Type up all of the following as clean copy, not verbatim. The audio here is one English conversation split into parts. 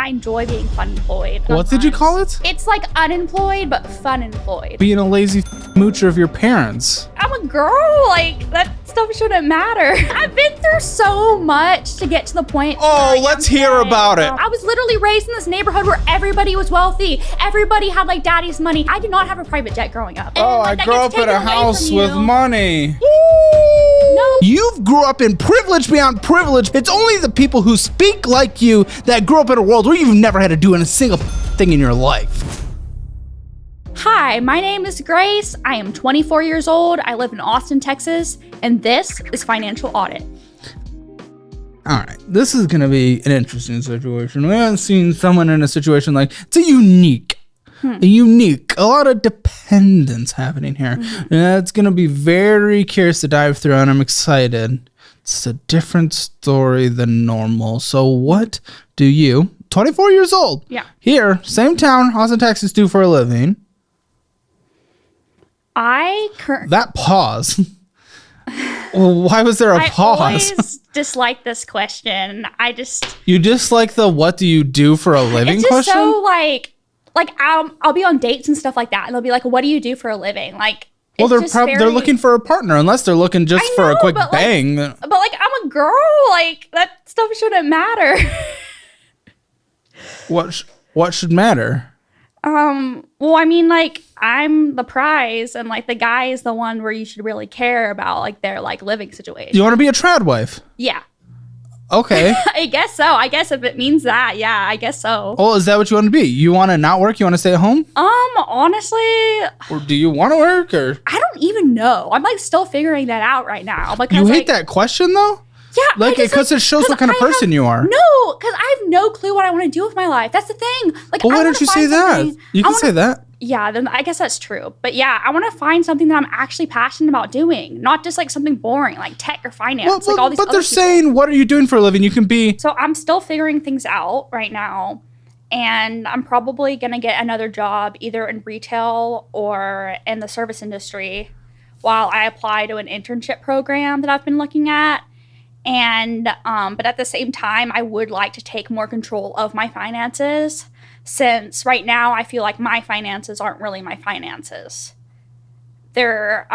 I enjoy being fun-employed. What did you call it? It's like unemployed, but fun-employed. Being a lazy moocher of your parents. I'm a girl, like that stuff shouldn't matter. I've been through so much to get to the point. Oh, let's hear about it. I was literally raised in this neighborhood where everybody was wealthy. Everybody had like daddy's money. I did not have a private jet growing up. Oh, I grew up in a house with money. No. You've grew up in privilege beyond privilege. It's only the people who speak like you that grew up in a world where you've never had to do a single thing in your life. Hi, my name is Grace. I am 24 years old. I live in Austin, Texas, and this is Financial Audit. All right, this is going to be an interesting situation. We haven't seen someone in a situation like, it's a unique, a lot of dependence happening here. And it's going to be very curious to dive through, and I'm excited. It's a different story than normal. So what do you, 24 years old, here, same town, Austin, Texas, do for a living? That pause. Well, why was there a pause? I always dislike this question. You dislike the what do you do for a living it's just question? So like I'll be on dates and stuff like that, and they'll be like, "What do you do for a living?" Like, well, they're looking for a partner, unless they're looking just for a quick bang. But like, I'm a girl. Like that stuff shouldn't matter. What should matter? Well, I mean, like, I'm the prize, and like the guy is the one where you should really care about like their like living situation. You want to be a trad wife? Yeah. Okay. I guess so. I guess if it means that, yeah, I guess so. Well, is that what you want to be? You want to not work? You want to stay at home? Honestly. Or do you want to work? Or I don't even know. I'm like still figuring that out right now. Because, you hate that question though? Yeah. Like, because it shows what kind of person you are. No, because I have no clue what I want to do with my life. That's the thing. Like, well, why don't you say that? You can say that. Yeah, then I guess that's true. But yeah, I want to find something that I'm actually passionate about doing, not just like something boring like tech or finance. Well, like all these. But they're saying, what are you doing for a living? You can be. So I'm still figuring things out right now, and I'm probably gonna get another job either in retail or in the service industry, while I apply to an internship program that I've been looking at. And but at the same time, I would like to take more control of my finances, since right now I feel like my finances aren't really my finances. They're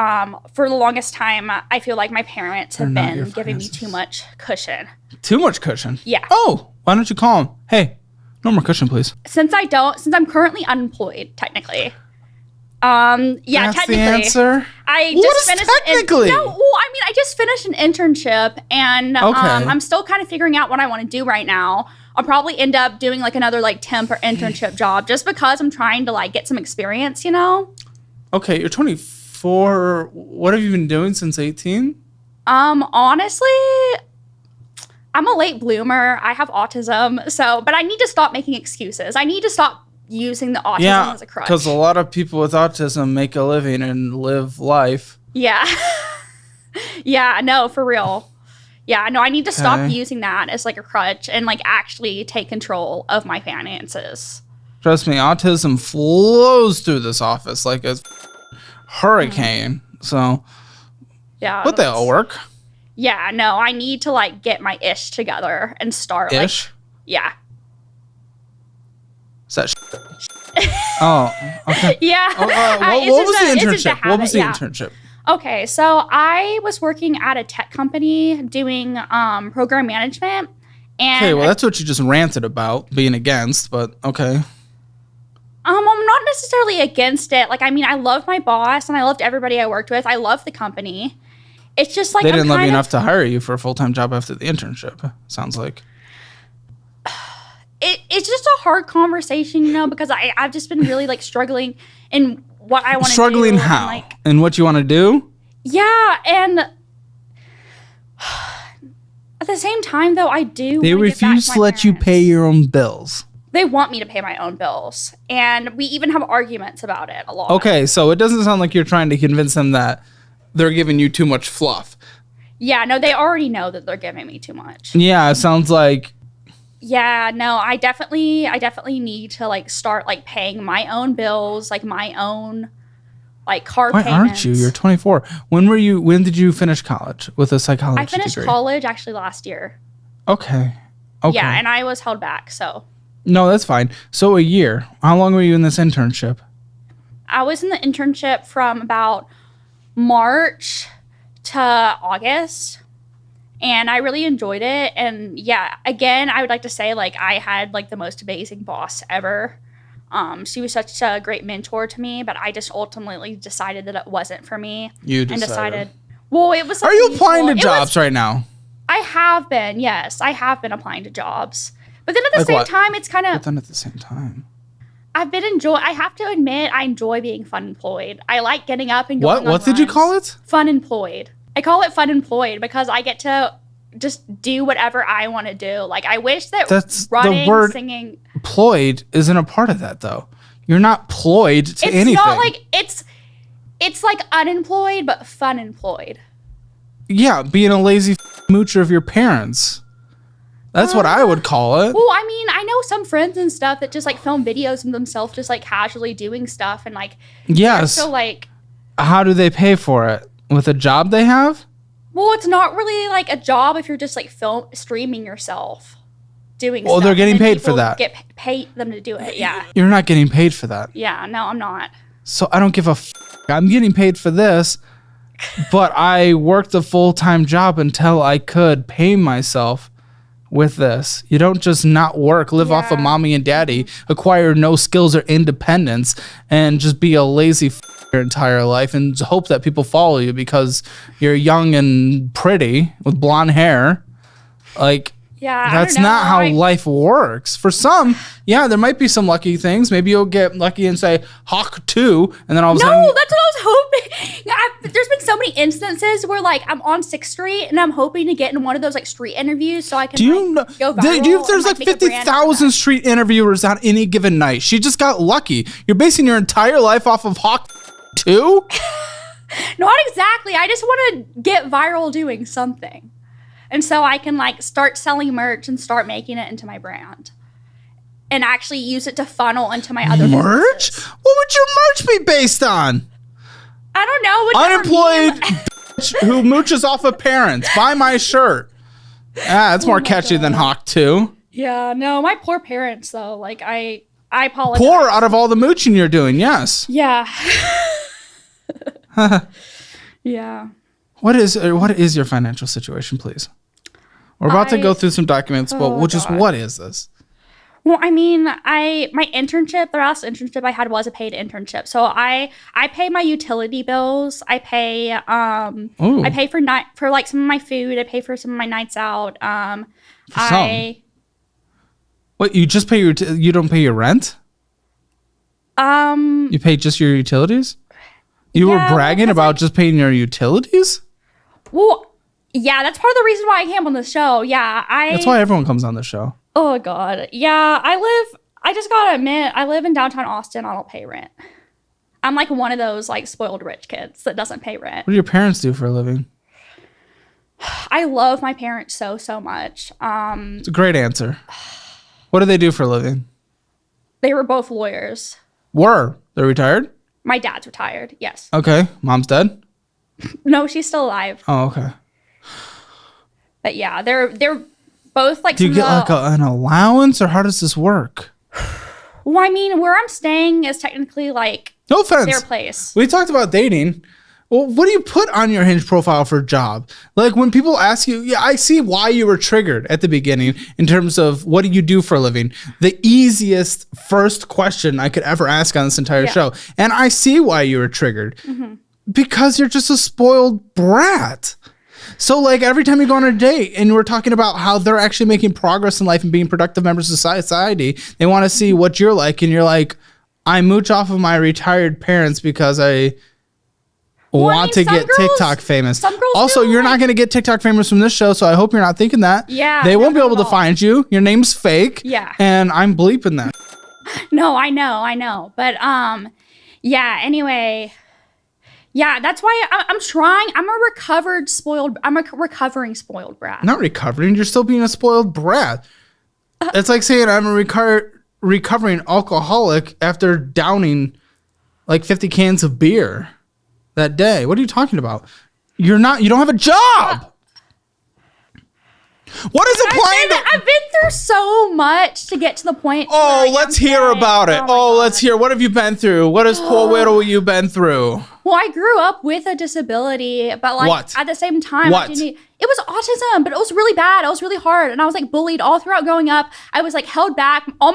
for the longest time, I feel like my parents have been giving me too much cushion. Too much cushion? Yeah. Oh, why don't you call them? Hey, no more cushion, please. Since I'm currently unemployed, technically. Yeah, that's technically. The answer? I what just is finished technically? I just finished an internship, and I'm still kind of figuring out what I want to do right now. I'll probably end up doing like another like temp or internship job, just because I'm trying to like get some experience, you know? Okay, you're 24. What have you been doing since 18? Honestly, I'm a late bloomer. I have autism, but I need to stop making excuses. I need to stop using the autism as a crutch. Because a lot of people with autism make a living and live life. Yeah. Yeah, no, for real. Yeah, no, I need to stop using that as like a crutch and like actually take control of my finances. Trust me, autism flows through this office like a hurricane. So, yeah. But they all work. Yeah, no, I need to like get my ish together and start Ish? like, yeah. Is that Oh, okay. Yeah. What was the internship? What was the internship? Okay, so I was working at a tech company doing program management. And okay, well, that's what you just ranted about, being against, but okay. I'm not necessarily against it. Like, I mean, I love my boss and I loved everybody I worked with. I love the company. It's just like they didn't love you enough to hire you for a full-time job after the internship, sounds like. It's just a hard conversation, you know, because I've just been really like struggling in what I want to do. Struggling how? And, like, and what you want to do? Yeah, and at the same time, though, I do. They refuse to let you pay your own bills. They want me to pay my own bills, and we even have arguments about it a lot. Okay, so it doesn't sound like you're trying to convince them that they're giving you too much fluff. Yeah, no, they already know that they're giving me too much. Yeah, it sounds like. Yeah, no, I definitely need to like start like paying my own bills, like my own like car payments. Why aren't you? You're 24. When did you finish college with a psychology degree? I finished college actually last year. Okay. Yeah, and I was held back, so. No, that's fine. So a year. How long were you in this internship? I was in the internship from about March to August, and I really enjoyed it. And yeah, again, I would like to say like I had like the most amazing boss ever. She was such a great mentor to me, but I just ultimately decided that it wasn't for me. You and decided. Well, it was. Are you applying to jobs right now? I have been. Yes, I have been applying to jobs. But then at the same time, it's kind of. But then at the same time, I have to admit, I enjoy being fun employed. I like getting up and going. What did you call it? Fun employed. I call it fun employed because I get to just do whatever I want to do. Like I wish that that's running, the word. Singing. Ployed isn't a part of that though. You're not ployed to anything. It's not like it's like unemployed but fun employed. Yeah, being a lazy moocher of your parents. That's what I would call it. Well, I mean, I know some friends and stuff that just like film videos of themselves just like casually doing stuff and like yes. So like how do they pay for it? With a job they have? Well, it's not really like a job if you're just like streaming yourself doing stuff. Well, they're getting paid for that. Pay them to do it. Yeah. You're not getting paid for that. Yeah, no, I'm not. So I don't give a I'm getting paid for this, but I worked a full-time job until I could pay myself with this. You don't just not work, live off of mommy and daddy, acquire no skills or independence, and just be a lazy your entire life and hope that people follow you because you're young and pretty with blonde hair. Like, that's not how life works. For some, yeah, there might be some lucky things. Maybe you'll get lucky and say Hawk 2, and then all of a sudden. No, that's what I was hoping. There's been so many instances where like I'm on 6th Street and I'm hoping to get in one of those like street interviews so I can go viral. There's like 50,000 street interviewers on any given night. She just got lucky. You're basing your entire life off of Hawk 2? Not exactly. I just want to get viral doing something. And so I can like start selling merch and start making it into my brand. And actually use it to funnel into my other merch? businesses. What would your merch be based on? I don't know. Unemployed bitch who mooches off of parents. Buy my shirt. It's more catchy than Hawk 2. Yeah, no, my poor parents though. Like I apologize. Poor out of all the mooching you're doing, yes. Yeah. Yeah. What is your financial situation, please? We're about to go through some documents, but what is this? Well, I mean, my internship, the last internship I had was a paid internship. So I pay my utility bills. I pay for like some of my food. I pay for some of my nights out. What, you just pay you don't pay your rent? You pay just your utilities? You were bragging about just paying your utilities? Well, yeah, that's part of the reason why I came on the show. Yeah, that's why everyone comes on the show. Oh, God. Yeah, I just gotta admit, I live in downtown Austin. I don't pay rent. I'm like one of those like spoiled rich kids that doesn't pay rent. What do your parents do for a living? I love my parents so much. It's a great answer. What do they do for a living? They were both lawyers. They're retired? My dad's retired, yes. Okay. Mom's dead? No, she's still alive. Oh, okay. But yeah, they're both like. Do you get like an allowance, or how does this work? Well, I mean, where I'm staying is technically like no offense, their place. We talked about dating. Well, what do you put on your Hinge profile for a job? Like when people ask you, yeah, I see why you were triggered at the beginning in terms of what do you do for a living? The easiest first question I could ever ask on this entire show. And I see why you were triggered. Mm-hmm. Because you're just a spoiled brat. So like every time you go on a date and we're talking about how they're actually making progress in life and being productive members of society, they want to see what you're like. And you're like, I mooch off of my retired parents because I want to get TikTok famous. Also, you're not going to get TikTok famous from this show, so I hope you're not thinking that. Yeah. They won't be able to find you. Your name's fake. Yeah. And I'm bleeping that. No, I know. But yeah, anyway. Yeah, that's why I'm trying. I'm a recovering spoiled brat. Not recovering. You're still being a spoiled brat. It's like saying I'm a recovering alcoholic after downing like 50 cans of beer that day. What are you talking about? You don't have a job. What is applying to? I've been through so much to get to the point. Oh, let's hear about it. Let's hear. What have you been through? What has poor widow you been through? Well, I grew up with a disability, but like What? at the same time, What? it was autism, but it was really bad. It was really hard. And I was like bullied all throughout growing up. I was like held back. I'm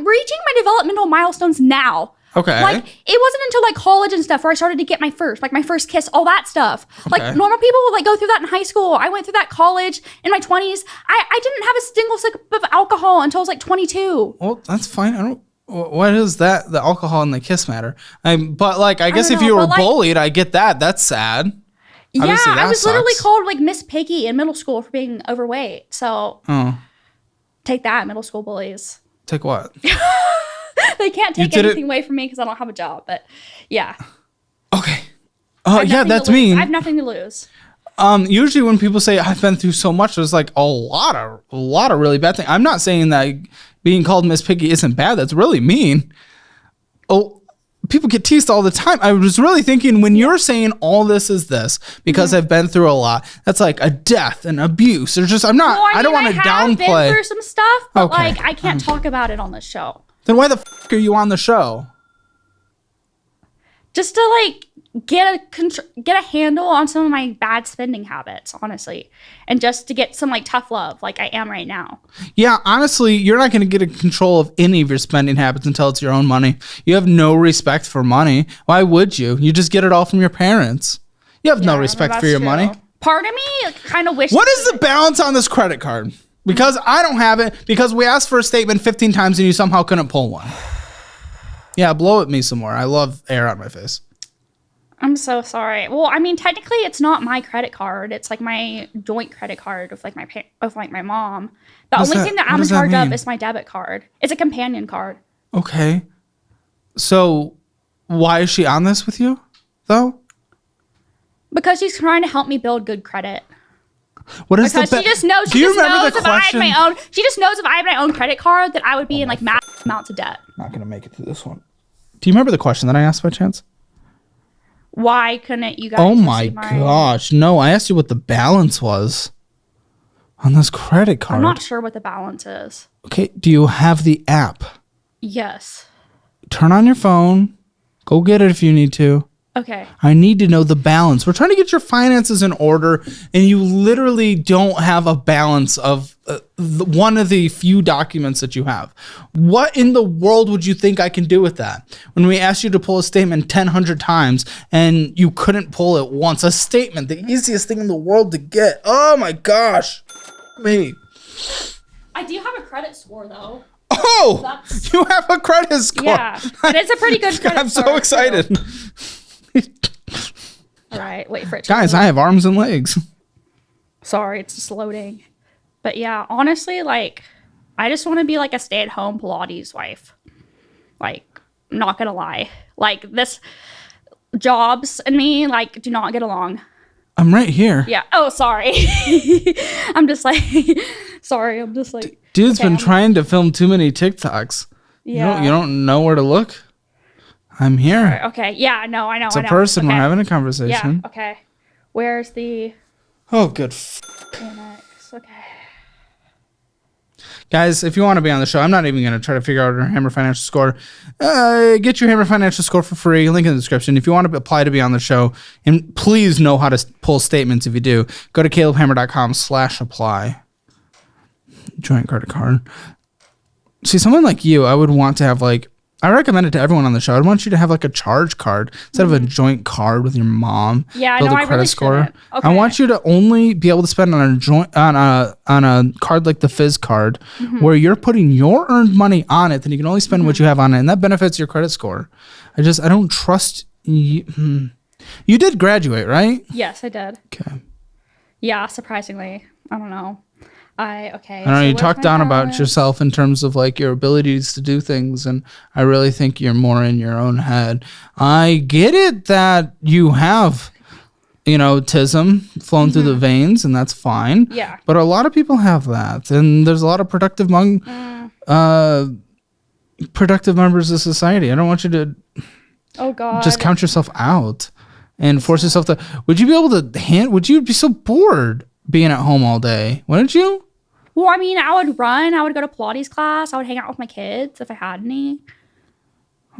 reaching my developmental milestones now. Okay. Like it wasn't until like college and stuff where I started to get my first kiss, all that stuff. Like Okay. normal people would like go through that in high school. I went through that college in my 20s. I didn't have a single sip of alcohol until I was like 22. Well, that's fine. I don't. What is that? The alcohol and the kiss matter. But like, I guess don't if know, you were but, like- bullied, I get that. That's sad. Yeah, Obviously, that I was literally sucks. called like Miss Piggy in middle school for being overweight. So Oh, take that, middle school bullies. take what? They can't take did it- anything away from me because I don't have a job. But yeah, Okay. I have Yeah, nothing to that's lose. mean. I have nothing to lose. Usually when people say I've been through so much, there's like a lot of really bad things. I'm not saying that being called Miss Piggy isn't bad. That's really mean. Oh, people get teased all the time. I was really thinking when you're saying all this is this because I've been through a lot, that's like a death and abuse. There's just, I don't want to I have been downplay. through some stuff, but Okay. like I can't talk about it on this show. Then why the fuck are you on the show? Just to like get a handle on some of my bad spending habits, honestly, and just to get some like tough love, like I am right now. Yeah, honestly, you're not going to get in control of any of your spending habits until it's your own money. You have no respect for money. Why would you? You just get it all from your parents. You have no Yeah, respect that's for your true. money. Part of me kind of wishes. What is the balance on this credit card? Because I don't have it, because we asked for a statement 15 times and you somehow couldn't pull one. Yeah, blow at me some more. I love air on my face. I'm so sorry. Well, I mean, technically, it's not my credit card. It's like my joint credit card with like my mom. The What's only that- thing that what I'm in does that charge of mean? is my debit card. It's a companion card. Okay. So why is she on this with you, though? Because she's trying to help me build good credit. What is Because she just knows. Do She you just remember knows the if I had question? my own. She just knows if I had my own credit card that I would be in like massive amounts of debt. Not going to make it to this one. Do you remember the question that I asked by chance? Why couldn't you guys? Oh my receive gosh. No, I asked you what the balance was on this credit card. I'm not sure what the balance is. Okay, do you have the app? Yes. Turn on your phone. Go get it if you need to. Okay. I need to know the balance. We're trying to get your finances in order, and you literally don't have a balance of one of the few documents that you have. What in the world would you think I can do with that? When we asked you to pull a statement 100 times and you couldn't pull it once. A statement, the easiest thing in the world to get. Oh my gosh. Me. I do have a credit score though. Oh, That's- you have a credit score. Yeah, and it's a pretty good credit I'm score. so excited. too. All right, wait for it. To Guys, load. I have arms and legs. Sorry, it's just loading. But yeah, honestly, like, I just want to be like a stay-at-home Pilates wife. Like, I'm not gonna lie. Like, this jobs and me, like, do not get along. I'm right here. Yeah. Oh, sorry. I'm just like, sorry. I'm just like, Dude's okay, been I'm- trying to film too many TikToks. yeah. You don't know where to look? I'm here. Okay. Yeah. No, I know. It's I a know. person. Okay. We're having a Yeah. conversation. Okay. Where's the Oh, good. annex? Okay. Guys, if you want to be on the show, I'm not even going to try to figure out your Hammer Financial Score. Get your Hammer Financial Score for free. Link in the description. If you want to apply to be on the show, and please know how to pull statements if you do, go to calebhammer.com/apply. Joint credit card. See, someone like you, I would want to have like, I recommend it to everyone on the show. I'd want you to have like a charge card instead of a joint card with your mom. Yeah, I Build know, a I credit really score. shouldn't. Okay. I want you to only be able to spend on a joint on a card like the Fizz card, where you're putting your earned money on it, then you can only spend what you have on it, and that benefits your credit score. I don't trust you. You did graduate, right? Yes, I did. Okay. Yeah, surprisingly. I don't know. Okay. I know so you where's talk my down about balance? yourself in terms of like your abilities to do things, and I really think you're more in your own head. I get it that you have, autism flowing through the veins, and that's fine. Yeah. But a lot of people have that, and there's a lot of productive members of society. I don't want you to Oh God. just count yourself out and force yourself to. Would you be able to Would you be so bored being at home all day, wouldn't you? Well, I mean, I would run. I would go to Pilates class. I would hang out with my kids if I had any.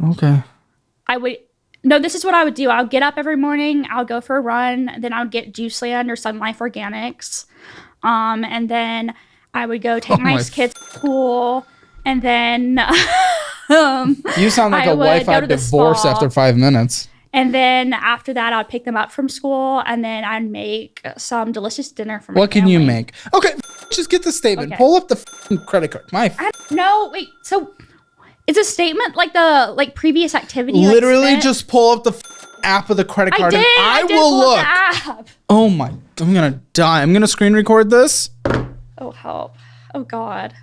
Okay. No, this is what I would do. I would get up every morning. I would go for a run. Then I would get Juiceland or Sun Life Organics. And then I would go take my kids to school. And then you sound like a wife I'd divorce after 5 minutes. And then after that, I'd pick them up from school, and then I'd make some delicious dinner for my What can family. you make? Okay, just get the statement. Okay. Pull up the credit card. No, wait. So, is a statement like the previous activity? Literally, just pull up the app of the credit card, and I will pull look. up the app. Oh my! I'm gonna die. I'm gonna screen record this, Oh help! Oh God!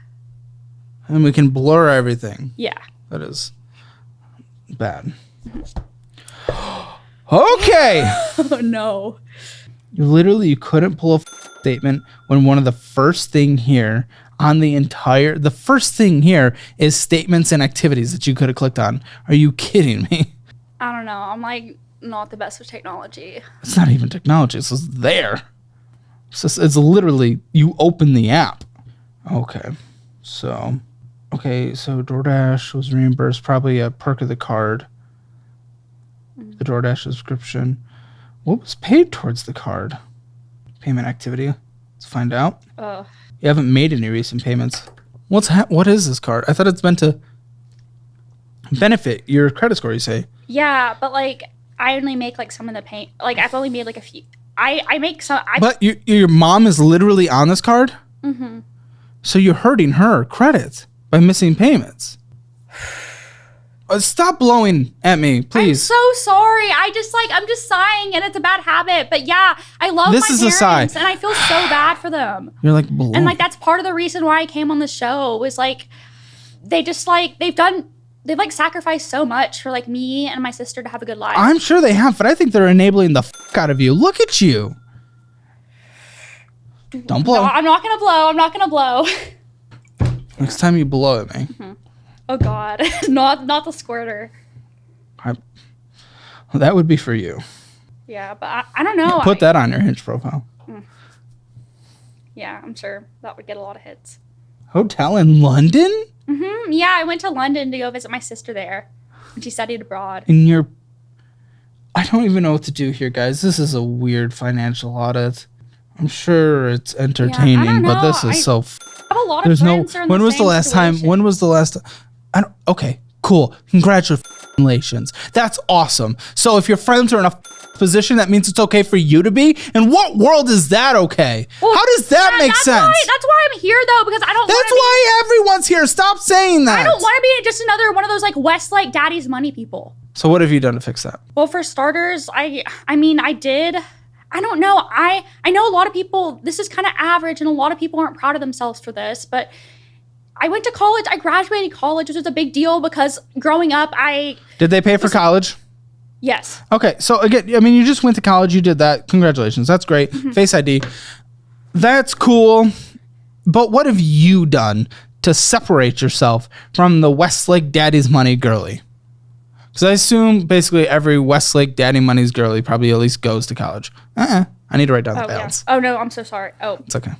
and we can blur everything. Yeah. That is bad. Okay. Oh no. You couldn't pull a statement when one of the first thing here the first thing here is statements and activities that you could have clicked on. Are you kidding me? I don't know. I'm like not the best with technology. It's not even technology. It's just there. It's literally you open the app. Okay. So DoorDash was reimbursed, probably a perk of the card. The DoorDash subscription. What was paid towards the card? Payment activity. Let's find out. You haven't made any recent payments. What is this card? I thought it's meant to benefit your credit score, you say. Yeah, but like I only make like some of the pay. Like I've only made like a few. I make some. But your mom is literally on this card? Mm-hmm. So you're hurting her credit by missing payments. Stop blowing at me, please. I'm so sorry. I'm just sighing, and it's a bad habit. But yeah, I love This my is a parents, sigh. and I feel so bad for them. You're like blowing. And like that's part of the reason why I came on the show was like they've sacrificed so much for like me and my sister to have a good life. I'm sure they have, but I think they're enabling the out of you. Look at you. Don't blow. No, I'm not gonna blow. Next time you blow at me. Mm-hmm. Oh God, not the squirter. That would be for you. Yeah, but I don't know. Put that on your Hinge profile. Yeah, I'm sure that would get a lot of hits. Hotel in London? Mm-hmm. Yeah, I went to London to go visit my sister there. And she studied abroad. I don't even know what to do here, guys. This is a weird financial audit. I'm sure it's entertaining, but this is so. I have a lot of friends who are in When the was the same last time? situation. When was the last? Okay, cool. Congratulations. That's awesome. So if your friends are in a position, that means it's okay for you to be. In what world is that okay? Well, how does that make sense? That's why I'm here though, because I don't. That's why everyone's here. Stop saying that. I don't want to be just another one of those like Westlake daddy's money people. So what have you done to fix that? Well, for starters, I mean, I did. I don't know. I know a lot of people, this is kind of average, and a lot of people aren't proud of themselves for this, but I went to college. I graduated college, which was a big deal because growing up, Did they pay for college? Yes. Okay, so again, I mean, you just went to college, you did that. Congratulations. That's great. Face ID. That's cool. But what have you done to separate yourself from the Westlake Daddy's Money girly? Because I assume basically every Westlake Daddy Money's girly probably at least goes to college. I need to write down the balance. Yeah. Oh, no, I'm so sorry. Oh. It's okay.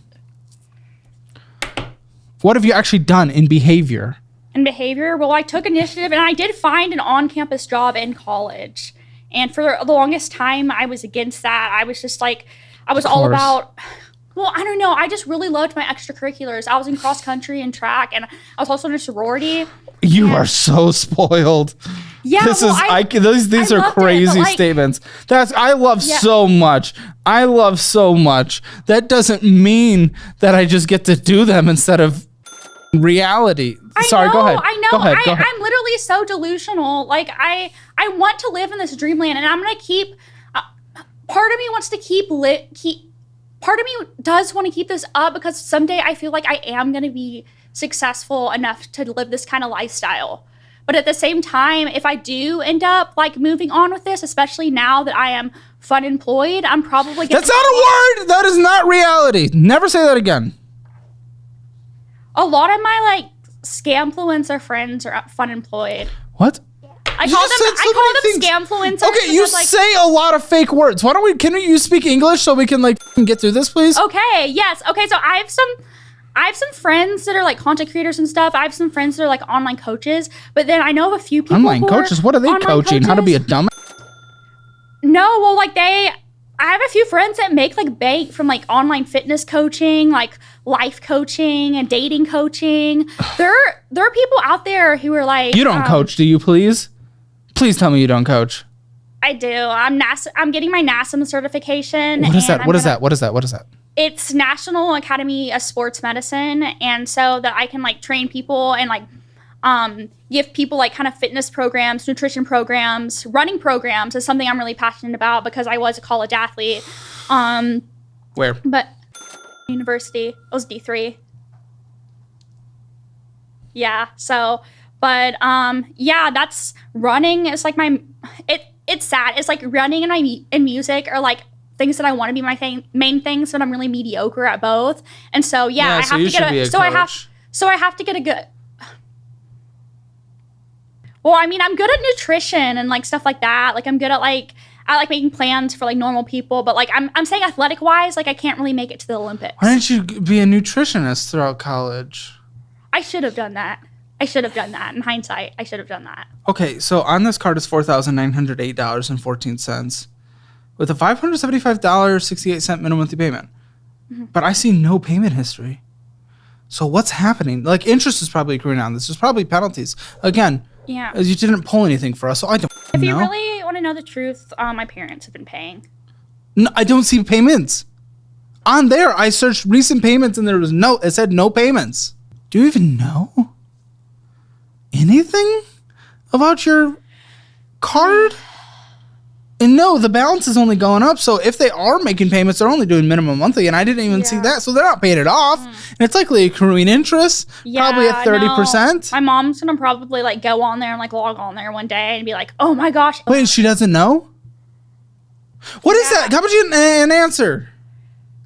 What have you actually done in behavior? In behavior, well, I took initiative, and I did find an on-campus job in college. And for the longest time, I was against that. I was just like, I was all about, well, I don't know. I just really loved my extracurriculars. I was in cross country and track, and I was also in a sorority. You are so spoiled. Yeah, These are crazy statements. I love so much. I love so much. That doesn't mean that I just get to do them instead of reality. Sorry, go ahead. I know. Go ahead. I'm literally so delusional. Like I want to live in this dreamland, and I'm gonna keep. Part of me wants to keep. Part of me does want to keep this up because someday I feel like I am gonna be successful enough to live this kind of lifestyle. But at the same time, if I do end up like moving on with this, especially now that I am fun employed, I'm probably gonna. That's not a word. That is not reality. Never say that again. A lot of my like scamfluencer friends are fun employed. What? I You call just said so them many scamfluencers. Okay, you because, like, say a lot of fake words. Why don't we? Can you speak English so we can like get through this, please? Okay, yes. Okay, so I have some friends that are like content creators and stuff. I have some friends that are like online coaches, but then I know of a few people Online who coaches. What are they online coaching? How to be a coaches. dumb? No, well, like I have a few friends that make like bank from like online fitness coaching, like life coaching and dating coaching. There are people out there who are like, You don't coach, do you? Please, please tell me you don't coach. I do. I'm getting my NASM certification. What is that? and What is that? What is that? What is that? It's National Academy of Sports Medicine, and so that I can like train people and like give people like kind of fitness programs, nutrition programs, running programs is something I'm really passionate about because I was a college athlete. Where? But university, I was D3. Yeah. So, but yeah, that's running. It's like it's sad. It's like running and music are like things that I want to be my main things, but I'm really mediocre at both. And so yeah, I so have you to should get be a a so I have coach. so I have to get a good. Well, I mean, I'm good at nutrition and like stuff like that. Like I'm good at like I like making plans for like normal people, but like I'm saying athletic wise, like I can't really make it to the Olympics. Why didn't you be a nutritionist throughout college? I should have done that. I should have done that. In hindsight, I should have done that. Okay, so on this card is $4,908.14 with a $575.68 minimum monthly payment. Mm-hmm. But I see no payment history. So what's happening? Like interest is probably accruing on this. There's probably penalties. Again, Yeah. you didn't pull anything for us, so I don't If know. you really want to know the truth, my parents have been paying. No, I don't see payments. On there, I searched recent payments and it said no payments. Do you even know anything about your card? And no, the balance is only going up. So if they are making payments, they're only doing minimum monthly, and I didn't even see Yeah. that. So they're not paying it off. And it's likely accruing interest, probably at I 30%. know. My mom's gonna probably like go on there and like log on there one day and be like, "Oh my gosh!" Wait, she doesn't know? What is Yeah. that? How about you an answer?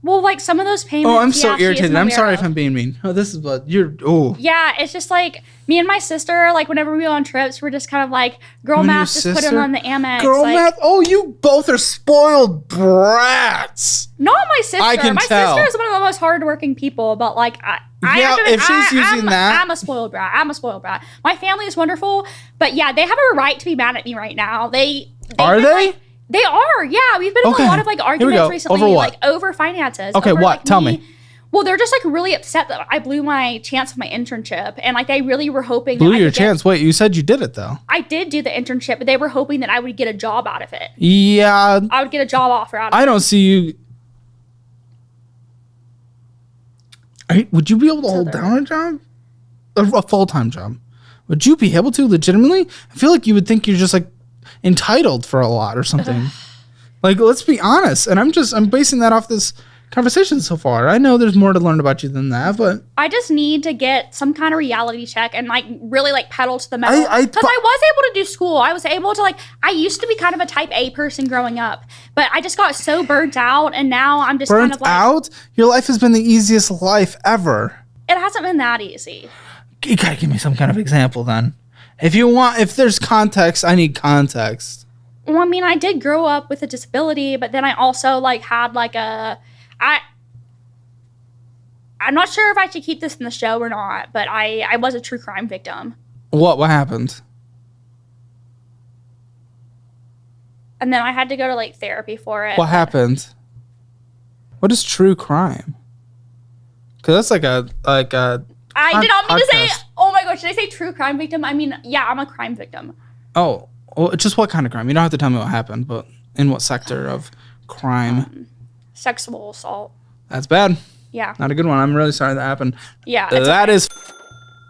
Well, like some of those payments. Oh, I'm yeah, so she irritated. isn't I'm aware sorry of. if I'm being mean. Oh, this is what you're. Oh. Yeah, it's just like me and my sister. Like whenever we go on trips, we're just kind of like, girl You and your math, just put it sister? on the Amex. Girl like, math. Oh, you both are spoiled brats. Not my sister. I can my tell. sister is one of the most hardworking people, but like I Yeah, have to, if she's using that- I'm a spoiled brat. I'm a spoiled brat. My family is wonderful, but yeah, they have a right to be mad at me right now. Are been, they? like- they are. Yeah, we've been in Okay. a lot of like Here we go. arguments recently, Over what? like over finances. Okay, over, what? like, Tell me. Well, they're just like really upset that I blew my chance of my internship, and like they really were hoping Blew that I your could chance. Wait, you said you did it though. I did do the internship, but they were hoping that I would get a job out of it. Yeah, I would get a job offer out of it. I don't see you. Would you be able to hold down a job? A full-time job? Would you be able to legitimately? I feel like you would think you're just like entitled for a lot or something. Like, let's be honest. And I'm basing that off this conversation so far. I know there's more to learn about you than that, but I just need to get some kind of reality check and like really like pedal to the metal. Because I but- was able to do school. I was able to like, I used to be kind of a type A person growing up, but I just got so burnt out, and now I'm just kind burnt of like, out? Your life has been the easiest life ever. it hasn't been that easy. You gotta give me some kind of example then. If there's context, I need context. Well, I mean, I did grow up with a disability, but then I also like had like I'm not sure if I should keep this in the show or not, but I was a true crime victim. What happened? And then I had to go to like therapy for it. What happened? What is true crime? Because that's like a I did not mean to say, podcast. oh my gosh, did I say true crime victim? I mean, yeah, I'm a crime victim. Oh, well, just what kind of crime? You don't have to tell me what happened, but in what sector of crime? Sexual assault. That's bad. Yeah. Not a good one. I'm really sorry that happened. Yeah. That is.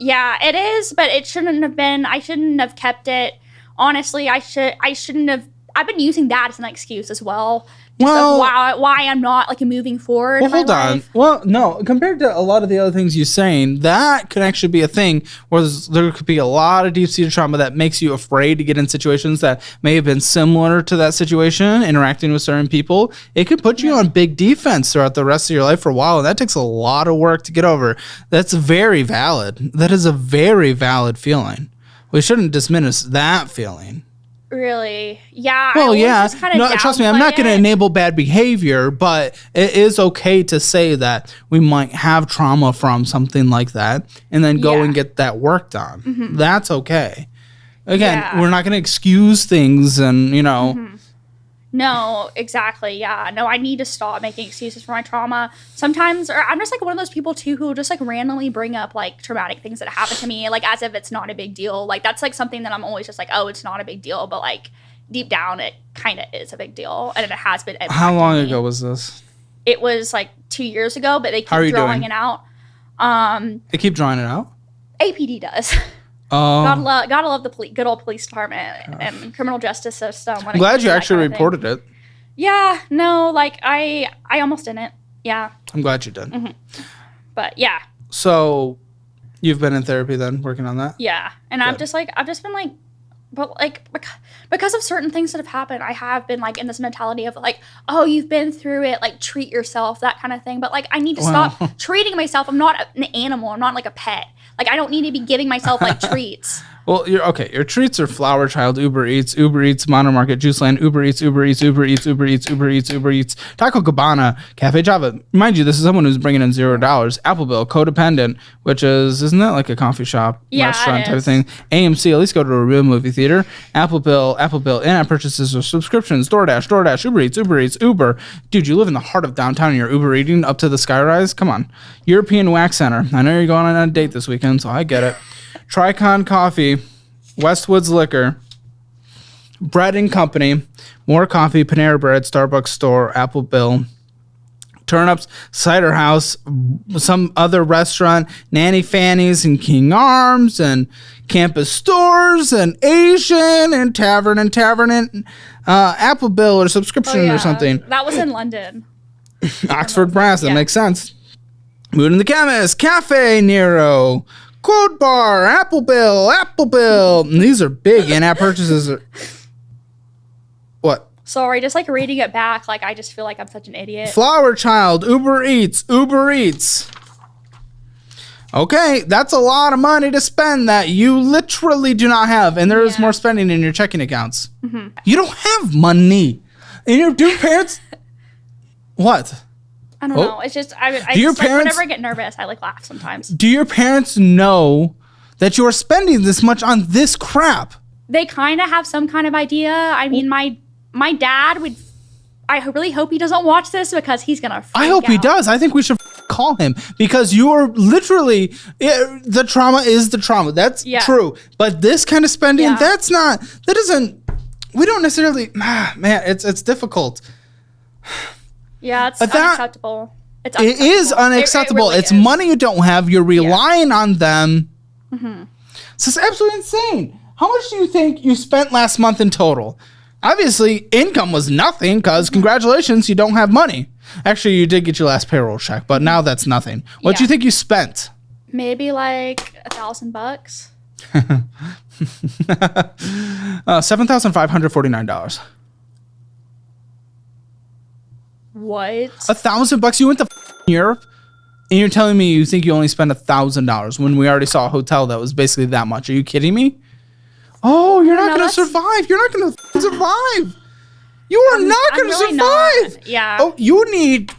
Yeah, it is, but it shouldn't have been. I shouldn't have kept it. Honestly, I shouldn't have. I've been using that as an excuse as well. Well, Why I'm not like moving forward. Well, in my hold on. life. Well, no. Compared to a lot of the other things you're saying, that could actually be a thing where there could be a lot of deep-seated trauma that makes you afraid to get in situations that may have been similar to that situation, interacting with certain people. It could put you on big defense throughout the rest of your life for a while, and that takes a lot of work to get over. That's very valid. That is a very valid feeling. We shouldn't diminish that feeling. Really? Yeah. Well, yeah. Just kind of No, trust me, I'm not going to enable bad behavior, but it is okay to say that we might have trauma from something like that and then go and get that worked on. That's okay. Again, we're not going to excuse things and, you know. No, exactly. Yeah. No, I need to stop making excuses for my trauma. Sometimes, or I'm just like one of those people too who just like randomly bring up like traumatic things that happened to me, like as if it's not a big deal. Like that's like something that I'm always just like, oh, it's not a big deal. But like deep down, it kind of is a big deal. And it has been. How long ago was this? It was like 2 years ago, but they keep drawing it out. They keep drawing it out? APD does. Gotta love the good old police department and criminal justice system. I'm glad you actually reported it. Yeah, no, like I almost didn't. Yeah. I'm glad you did. But yeah. So you've been in therapy then, working on that? Yeah. And Good. I've just been like, but like because of certain things that have happened, I have been like in this mentality of like, oh, you've been through it, like treat yourself, that kind of thing. But like I need to stop treating myself. I'm not an animal. I'm not like a pet. Like I don't need to be giving myself like treats. Well, your treats are Flower Child, Uber Eats, Modern Market, Juice Land, Uber Eats, Taco Cabana, Cafe Java. Mind you, this is someone who's bringing in $0. Apple Bill, Codependent, which isn't that like a coffee shop, restaurant type of thing? AMC, at least go to a real movie theater. Apple Bill, in-app purchases or subscriptions, DoorDash, Uber. Dude, you live in the heart of downtown and you're Uber eating up to the skyrise? Come on. European Wax Center. I know you're going on a date this weekend, so I get it. Tricon Coffee, Westwoods Liquor, Bread and Company, More Coffee, Panera Bread, Starbucks Store, Apple Bill, Turnips, Cider House, some other restaurant, Nanny Fanny's and King Arms, and Campus Stores, and Asian, and Tavern, and Apple Bill or subscription or something. That was in London. Oxford Brass, that makes sense. Mood in the Chemist, Cafe Nero, Quote Bar, Apple Bill. And these are big in-app purchases. What? Sorry, just like reading it back, like I just feel like I'm such an idiot. Flower Child, Uber Eats. Okay, that's a lot of money to spend that you literally do not have, and there is more spending in your checking accounts. You don't have money. And your parents... What? I don't know. It's just, whenever I get nervous, I like laugh sometimes. Do your parents know that you are spending this much on this crap? They kind of have some kind of idea. I mean, my dad would, I really hope he doesn't watch this because he's going to freak I hope out. He does. I think we should call him because you are literally, the trauma is the trauma. That's true. But this kind of spending, we don't necessarily, man, it's difficult. Yeah, it's unacceptable. It is unacceptable. It really is. Money you don't have. You're relying on them. So it's absolutely insane. How much do you think you spent last month in total? Obviously, income was nothing because congratulations, you don't have money. Actually, you did get your last payroll check, but now that's nothing. What do you think you spent? Maybe like $1,000. $7,549. What? $1,000? You went to Europe, and you're telling me you think you only spent $1,000 when we already saw a hotel that was basically that much? Are you kidding me? Oh, you're not going to survive. You're not going to survive. You are not going to survive. Not. Yeah. Oh, you need...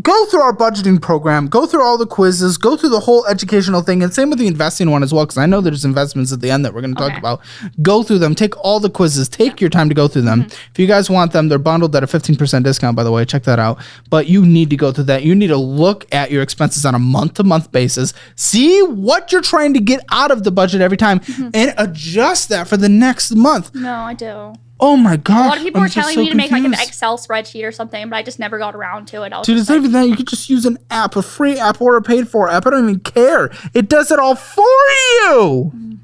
Go through our budgeting program, go through all the quizzes, go through the whole educational thing, and same with the investing one as well, because I know there's investments at the end that we're going to talk about. Go through them. Take all the quizzes. Take your time to go through them. If you guys want them, they're bundled at a 15% discount, by the way. Check that out. But you need to go through that. You need to look at your expenses on a month-to-month basis. See what you're trying to get out of the budget every time, and adjust that for the next month. No, I do. Oh my God. A lot of people are telling me to make like an Excel spreadsheet or something, but I just never got around to it. Dude, it's not even that. You could just use an app, a free app or a paid for app. I don't even care. It does it all for you.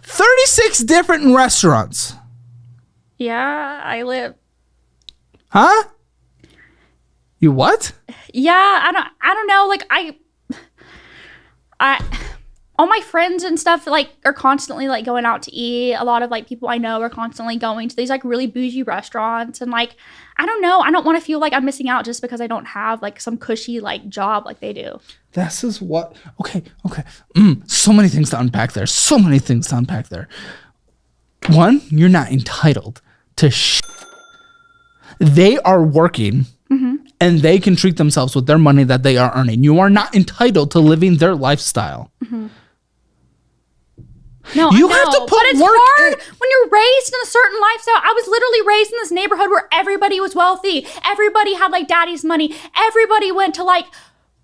36 different restaurants. Yeah, I live. Huh? You what? Yeah, I don't know. Like all my friends and stuff like are constantly like going out to eat. A lot of like people I know are constantly going to these like really bougie restaurants, and like I don't know, I don't want to feel like I'm missing out just because I don't have like some cushy like job like they do. This is what okay. So many things to unpack there. One, you're not entitled to they are working and they can treat themselves with their money that they are earning. You are not entitled to living their lifestyle. No, you I know, have to put but it's work hard in. when you're raised in a certain lifestyle. I was literally raised in this neighborhood where everybody was wealthy. Everybody had like daddy's money. Everybody went to like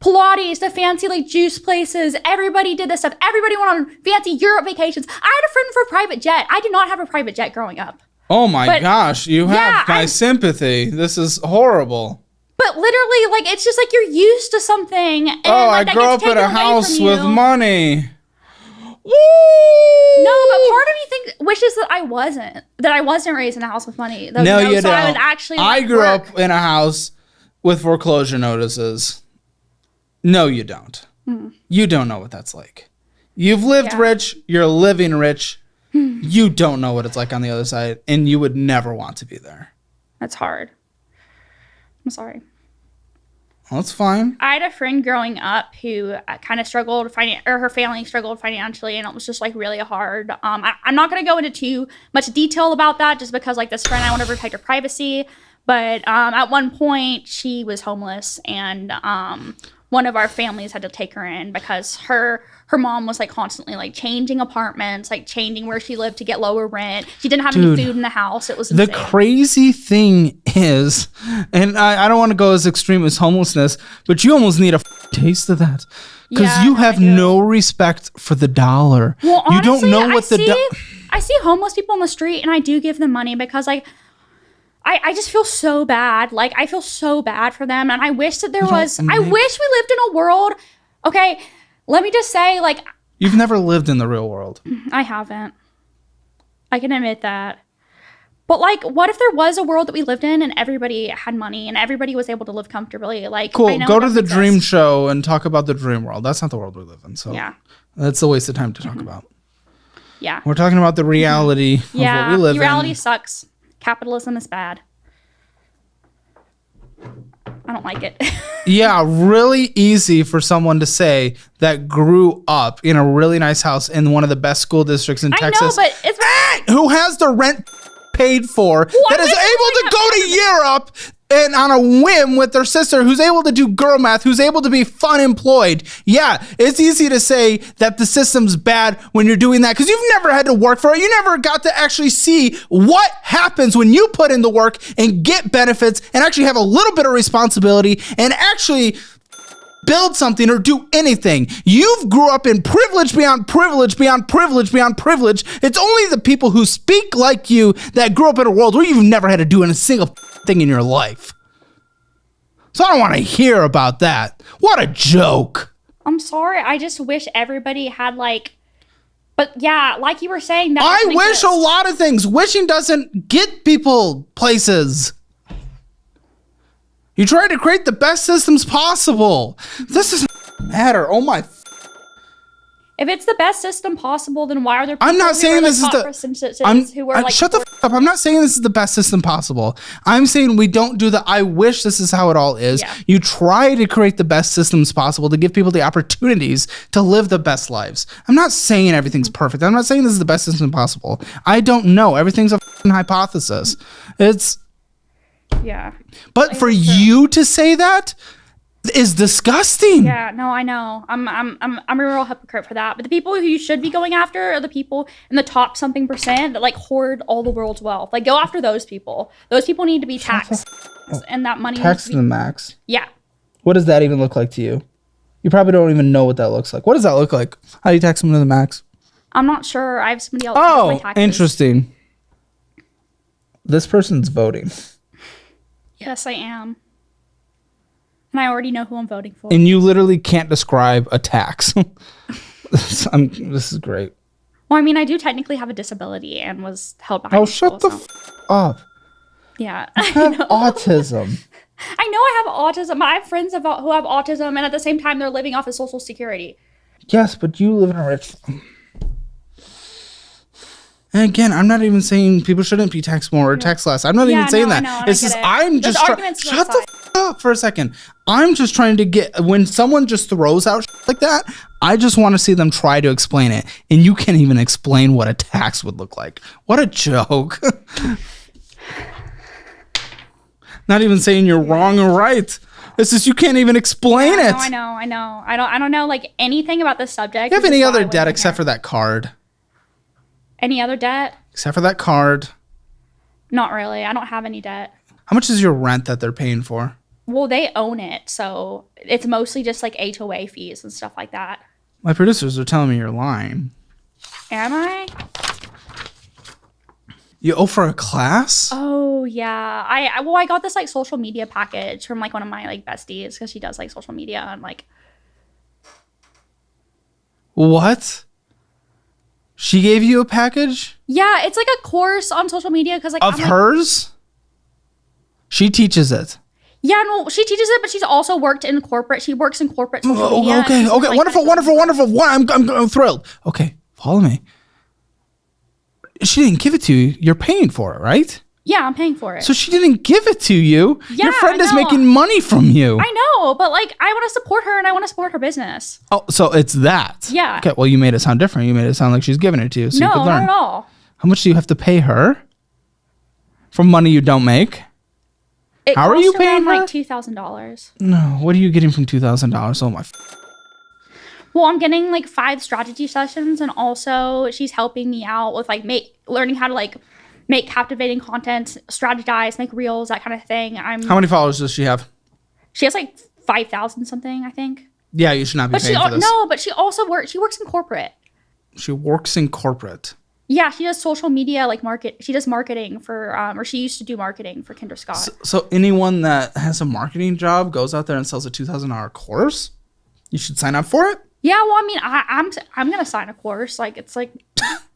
Pilates, to fancy like juice places. Everybody did this stuff. Everybody went on fancy Europe vacations. I had a friend for a private jet. I did not have a private jet growing up. Oh my gosh, you have my I'm- sympathy. This is horrible. But literally, like, it's just like you're used to something. And, Oh, like, I that grew gets up in taken a away house from with you. money. Woo! No, but part of me wishes that I wasn't raised in a house with money. Though, No, you so don't. I would actually. I like, grew work. up in a house with foreclosure notices. No, you don't. You don't know what that's like. You've lived rich. You're living rich. You don't know what it's like on the other side, and you would never want to be there. That's hard. I'm sorry. Well, that's fine. I had a friend growing up who kind of struggled, or her family struggled financially, and it was just like really hard. I'm not going to go into too much detail about that, just because like this friend, I want to protect her privacy. But at one point, she was homeless, and one of our families had to take her in because her mom was like constantly like changing apartments, like changing where she lived to get lower rent. She didn't have any food in the house. It was insane. The crazy thing is, and I don't want to go as extreme as homelessness, but you almost need a taste of that because Yeah, you no, have I do. no respect for the dollar. Well, you honestly, don't know what I see homeless people on the street, and I do give them money because like I just feel so bad. Like I feel so bad for them, and I wish that there was. I wish we lived in a world. Okay, let me just say, like You've never lived in the real world. I haven't. I can admit that. But like, what if there was a world that we lived in and everybody had money and everybody was able to live comfortably? Like, Cool. I know Go it to doesn't the dream exist. show and talk about the dream world. That's not the world we live in. So Yeah. that's a waste of time to talk about. Yeah. We're talking about the reality of Yeah. what we live Reality in. sucks. Capitalism is bad. I don't like it. Yeah, really easy for someone to say that grew up in a really nice house in one of the best school districts in I know, Texas. but it's Who has their rent paid for, that is wish able to go to Europe and on a whim with their sister, who's able to do girl math, who's able to be fun employed. Yeah, it's easy to say that the system's bad when you're doing that because you've never had to work for it. You never got to actually see what happens when you put in the work and get benefits and actually have a little bit of responsibility and actually build something or do anything. You've grew up in privilege beyond privilege beyond privilege beyond privilege. It's only the people who speak like you that grew up in a world where you've never had to do a single thing in your life. So I don't want to hear about that. What a joke. I'm sorry. I just wish everybody had like, but yeah, like you were saying, that I doesn't wish exist. a lot of things. Wishing doesn't get people places. You try to create the best systems possible. This doesn't matter. Oh my. If it's the best system possible, then why are there people I'm not who saying are this is top the. percentages who are like shut the f up. I'm not saying this is the best system possible. I'm saying we don't do the. I wish this is how it all is. Yeah. You try to create the best systems possible to give people the opportunities to live the best lives. I'm not saying everything's perfect. I'm not saying this is the best system possible. I don't know. Everything's a f***ing hypothesis. It's. yeah. But for you to say that is disgusting. Yeah, no, I know. I'm a real hypocrite for that. But the people who you should be going after are the people in the top something percent that like hoard all the world's wealth. Like go after those people. Those people need to be taxed, and that money needs Tax to to be. the max. Yeah, What does that even look like to you? You probably don't even know what that looks like. What does that look like? How do you tax them to the max? I'm not sure. I have somebody else. Who does my Oh, taxes. interesting. This person's voting. Yes, I am. And I already know who I'm voting for. And you literally can't describe a tax. This is great. Well, I mean, I do technically have a disability and was held behind. Oh, the shut the school, so- f up. Yeah. I have autism. I know I have autism. I have friends who have autism, and at the same time, they're living off of Social Security. Yes, but you live in a rich. And again, I'm not even saying people shouldn't be taxed more or taxed less. I'm not even saying that. I know, it's just I'm just shut the up for a second. I'm just trying to get when someone just throws out like that. I just want to see them try to explain it, and you can't even explain what a tax would look like. What a joke! Not even saying you're wrong or right. It's just you can't even explain it. I know. I don't know like anything about this subject. Do you have any other debt except for that card? Any other debt? Except for that card. Not really. I don't have any debt. How much is your rent that they're paying for? Well, they own it, so it's mostly just like HOA fees and stuff like that. My producers are telling me you're lying. Am I? You owe for a class? Oh yeah. I got this like social media package from like one of my like besties because she does like social media and like. What? She gave you a package? Yeah, it's like a course on social media because like of hers. She teaches it. Yeah, no, she teaches it, but she's also worked in corporate. She works in corporate social media. Okay, like, wonderful. I'm thrilled. Okay, follow me. She didn't give it to you. You're paying for it, right? Yeah, I'm paying for it. So she didn't give it to you. Yeah, your friend is making money from you. I know, but like I want to support her and I want to support her business. Oh, so it's that. Yeah. Okay, well, you made it sound different. You made it sound like she's giving it to you so you could learn. No, not at all. How much do you have to pay her for money you don't make? How are you paying her? Like $2,000. No, what are you getting from $2,000? Oh my. Well, I'm getting like 5 strategy sessions, and also she's helping me out with like learning how to like make captivating content, strategize, make reels, that kind of thing. How many followers does she have? She has like 5,000 something, I think. Yeah, you should not be paying for this. No, but she also works. She works in corporate. She works in corporate. Yeah, she does social media, like she does marketing for, or she used to do marketing for Kinder Scott. So anyone that has a marketing job goes out there and sells a $2,000 course? You should sign up for it? Yeah, well, I mean, I'm gonna sign a course. Like, it's like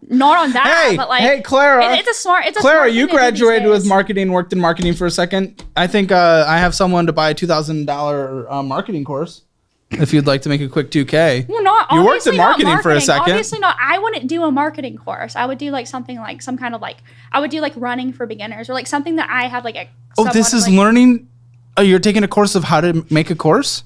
not on that, but like, hey, Clara, it's a smart. Clara, you graduated with marketing, worked in marketing for a second. I think I have someone to buy a $2,000 marketing course. If you'd like to make a quick 2K. Well, you worked in marketing for a second. Obviously not. I wouldn't do a marketing course. I would do like something like some kind of like I would do like running for beginners or like something that I had like a. This is learning. Oh, you're taking a course of how to make a course?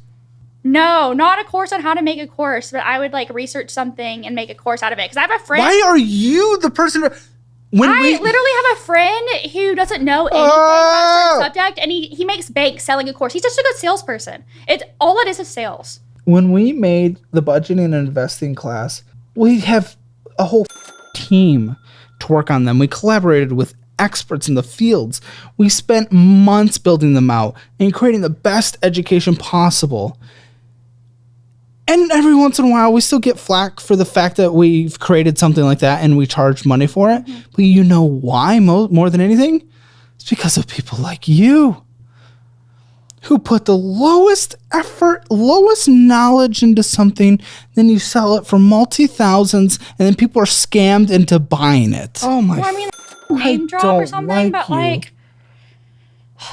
No, not a course on how to make a course, but I would like research something and make a course out of it. Because I have a friend. Why are you the person? I literally have a friend who doesn't know anything about a certain subject, and he makes bank selling a course. He's just a good salesperson. All it is sales. When we made the budgeting and investing class, we have a whole team to work on them. We collaborated with experts in the fields. We spent months building them out and creating the best education possible. And every once in a while, we still get flack for the fact that we've created something like that and we charge money for it. Mm-hmm. But you know why more than anything? It's because of people like you who put the lowest effort, lowest knowledge into something, then you sell it for multi-thousands, and then people are scammed into buying it. Oh my! Well, I mean, name drop or something, but like,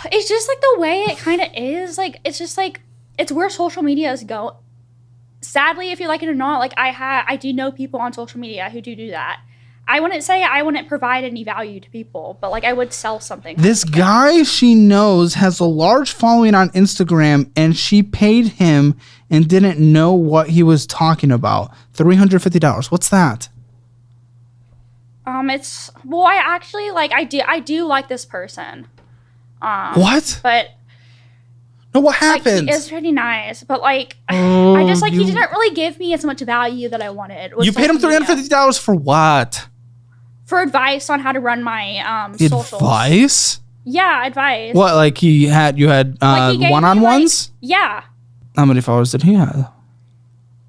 it's just like the way it kind of is. Like, it's just like it's where social media is going. Sadly, if you like it or not, like I do know people on social media who do that. I wouldn't say I wouldn't provide any value to people, but like I would sell something. This guy she knows has a large following on Instagram, and she paid him and didn't know what he was talking about. $350. What's that? I actually like I do like this person. What? But no, what happened? Like, he is pretty nice, but like I just like he didn't really give me as much value that I wanted. You paid him $350 for what? For advice on how to run my socials. Advice? Yeah, advice. What, like you had one-on-ones? Yeah. How many followers did he have?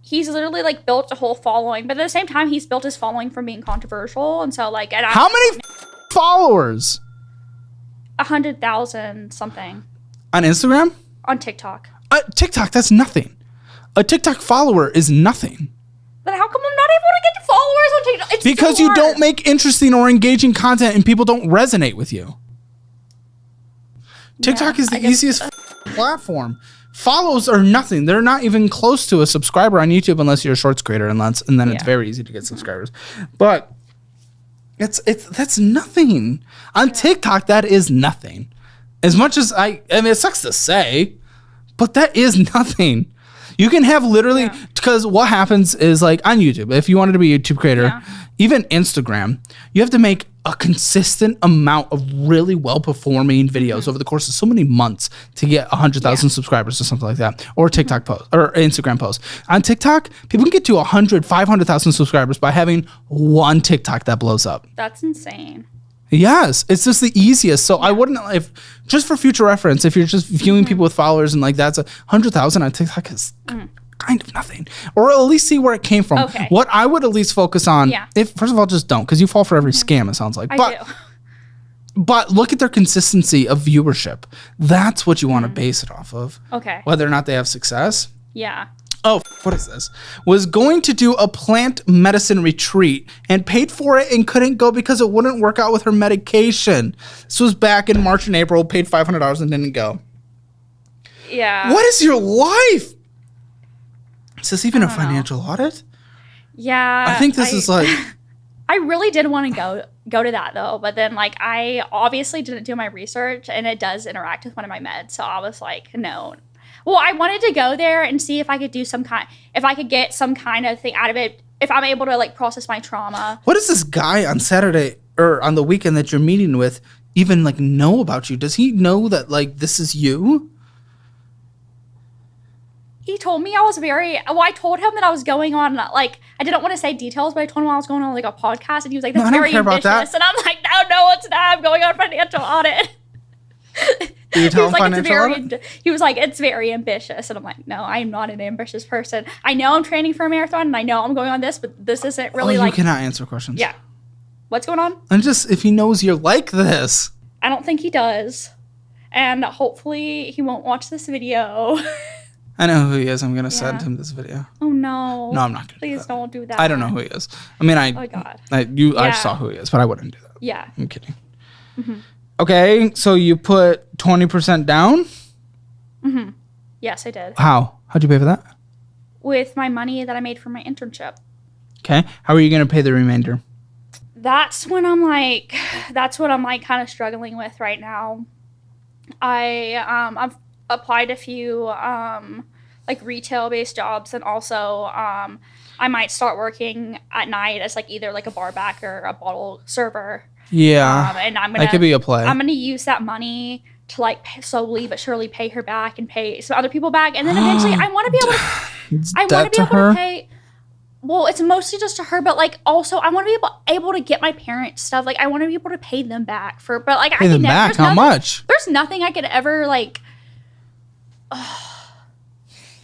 He's literally like built a whole following, but at the same time, he's built his following from being controversial, and so like. How many followers? 100,000 something. On Instagram? On TikTok. TikTok, that's nothing. A TikTok follower is nothing. Then how come I'm not able to get followers on TikTok? It's because so you hard. don't make interesting or engaging content and people don't resonate with you. TikTok is the easiest platform. follows are nothing. They're not even close to a subscriber on YouTube unless you're a shorts creator, and then it's very easy to get subscribers. But that's nothing. On TikTok, that is nothing. As much as I mean, it sucks to say, but that is nothing. You can have literally, because what happens is like on YouTube, if you wanted to be a YouTube creator, even Instagram, you have to make a consistent amount of really well-performing videos over the course of so many months to get 100,000 subscribers or something like that, or TikTok post or Instagram post. On TikTok, people can get to 100, 500,000 subscribers by having one TikTok that blows up. That's insane. Yes, it's just the easiest. So I wouldn't, if just for future reference, if you're just viewing people with followers and like that's 100,000 on TikTok is kind of nothing, or at least see where it came from. Okay. What I would at least focus on, if first of all, just don't, because you fall for every scam. It sounds like, but look at their consistency of viewership. That's what you want to base it off of. Okay. Whether or not they have success. Yeah. Oh, what is this? Was going to do a plant medicine retreat and paid for it and couldn't go because it wouldn't work out with her medication. This was back in March and April, paid $500 and didn't go. Yeah. What is your life? Is this even a financial audit? Yeah. I think this is like... I really did want to go to that though, but then like I obviously didn't do my research and it does interact with one of my meds. So I was like, no. Well, I wanted to go there and see if I could if I could get some kind of thing out of it, if I'm able to like process my trauma. What does this guy on Saturday or on the weekend that you're meeting with even like know about you? Does he know that like this is you? He told me I told him that I was going on, like, I didn't want to say details, but I told him I was going on like a podcast and he was like, that's very ambitious. And I'm like, no, it's not. I'm going on financial audit. Did you tell him financial audit? He was like, it's very ambitious. And I'm like, no, I'm not an ambitious person. I know I'm training for a marathon and I know I'm going on this, but this isn't really like. You cannot answer questions. Yeah. What's going on? And just if he knows you're like this. I don't think he does. And hopefully he won't watch this video. I know who he is. I'm going to send him this video. Oh, no. No, I'm not going to. Please don't do that. I don't know who he is. I mean, oh, God. I saw who he is, but I wouldn't do that. Yeah. I'm kidding. Mm-hmm. Okay, so you put 20% down? Mm-hmm. Yes, I did. How? How'd you pay for that? With my money that I made from my internship. Okay. How are you going to pay the remainder? That's what I'm kind of struggling with right now. I've applied a few like retail-based jobs, and also I might start working at night as like either like a bar back or a bottle server. Yeah, and that could be a play. I'm gonna use that money to like slowly but surely pay her back and pay some other people back, and then eventually I want to be able to pay. Well, it's mostly just to her, but like also I want to be able to get my parents stuff. Like I want to be able to pay them back for, but like pay them back. How much? There's nothing I could ever like.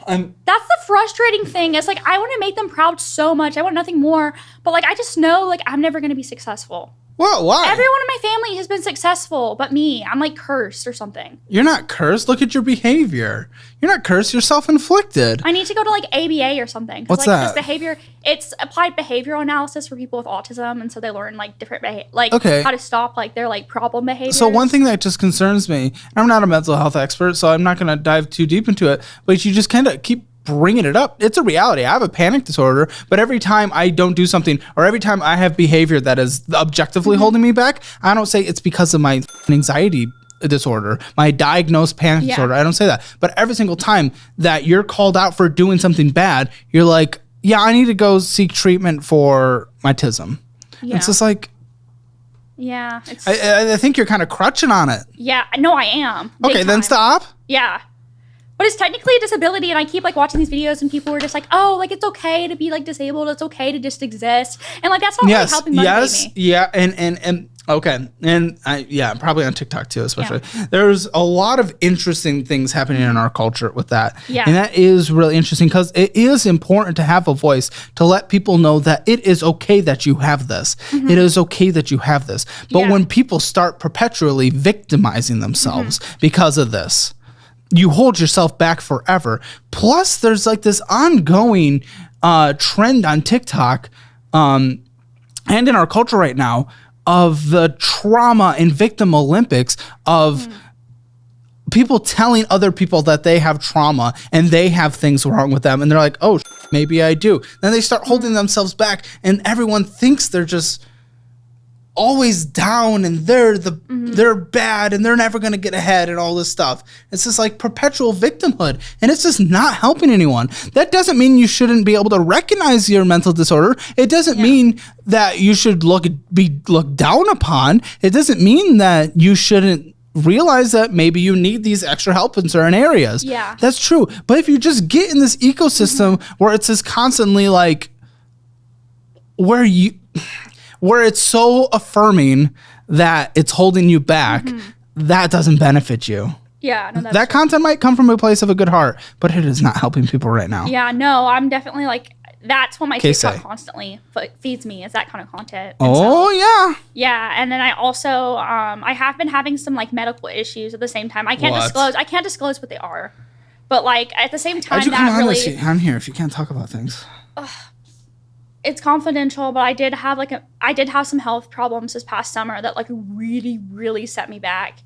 That's the frustrating thing. It's like I want to make them proud so much. I want nothing more, but like I just know like I'm never gonna be successful. Well, why? Everyone in my family has been successful, but me. I'm like cursed or something. You're not cursed. Look at your behavior. You're not cursed. You're self-inflicted. I need to go to like ABA or something. What's like, that? It's applied behavioral analysis for people with autism, and so they learn like different how to stop like their like problem behaviors. So one thing that just concerns me, and I'm not a mental health expert, so I'm not going to dive too deep into it, but you just kind of keep bringing it up. It's a reality. I have a panic disorder, but every time I don't do something, or every time I have behavior that is objectively holding me back, I don't say it's because of my anxiety disorder, my diagnosed panic disorder. I don't say that. But every single time that you're called out for doing something bad, you're like, yeah, I need to go seek treatment for my autism. Yeah. It's just like, yeah. I think you're kind of crutching on it. Yeah, no, I am. Okay, then stop. Yeah. But it's technically a disability, and I keep like watching these videos, and people are just like, "Oh, like it's okay to be like disabled. It's okay to just exist," and like that's not really helping motivate me. Yeah, and okay, and probably on TikTok too, especially. Yeah. There's a lot of interesting things happening in our culture with that, and that is really interesting because it is important to have a voice to let people know that it is okay that you have this. Mm-hmm. It is okay that you have this. But when people start perpetually victimizing themselves because of this, you hold yourself back forever. Plus, there's like this ongoing trend on TikTok and in our culture right now of the trauma and victim Olympics of people telling other people that they have trauma and they have things wrong with them, and they're like, oh, maybe I do. Then they start holding themselves back, and everyone thinks they're just always down, and they're bad, and they're never going to get ahead, and all this stuff. It's just like perpetual victimhood, and it's just not helping anyone. That doesn't mean you shouldn't be able to recognize your mental disorder. It doesn't mean that you should be looked down upon. It doesn't mean that you shouldn't realize that maybe you need these extra help in certain areas. Yeah. That's true. But if you just get in this ecosystem where it's just constantly like, where it's so affirming that it's holding you back, that doesn't benefit you. Yeah, no, that content might come from a place of a good heart, but it is not helping people right now. Yeah, no, I'm definitely like, that's what my TikTok constantly feeds me, is that kind of content. And yeah. Yeah, and then I also, I have been having some like medical issues at the same time. I can't disclose what they are, but like at the same time, on here if you can't talk about things. It's confidential, but I did have some health problems this past summer that like really, really set me back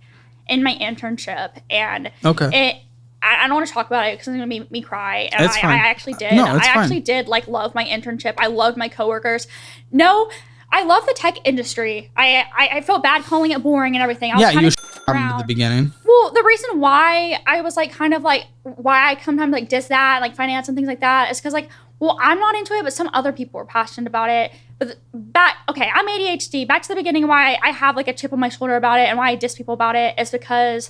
in my internship, and I don't want to talk about it because it's going to make me cry. And I actually did. No, it's fine. Actually did like love my internship. I loved my coworkers. No, I love the tech industry. I felt bad calling it boring and everything. I was kind of at the beginning. Well, the reason why I was like kind of like why I sometimes like diss that, like finance and things like that, is because like, well, I'm not into it, but some other people are passionate about it. But I'm ADHD. Back to the beginning, why I have like a chip on my shoulder about it and why I diss people about it is because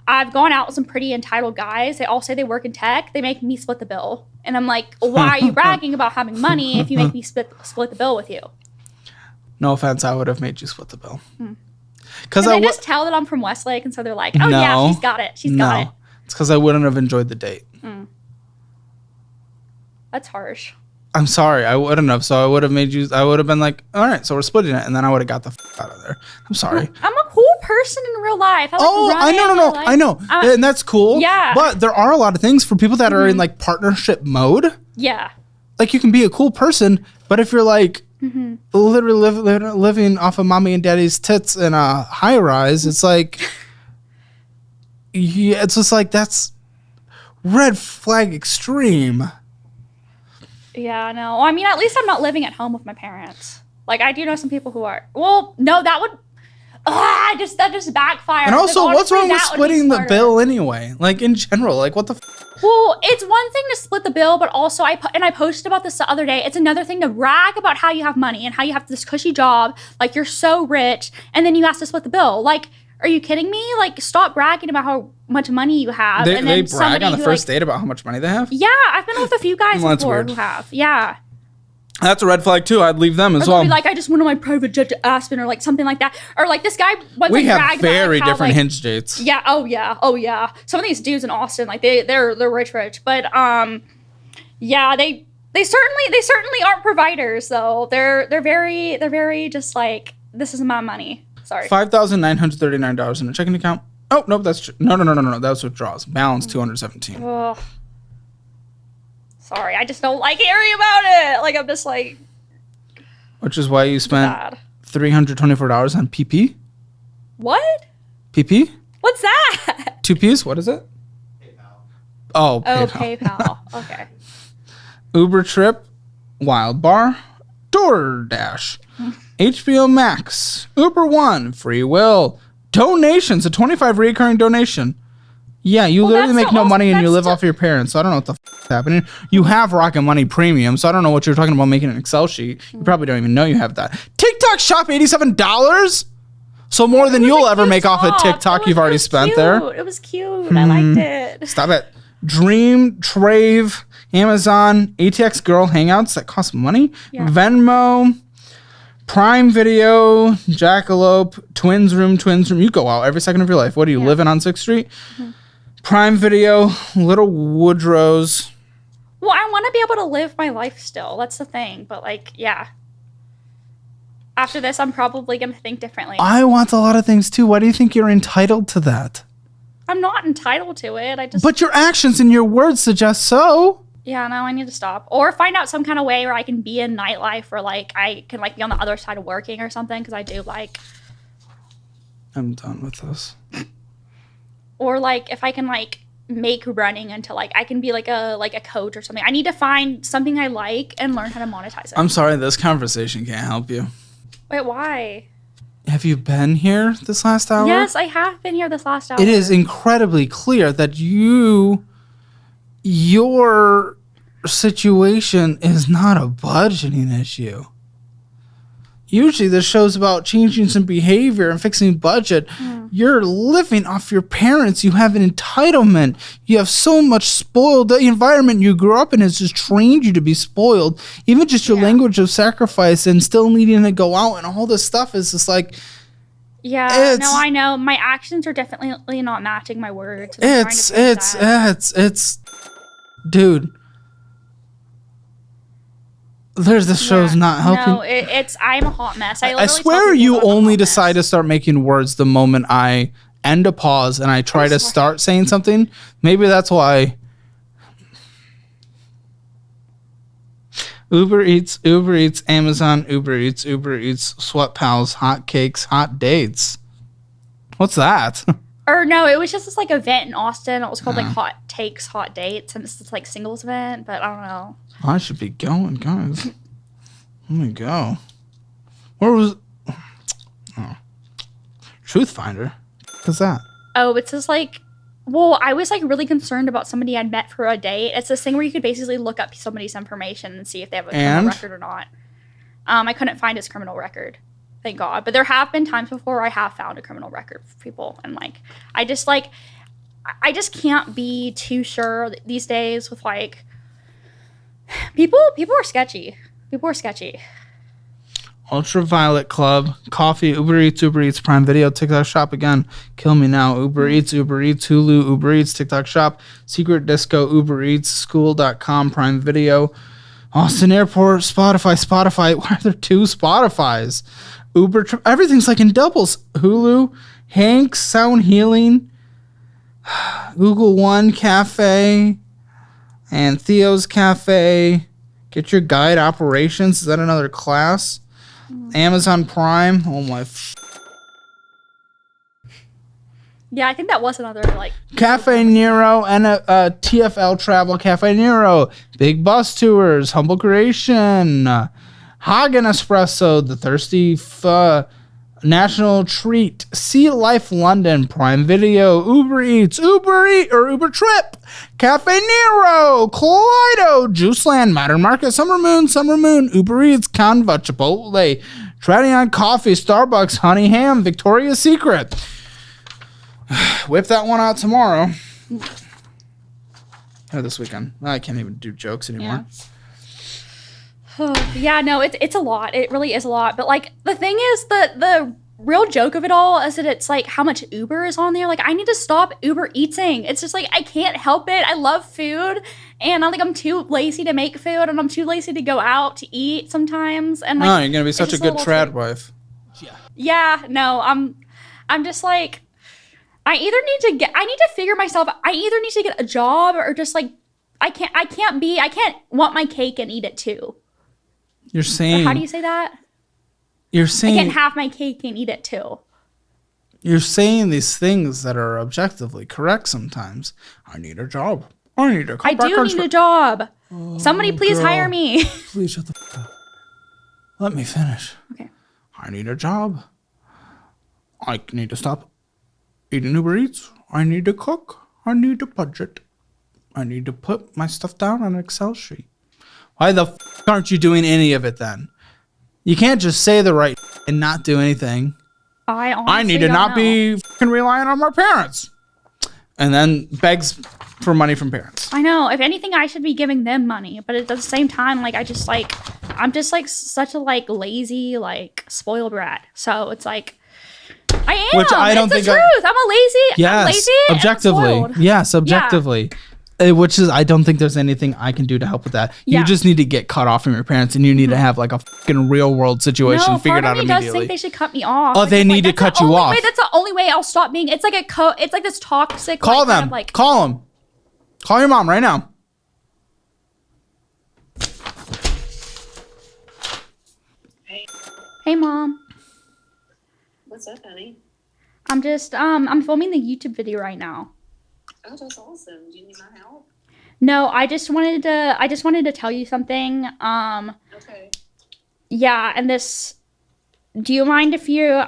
I've gone out with some pretty entitled guys. They all say they work in tech. They make me split the bill. And I'm like, why are you bragging about having money if you make me split the bill with you? No offense, I would have made you split the bill. Because they just tell that I'm from Westlake, and so they're like, oh, yeah, she's got it. She's got it. It's because I wouldn't have enjoyed the date. That's harsh. I'm sorry, I wouldn't have. So I would have been like, all right, so we're splitting it. And then I would have got the out of there. I'm sorry. I'm a cool person in real life. I know. And that's cool. Yeah. But there are a lot of things for people that are in like partnership mode. Yeah. Like you can be a cool person, but if you're like literally living off of mommy and daddy's tits in a high rise, it's like, it's just like, that's red flag extreme. Yeah, no. I mean, at least I'm not living at home with my parents. Like, I do know some people who are. Well, no, that would. That just backfired. And also, what's wrong with splitting the bill anyway? Like, in general, like, what the Well, it's one thing to split the bill, but also, I posted about this the other day. It's another thing to brag about how you have money and how you have this cushy job. Like, you're so rich, and then you have to split the bill. Like, are you kidding me? Like, stop bragging about how much money you have. They brag on the first date about how much money they have? Yeah, I've been with a few guys before who have. Yeah. That's a red flag too. I'd leave them as well. Be like, I just went on my private jet to Aspen, or like something like that. Or like this guy once we have very different hinge dates. Yeah. Oh yeah. Some of these dudes in Austin, like they're rich. But yeah, they certainly aren't providers though. They're very just like, this is my money. Sorry. $5,939 in a checking account. Oh no, that's no. That was withdrawals. Balance 217. Ugh. Sorry, I just don't like hearing about it. Like, I'm just like... Which is why you spent $324 on PP? What? PP? What's that? 2 Ps? What is it? PayPal. Oh, PayPal. Okay. Uber Trip, Wild Bar, DoorDash, HBO Max, Uber One, Free Will, donations, a 25 recurring donation. Yeah, you literally make no money and you live off your parents, so I don't know what the is happening. You have Rocket Money Premium, so I don't know what you're talking about making an Excel sheet. You probably don't even know you have that. TikTok Shop, $87? So more than you'll ever make off of TikTok you've already spent there. It was cute. I liked it. Stop it. Dream, Trave, Amazon, ATX Girl Hangouts that cost money. Yeah. Venmo, Prime Video, Jackalope, Twins Room. You go out every second of your life. What are you, living on 6th Street? Prime Video, Little Woodrow's. Well, I want to be able to live my life still. That's the thing. But, like, yeah. After this, I'm probably going to think differently. I want a lot of things, too. Why do you think you're entitled to that? I'm not entitled to it. But your actions and your words suggest so. Yeah, no, I need to stop. Or find out some kind of way where I can be in nightlife, or, like, I can, like, be on the other side of working or something. Because I do, like... I'm done with this. or like if I can like make running into like I can be like a coach or something. I need to find something I like and learn how to monetize it. I'm sorry, this conversation can't help you. Wait, why? Have you been here this last hour? Yes, I have been here this last hour. It is incredibly clear that your situation is not a budgeting issue. Usually this show's about changing some behavior and fixing budget. You're living off your parents. You have an entitlement. You have so much spoiled. The environment you grew up in has just trained you to be spoiled. Even just your language of sacrifice and still needing to go out and all this stuff is just like... Yeah, no, I know. My actions are definitely not matching my words. It's... Dude... This show's not helping. No, I'm a hot mess. I swear you only decide to start making words the moment I end a pause and I try to start saying something. Maybe that's why. Uber Eats, Amazon, Uber Eats, Sweat Pals, Hot Cakes, Hot Dates. What's that? Or no, it was just this like event in Austin. It was called like Hot Takes, Hot Dates, and it's this like singles event. But I don't know. I should be going, guys. Let me go. Where was... Oh. Truth Finder? What's that? Oh, it's just like... Well, I was like really concerned about somebody I'd met for a date. It's this thing where you could basically look up somebody's information and see if they have a criminal record or not. I couldn't find his criminal record. Thank God. But there have been times before I have found a criminal record for people. And like, I just can't be too sure these days with like... People are sketchy. People are sketchy. Ultraviolet Club, Coffee, Uber Eats, Prime Video, TikTok Shop again. Kill me now. Uber Eats, Hulu, Uber Eats, TikTok Shop, Secret Disco, Uber Eats, School.com, Prime Video, Austin Airport, Spotify. Why are there two Spotifys? Everything's like in doubles. Hulu, Hanks, Sound Healing, Google One Cafe, and Theo's Cafe. Get Your Guide Operations. Is that another class? Amazon Prime. Oh my. Yeah, I think that was another like. Cafe Nero and TFL Travel. Cafe Nero. Big Bus Tours. Humble Creation. Hagen Espresso. The Thirsty National Treat, Sea Life London, Prime Video, Uber Eats, Uber Trip, Cafe Nero, Kaleido, Juiceland, Modern Market, Summer Moon, Uber Eats, Canva, Chipotle, Tradion Coffee, Starbucks, Honey Ham, Victoria's Secret. Whip that one out tomorrow. Or this weekend. I can't even do jokes anymore. Yeah, no, it's a lot. It really is a lot. But like the thing is, the real joke of it all is that it's like how much Uber is on there. Like I need to stop Uber eating. It's just like I can't help it. I love food, and I'm too lazy to make food, and I'm too lazy to go out to eat sometimes. And like, you're gonna be such a good trad wife. Yeah, no, I'm just like I need to figure myself. I either need to get a job or just like I can't want my cake and eat it too. You're saying... Or how do you say that? You're saying... I can't have my cake and eat it too. You're saying these things that are objectively correct sometimes. I need a job. I need a... I do need a job. Somebody please hire me. Please shut the f*** up. Let me finish. Okay. I need a job. I need to stop eating Uber Eats. I need to cook. I need to budget. I need to put my stuff down on an Excel sheet. Why the f*** aren't you doing any of it then? You can't just say the right and not do anything. I need to not be f***ing relying on my parents. And then begs for money from parents. I know. If anything, I should be giving them money. But at the same time, like, I'm just like such a like lazy, like spoiled brat. So it's like, I am. Which I don't think it's the truth. I'm a lazy. Yes, I'm lazy objectively. Yes, objectively. Yeah. Which is, I don't think there's anything I can do to help with that. You just need to get cut off from your parents, and you need to have like a fucking real world situation figured out immediately. No, part of me does think they should cut me off. Oh, they need to cut you off. That's the only way I'll stop being. It's like it's like this toxic. Call them. Kind of like, call them. Call your mom right now. Hey. Hey, Mom. What's up, honey? I'm filming the YouTube video right now. Oh, that's awesome. Do you need my help? No, I just wanted to tell you something. Okay. Yeah, and this, do you mind if you,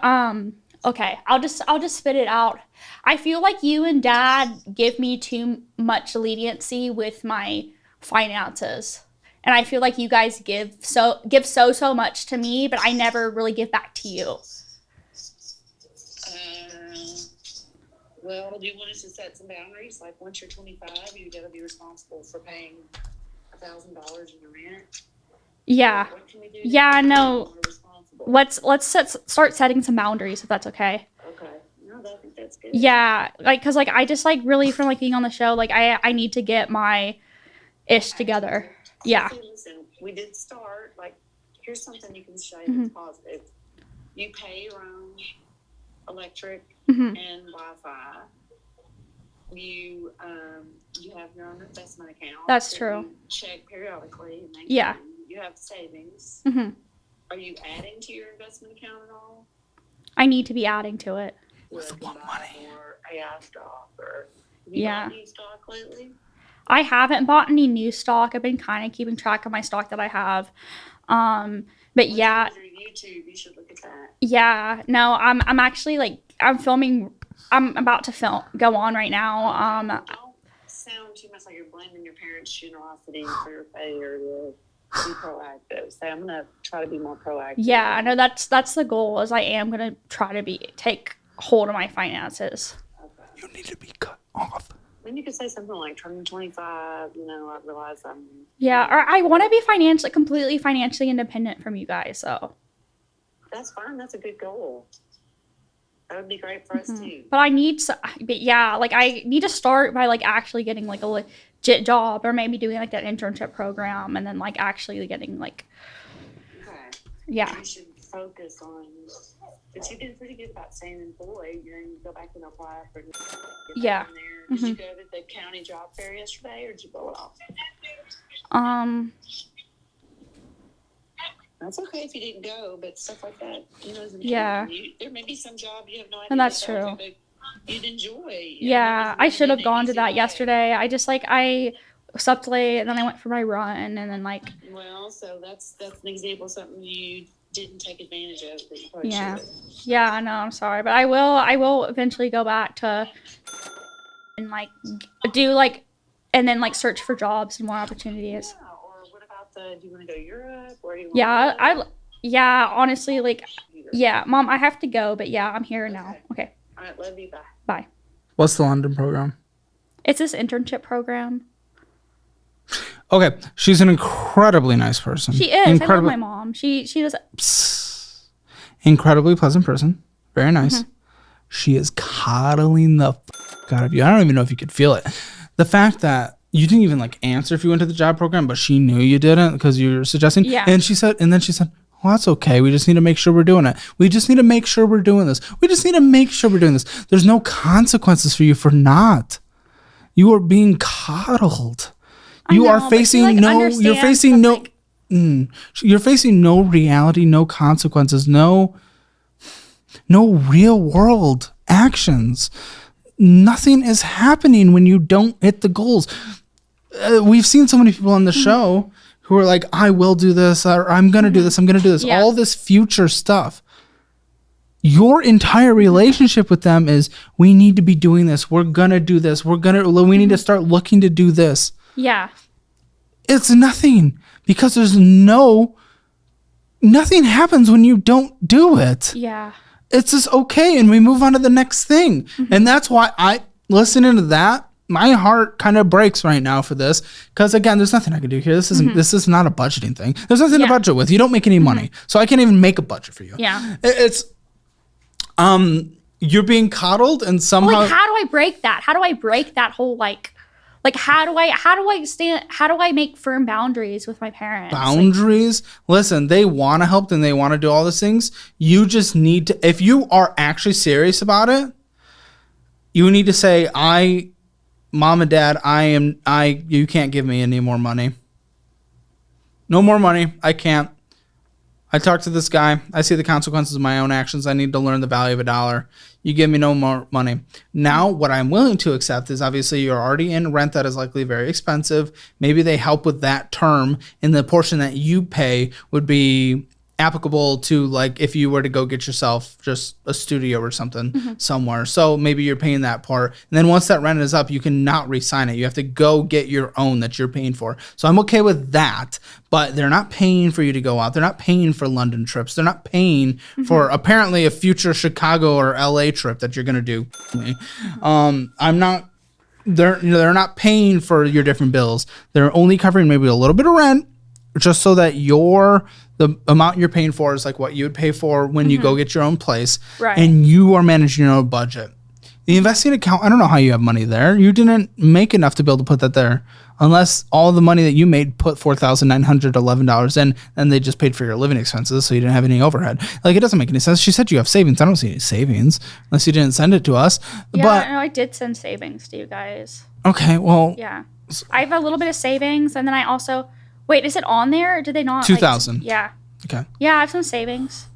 okay, I'll just spit it out. I feel like you and Dad give me too much leniency with my finances. And I feel like you guys give so much to me, but I never really give back to you. Well, do you want us to set some boundaries? Like once you're 25, you got to be responsible for paying $1,000 in your rent. Yeah. What can we do? Yeah, no. Let's start setting some boundaries if that's okay. Okay. No, I think that's good. Yeah, like, cause like I just like really from like being on the show, like I need to get my ish together. Yeah. Okay, listen, we did start. Like, here's something you can say that's positive. You pay your own electric and Wi-Fi. You have your own investment account. That's true. You check periodically. And make Yeah. sure you have savings. Are you adding to your investment account at all? I need to be adding to it. With what money? Or AI stock, or have you bought any stock lately? I haven't bought any new stock. I've been kind of keeping track of my stock that I have. But yeah. Your YouTube, you should look at that. Yeah. No, I'm actually like I'm filming. I'm about to go on right now. Don't sound too much like you're blaming your parents' generosity for your failure to be proactive. So I'm gonna try to be more proactive. Yeah, I know that's the goal. Is I am gonna try to take hold of my finances. Okay. You need to be cut off. Then you could say something like, turning 25, I realize I'm... Yeah, or I want to be completely financially independent from you guys, so. That's fine. That's a good goal. That would be great for us, too. But I need to start by, like, actually getting, like, a legit job, or maybe doing, like, that internship program, and then, like, actually getting, like... Okay. Yeah. You should focus on... But you've been pretty good about staying employed. You go back and apply for... Yeah. Did you go to the county job fair yesterday, or did you blow it off? That's okay if you didn't go, but stuff like that, Yeah. There may be some job you have no idea. And that's true. But you'd enjoy. Yeah, I should have gone to that yesterday. I just, like, I slept late, and then I went for my run, and then, like... Well, so that's an example of something you didn't take advantage of that you probably Yeah. should. Yeah, I know, I'm sorry. But I will eventually go back to... and, like, do, like... and then, like, search for jobs and more opportunities. Yeah, or what about do you want to go to Europe? Where do you want to go? Yeah, honestly, like... Yeah, Mom, I have to go, but yeah, I'm here now. Okay. All right, love you. Bye. Bye. What's the London program? It's this internship program. Okay, she's an incredibly nice person. She is. I love my mom. She does. Incredibly pleasant person. Very nice. She is coddling the out of you. I don't even know if you could feel it. The fact that you didn't even like answer if you went to the job program, but she knew you didn't because you were suggesting. Yeah. And then she said, well, that's okay. We just need to make sure we're doing it. We just need to make sure we're doing this. We just need to make sure we're doing this. There's no consequences for you for not. You are being coddled. You're facing no reality, no consequences, no real world actions. Nothing is happening when you don't hit the goals. We've seen so many people on the show who are like, I will do this, or I'm going to do this, I'm going to do this, all this future stuff. Your entire relationship with them is, we need to be doing this. We're going to do this. We need to start looking to do this. Yeah. It's nothing, because nothing happens when you don't do it. Yeah. It's just okay, and we move on to the next thing. And that's why listening to that, my heart kind of breaks right now for this, because again, there's nothing I can do here. This is not a budgeting thing. There's nothing to budget with. You don't make any money, so I can't even make a budget for you. Yeah. It's you're being coddled, and somehow. Like, how do I break that? How do I break that whole like how do I make firm boundaries with my parents? Boundaries? Listen, they want to help and they want to do all these things. You just need to, if you are actually serious about it, you need to say, Mom and Dad, you can't give me any more money. No more money. I can't. I talk to this guy. I see the consequences of my own actions. I need to learn the value of a dollar. You give me no more money. Now, what I'm willing to accept is obviously you're already in rent that is likely very expensive. Maybe they help with that term, and the portion that you pay would be applicable to like if you were to go get yourself just a studio or something somewhere. So maybe you're paying that part. And then once that rent is up, you can not re-sign it. You have to go get your own that you're paying for. So I'm okay with that, but they're not paying for you to go out. They're not paying for London trips. They're not paying for apparently a future Chicago or LA trip that you're going to do. They're not paying for your different bills. They're only covering maybe a little bit of rent just so that the amount you're paying for is like what you would pay for when you go get your own place. Right. And you are managing your own budget. The investing account, I don't know how you have money there. You didn't make enough to be able to put that there. Unless all the money that you made put $4,911 in, and they just paid for your living expenses, so you didn't have any overhead. Like, it doesn't make any sense. She said you have savings. I don't see any savings unless you didn't send it to us. Yeah, but no, I did send savings to you guys. okay, well, Yeah. I have a little bit of savings, and then I also... Wait, is it on there, or did they not? 2,000. Like, yeah. Okay. Yeah, I have some savings.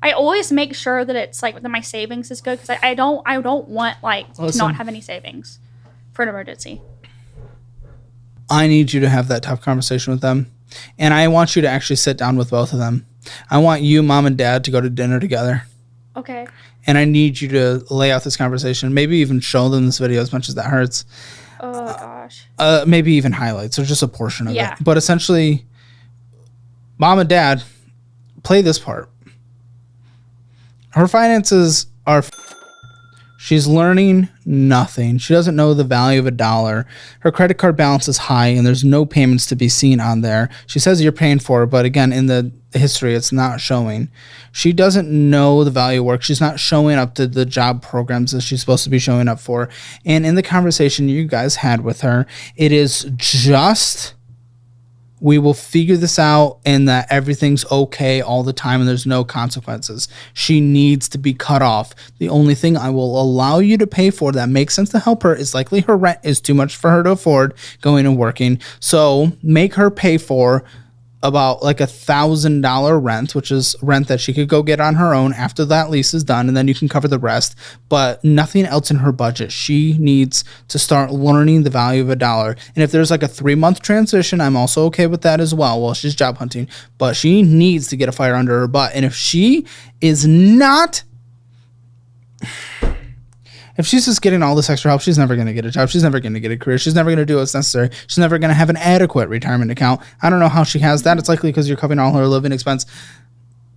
I always make sure that it's like that my savings is good, because I don't want like to not have any savings for an emergency. I need you to have that tough conversation with them. And I want you to actually sit down with both of them. I want you, mom and dad, to go to dinner together. Okay. And I need you to lay out this conversation. Maybe even show them this video as much as that hurts. Oh, gosh. Maybe even highlights or just a portion of Yeah. it. But essentially, mom and dad, play this part. Her finances are... She's learning nothing. She doesn't know the value of a dollar. Her credit card balance is high, and there's no payments to be seen on there. She says you're paying for it, but again, in the history, it's not showing. She doesn't know the value of work. She's not showing up to the job programs that she's supposed to be showing up for. And in the conversation you guys had with her, it is just... we will figure this out and that everything's okay all the time and there's no consequences. She needs to be cut off. The only thing I will allow you to pay for that makes sense to help her is likely her rent is too much for her to afford going and working. So make her pay for about like $1,000 rent, which is rent that she could go get on her own after that lease is done, and then you can cover the rest, but nothing else in her budget. She needs to start learning the value of a dollar. And if there's like a 3-month transition, I'm also okay with that as well while she's job hunting, but she needs to get a fire under her butt. And if she is not... if she's just getting all this extra help, she's never going to get a job. She's never going to get a career. She's never going to do what's necessary. She's never going to have an adequate retirement account. I don't know how she has that. It's likely because you're covering all her living expense.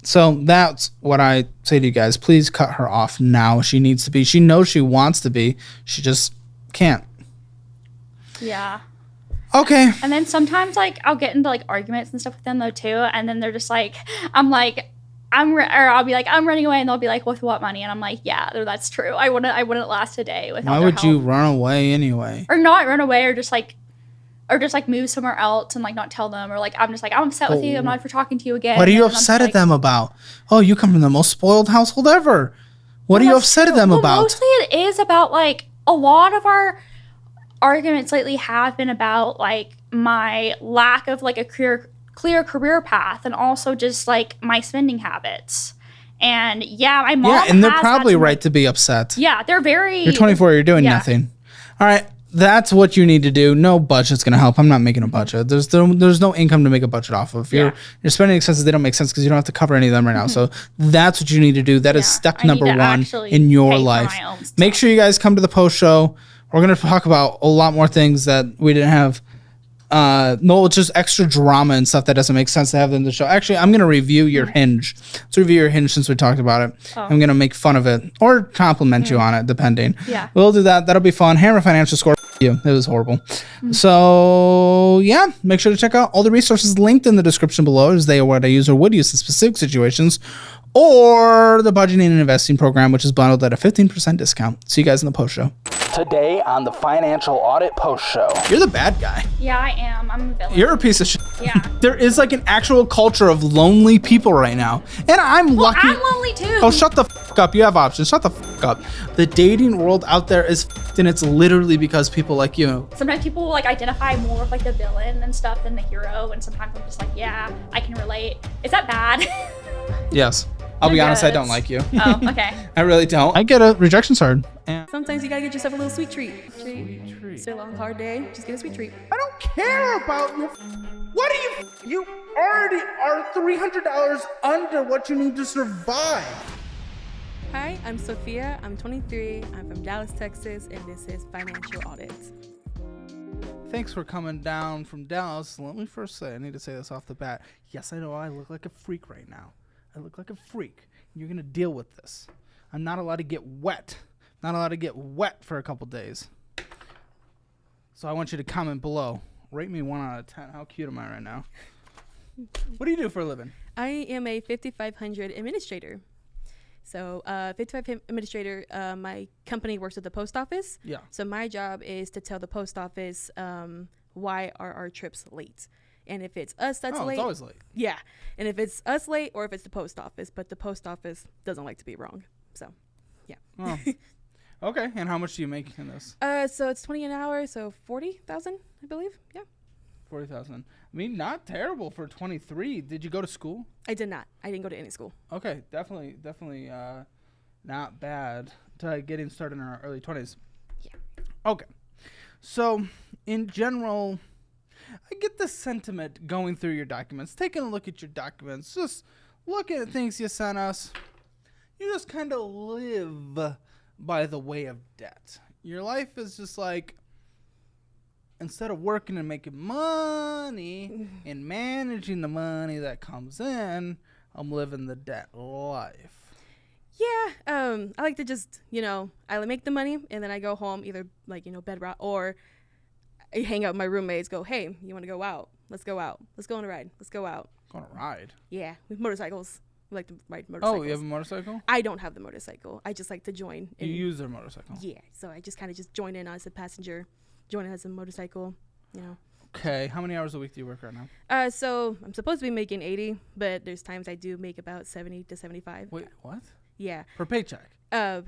So that's what I say to you guys. Please cut her off now. She needs to be. She knows she wants to be. She just can't. Yeah. Okay. And then sometimes like I'll get into like arguments and stuff with them though too, and then they're just like, I'll be like, I'm running away, and they'll be like, with what money? And I'm like, yeah, that's true. I wouldn't last a day without Why their would help. you run away anyway? Or not run away, or just like move somewhere else and like not tell them, or like I'm upset with you. I'm not for talking to you again. What are you And I'm upset at like, them about? Oh, you come from the most spoiled household ever. What are you upset at them about? Mostly it is about like a lot of our arguments lately have been about like my lack of like a clear career path, and also just like my spending habits. And yeah, my mom. Yeah, and they're has probably had to, right to be upset. Yeah, they're very. You're 24. You're doing yeah. nothing. All right, that's what you need to do. No budget's gonna help. I'm not making a budget. There's no income to make a budget off of. You're spending expenses. They don't make sense because you don't have to cover any of them right now. So that's what you need to do. That is step number one in your life. Make sure you guys come to the post show. We're gonna talk about a lot more things that we didn't have. No, it's just extra drama and stuff that doesn't make sense to have in the show. Actually, I'm going to review your Hinge. Let's review your Hinge since we talked about it. I'm going to make fun of it or compliment you on it, depending. Yeah. We'll do that. That'll be fun. Hammer Financial Score. You. It was horrible. So, yeah, make sure to check out all the resources linked in the description below, as they are what I use or would use in specific situations, or the budgeting and investing program, which is bundled at a 15% discount. See you guys in the post show. Today on the Financial Audit Post Show. You're the bad guy. Yeah, I am. I'm a villain. You're a piece of shit. Yeah. There is like an actual culture of lonely people right now. And I'm lucky. I'm lonely too. Oh, shut the f fuck up. You have options. Shut the fuck up. The dating world out there is f***ed, and it's literally because people like you. Sometimes people like identify more with like the villain and stuff than the hero, and sometimes I'm just like, yeah, I can relate. Is that bad? Yes. I'll be honest, I don't like you. Oh, okay. I really don't. I get it. Rejection's hard. And Sometimes you gotta get yourself a little sweet treat. It's a long, hard day. Just get a sweet treat. I don't care about your. What are you? You already are $300 under what you need to survive. Hi, I'm Sophia. I'm 23. I'm from Dallas, Texas, and this is Financial Audit. Thanks for coming down from Dallas. Let me first say, I need to say this off the bat. Yes, I know I look like a freak right now. I look like a freak. You're going to deal with this. I'm not allowed to get wet. Not allowed to get wet for a couple days. So I want you to comment below. Rate me 1 out of 10. How cute am I right now? What do you do for a living? I am a 5500 administrator. So 5500 administrator, my company works at the post office. Yeah. So my job is to tell the post office why are our trips late. And if it's us that's late. It's always late. Yeah. And if it's us late or if it's the post office. But the post office doesn't like to be wrong. So, yeah. Oh. Okay. And how much do you make in this? So it's 20 an hour. So 40,000, I believe. Yeah. 40,000. I mean, not terrible for 23. Did you go to school? I did not. I didn't go to any school. Okay. Definitely not bad to getting started in our early 20s. Yeah. Okay. So, in general, I get the sentiment going through your documents, taking a look at your documents, just looking at things you sent us. You just kind of live by the way of debt. Your life is just like, instead of working and making money and managing the money that comes in, I'm living the debt life. Yeah. I like to just, I make the money and then I go home, either like, bed rot, or I hang out with my roommates, go, hey, you want to go out? Let's go out. Let's go on a ride. Let's go out. Go on a ride? Yeah. With motorcycles. We like to ride motorcycles. Oh, you have a motorcycle? I don't have the motorcycle. I just like to join. You use their motorcycle? Yeah. So I just kind of just join in as a passenger, join in as a motorcycle, Okay. How many hours a week do you work right now? So I'm supposed to be making 80, but there's times I do make about 70 to 75. Wait, what? Yeah. Per paycheck? Per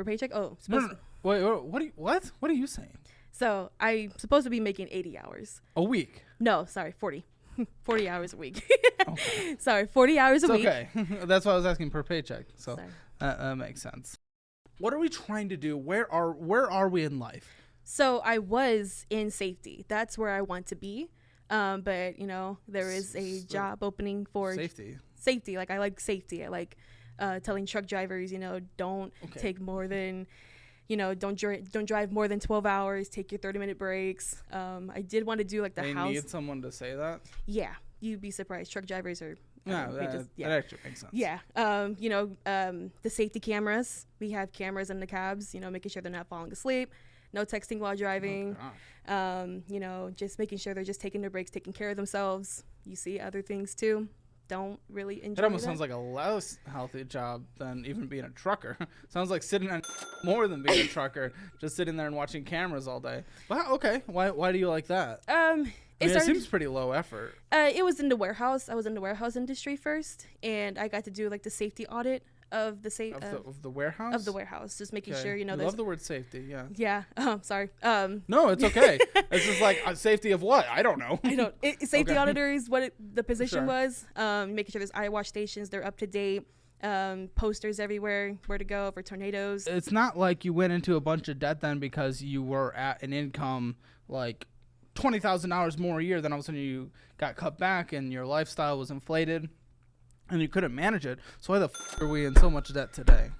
paycheck? Oh, No. Wait, what? What are you saying? So I'm supposed to be making 80 hours. A week? No, sorry, 40. 40 hours a week. Okay. Sorry, 40 hours a week. Okay. That's why I was asking per paycheck. So Sorry. that makes sense. What are we trying to do? Where are we in life? So I was in safety. That's where I want to be. But, there is a job opening for Safety. Like, I like safety. I like telling truck drivers, don't take more than, don't drive more than 12 hours. Take your 30-minute breaks. I did want to do like the house. They need someone to say that? Yeah. You'd be surprised. Truck drivers are. That actually makes sense. Yeah. The safety cameras. We have cameras in the cabs, making sure they're not falling asleep. No texting while driving. Just making sure they're just taking their breaks, taking care of themselves. You see other things too. Don't really enjoy It almost sounds like a less healthy job than even being a trucker. Sounds like sitting on more than being a trucker, just sitting there and watching cameras all day. But okay, why do you like that? It seems pretty low effort. It was in the warehouse. I was in the warehouse industry first, and I got to do like the safety audit of the of the warehouse. Of the warehouse, just making sure you love the word safety. Yeah. Yeah. Sorry. No, it's okay. It's just like safety of what? I don't know. I don't. Safety auditor is what the position Sure. was. Making sure there's eye wash stations, they're up to date. Posters everywhere, where to go for tornadoes. It's not like you went into a bunch of debt then because you were at an income like $20,000 more a year. Then all of a sudden you got cut back and your lifestyle was inflated. And you couldn't manage it. So why the f*** are we in so much debt today?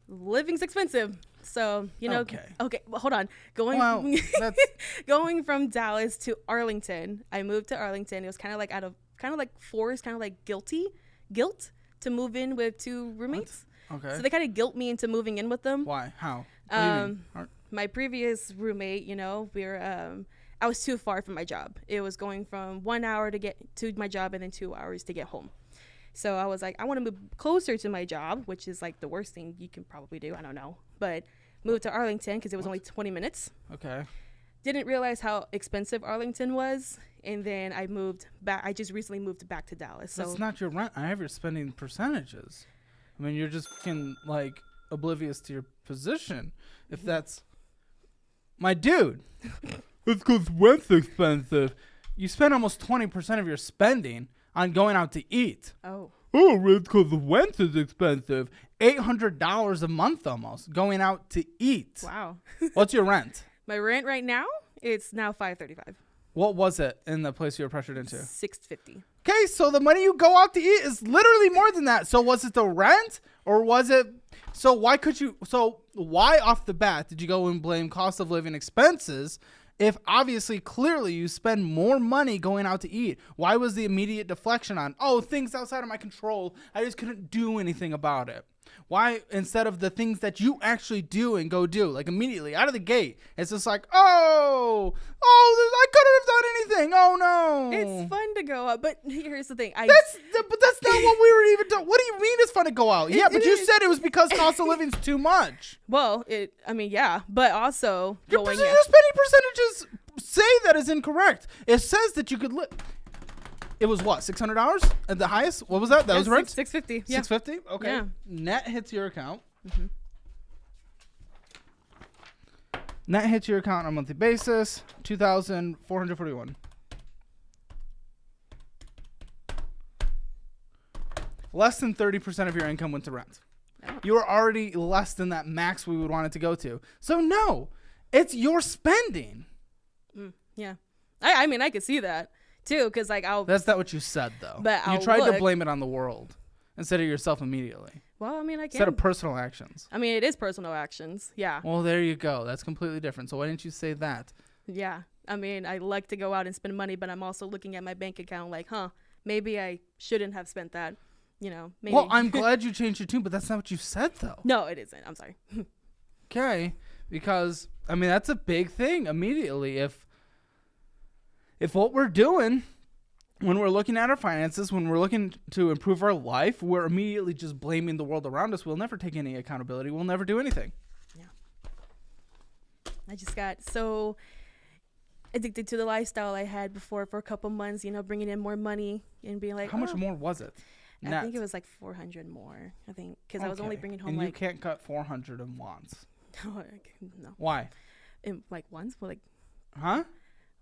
Living's expensive. So, Okay. Well, hold on. Going from Dallas to Arlington. I moved to Arlington. It was kind of like forced, kind of like guilt to move in with two roommates. What? Okay. So they kind of guilt me into moving in with them. Why? How? What do you mean? My previous roommate, I was too far from my job. It was going from 1 hour to get to my job and then 2 hours to get home. So I was like, I want to move closer to my job, which is like the worst thing you can probably do. I don't know. But moved to Arlington because it was only 20 minutes. Okay. Didn't realize how expensive Arlington was. And then I moved back. I just recently moved back to Dallas. So that's not your rent. I have your spending percentages. I mean, you're just fucking, like, oblivious to your position. If that's... My dude. It's because rent's expensive. You spend almost 20% of your spending on going out to eat. Oh, It's because the rent is expensive. $800 a month almost going out to eat. wow. What's your rent? My rent right now, it's now $535. What was it in the place you were pressured into? $650. Okay, so the money you go out to eat is literally more than that. So was it the rent or was it... So why off the bat did you go and blame cost of living expenses if obviously clearly you spend more money going out to eat? Why was the immediate deflection on, things outside of my control, I just couldn't do anything about it? Why, instead of the things that you actually do and go do, like immediately out of the gate, it's just like, I couldn't have done anything. Oh no. It's fun to go out, but here's the thing. But that's not what we were even doing. What do you mean it's fun to go out? Yeah, but you said it was because cost of living's too much. Well, yeah, but also Your spending percentages say that is incorrect. It says that you could live. It was what, $600 at the highest? What was that? That was rent? $650. Yeah. $650? Okay. Yeah. Net hits your account. Mm-hmm. Net hits your account on a monthly basis. $2,441. Less than 30% of your income went to rent. Oh. You were already less than that max we would want it to go to. So no, it's your spending. Yeah. I mean, I could see that too, because like That's not what you said though. But you tried to blame it on the world instead of yourself immediately. Well, I mean, I Instead can. of personal actions. I mean, it is personal actions. Yeah. Well, there you go. That's completely different. So why didn't you say that? Yeah. I mean, I like to go out and spend money, but I'm also looking at my bank account like, maybe I shouldn't have spent that. Maybe. Well, I'm glad you changed your tune, but that's not what you said though. No, it isn't. I'm sorry. Okay, because I mean that's a big thing immediately. If what we're doing when we're looking at our finances, when we're looking to improve our life, we're immediately just blaming the world around us. We'll never take any accountability. We'll never do anything. Yeah. I just got so addicted to the lifestyle I had before for a couple months, bringing in more money and being like, how much more was it? I think it was like 400 more. I think because I was only bringing home and you can't cut 400 in once. No. Why? In like once? Well, like, huh?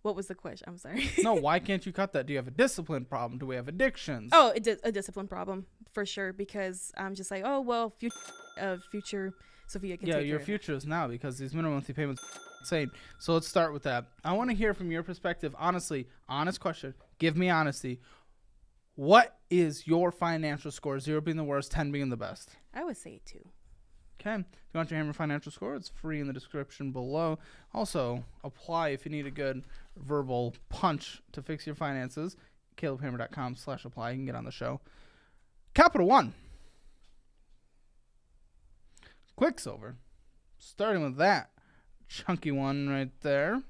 What was the question? I'm sorry. No, why can't you cut that? Do you have a discipline problem? Do we have addictions? Oh, a discipline problem for sure, because I'm just like, future Sophia can take your care future is now because these minimum monthly payments are insane. So let's start with that. I want to hear from your perspective, honestly, honest question. Give me honesty. What is your financial score? 0 being the worst, 10 being the best. I would say 2. Okay. If you want your Hammer financial score, it's free in the description below. Also, apply if you need a good verbal punch to fix your finances. calebhammer.com/apply. You can get on the show. Capital One. Quicksilver. Starting with that chunky one right there.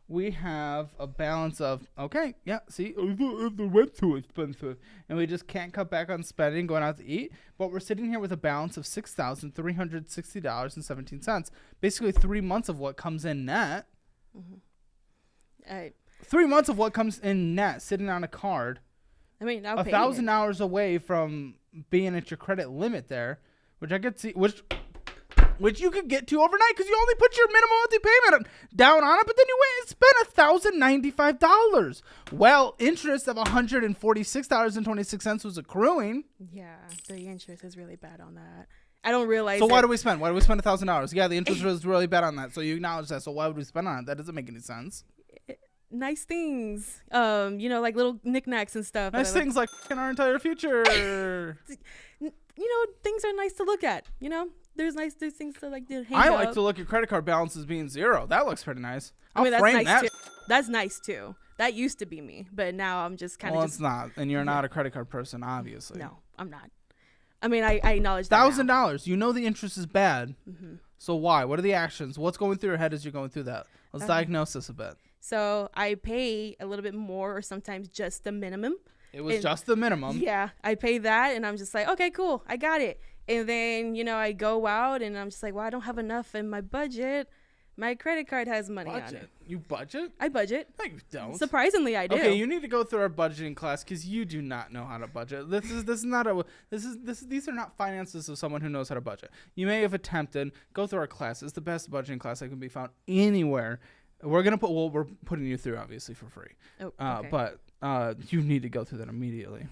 We have a balance of, the rent's too expensive. And we just can't cut back on spending, going out to eat. But we're sitting here with a balance of $6,360.17. Basically 3 months of what comes in net. Mm-hmm. 3 months of what comes in net sitting on a card. I mean, I'll pay $1,000 away from being at your credit limit there, which I could see, which you could get to overnight because you only put your minimum monthly payment down on it, but then you went and spent $1,095. Well, interest of $146.26 was accruing. Yeah, the interest is really bad on that. I don't realize. So why do we spend? Why do we spend $1,000? Yeah, the interest was really bad on that. So you acknowledge that. So why would we spend on it? That doesn't make any sense. Nice things, like little knickknacks and stuff. Nice things like our entire future. Things are nice to look at. There's things to like to hang I up. like to look at credit card balances being 0. That looks pretty nice. That's nice too. That's nice too. That used to be me, but now I'm just kind of. Well, it's not, and you're not a credit card person, obviously. No, I'm not. I mean, I acknowledge that. $1,000. You know the interest is bad. Mm-hmm. So why? What are the actions? What's going through your head as you're going through that? Let's diagnose this a bit. So I pay a little bit more, or sometimes just the minimum. It was just the minimum. Yeah, I pay that, and I'm just like, okay, cool, I got it. And then I go out, and I'm just like, well, I don't have enough in my budget, My credit card has money on Budget. it. You budget? I budget. No, you don't. Surprisingly, I do. Okay, you need to go through our budgeting class because you do not know how to budget. These are not finances of someone who knows how to budget. You may have attempted. Go through our class. It's the best budgeting class that can be found anywhere. We're putting you through obviously for free. Oh, okay. But you need to go through that immediately.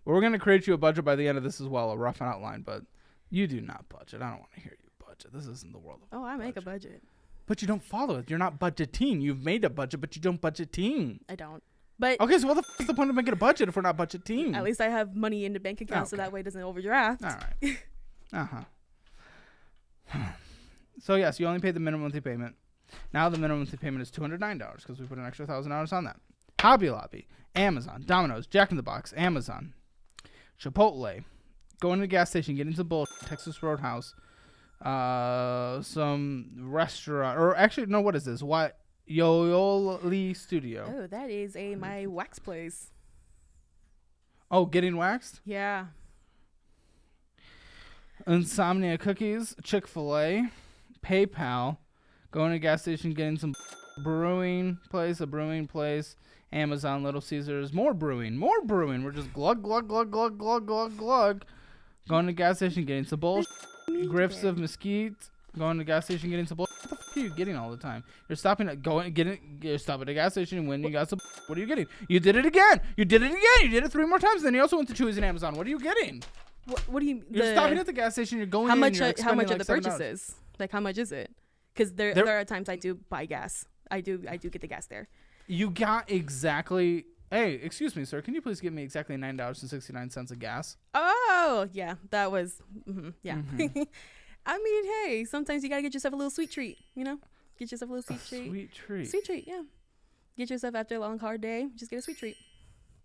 We're gonna create you a budget by the end of this as well, a rough outline. But you do not budget. I don't want to hear you budget. This isn't the world of I make a budget. But you don't follow it. You're not budgeting. You've made a budget, but you don't budgeting. I don't. But Okay, so what the f is the point of making a budget if we're not budgeting? at least I have money in the bank account, so Okay. that way it doesn't overdraft. All right. So yes, you only paid the minimum monthly payment. Now the minimum monthly payment is $209 because we put an extra $1,000 on that. Hobby Lobby, Amazon, Domino's, Jack in the Box, Amazon, Chipotle, going to the gas station, getting some bullshit, Texas Roadhouse, some restaurant, or actually no, what is this? What? Yoli Studio. Oh, that is my wax place. Oh, getting waxed? Yeah. Insomnia Cookies, Chick-fil-A, PayPal, going to a gas station, getting some a brewing place, Amazon, Little Caesars, more brewing. We're just glug, glug, glug, glug, glug, glug, glug. Going to a gas station, getting some bullshit. Griffs of Mesquite, going to a gas station, getting some bullshit. What the f are you getting all the time? You're stopping at you're stopping at a gas station when you got some bullshit. What are you getting? You did it again. You did it 3 more times. Then you also went to Chewy's and Amazon. What are you getting? What do you mean? You're stopping at the gas station. You're going How in, much? you're How much expending are the like $7. purchases? Like how much is it? Because there are times I do buy gas. I do get the gas there. You got exactly. Hey, excuse me, sir. Can you please give me exactly $9.69 of gas? Oh yeah, that was yeah. Mm-hmm. I mean, hey, sometimes you gotta get yourself a little sweet treat. You know, get yourself a little sweet treat. Sweet treat. Sweet treat, yeah. Get yourself after a long hard day. Just get a sweet treat.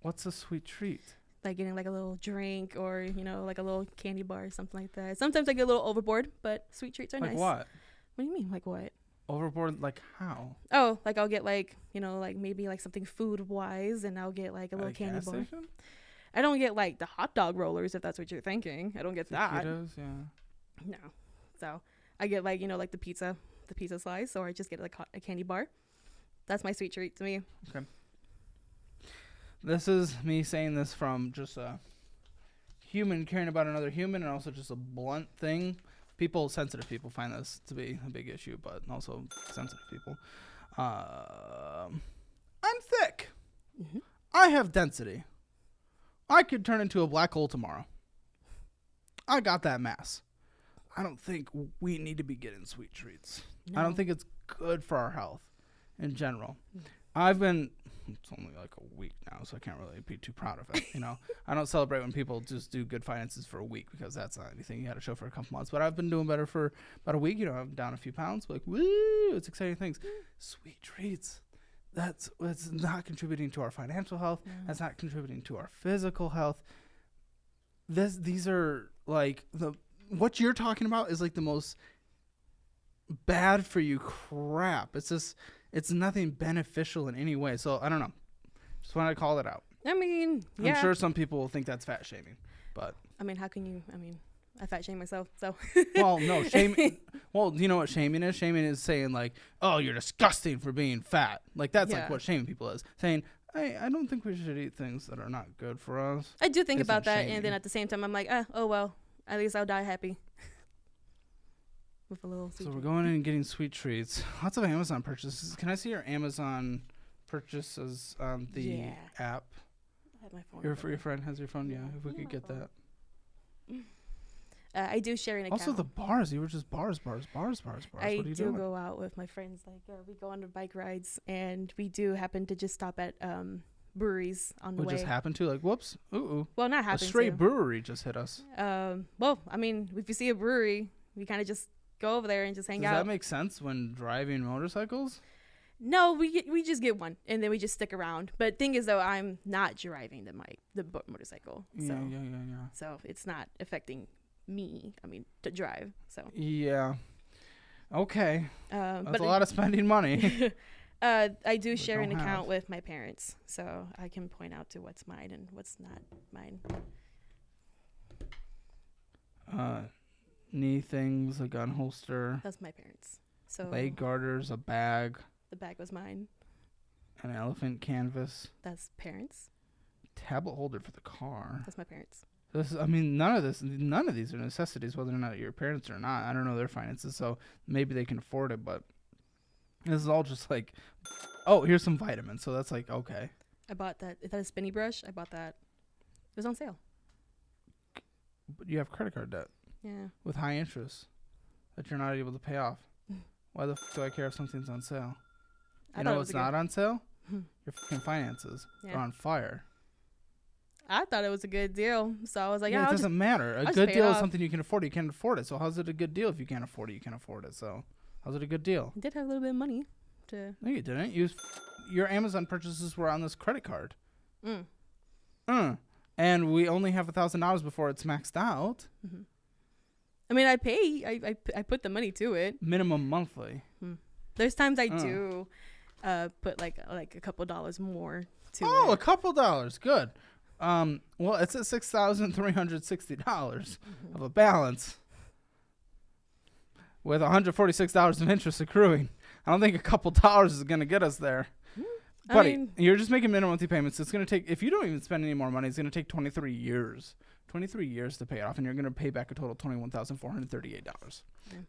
What's a sweet treat? Like getting like a little drink or like a little candy bar or something like that. Sometimes I get a little overboard, but sweet treats are Like nice. what? What do you mean? Like what? Overboard? Like how? Oh, like I'll get like like maybe like something food wise, and I'll get like a little At candy gas bar. station? I don't get like the hot dog rollers if that's what you're thinking. I don't get that. Taquitos, yeah. No. So I get like like the pizza slice, or I just get like a candy bar. That's my sweet treat to me. Okay. This is me saying this from just a human caring about another human, and also just a blunt thing. Sensitive people find this to be a big issue, but also sensitive people. I'm thick. Mm-hmm. I have density. I could turn into a black hole tomorrow. I got that mass. I don't think we need to be getting sweet treats. No. I don't think it's good for our health in general. It's only like a week now, so I can't really be too proud of it. I don't celebrate when people just do good finances for a week because that's not anything you got to show for a couple months. But I've been doing better for about a week. I'm down a few pounds. Like, woo, it's exciting things. Sweet treats. It's not contributing to our financial health. No. That's not contributing to our physical health. These are like what you're talking about is like the most bad for you crap. It's nothing beneficial in any way. So I don't know. Just wanted to call it out. I mean, yeah. I'm sure some people will think that's fat shaming, but I mean, how can you? I mean, I fat shame myself, so. well, no, shaming. Well, you know what shaming is? Shaming is saying like, "Oh, you're disgusting for being fat." Like that's like Yeah. what shaming people is. Saying, I don't think we should eat things that are not good for us." I do think Isn't about that, shaming. and then at the same time, I'm like, oh well, at least I'll die happy. With a little. So we're going in and getting sweet treats. Lots of Amazon purchases. Can I see your Amazon purchases on the Yeah. app? I have my phone. Your friend has your phone. Yeah, if we could get that. I do share an account. Also, the bars. You were just bars. I What are you do doing? go out with my friends. Like we go on the bike rides, and we do happen to just stop at breweries on the We way. just happened to like, whoops, ooh. Well, not A happen stray to. brewery just hit us. Well, I mean, if you see a brewery, we kind of just go over there and just hang Does out. that make sense when driving motorcycles? No, we just get one, and then we just stick around. But thing is, though, I'm not driving the motorcycle, so Yeah. so it's not affecting me. I mean, to drive. So Yeah. Okay. That's but a lot of spending money. I do share don't an account have. with my parents, so I can point out to what's mine and what's not mine. Knee things, a gun holster. That's my parents. So leg garters, a bag, the bag was mine. an elephant canvas, That's parents. tablet holder for the car. That's my parents. None of these are necessities, whether or not your parents or not. I don't know their finances, so maybe they can afford it, but this is all just like, oh, here's some vitamins. So that's like, okay. I bought that. Is that a spinny brush? I bought that. It was on sale. But you have credit card debt Yeah. with high interest that you're not able to pay off. Why the do I care if something's on sale? I You thought know it what's was not on sale? Your fucking finances Yeah. are on fire. I thought it was a good deal, so I was like, Yeah, yeah, it doesn't matter. A just good pay it deal is off. something you can afford. You can't afford it. So how's it a good deal if you can't afford it? You can't afford it. So how's it a good deal? I did have a little bit of money to. No, you didn't. Your Amazon purchases were on this credit card. Mm. And we only have $1,000 before it's maxed out. I mean, I pay. I put the money to it. Minimum monthly. There's times I do put like a couple dollars more to Oh, it. a couple dollars. Good. Well, it's at $6,360 of a balance with $146 of interest accruing. I don't think a couple dollars is going to get us there. Buddy, you're just making minimum monthly payments. It's going to take, if you don't even spend any more money, it's going to take 23 years. 23 years to pay it off, and you're going to pay back a total of $21,438.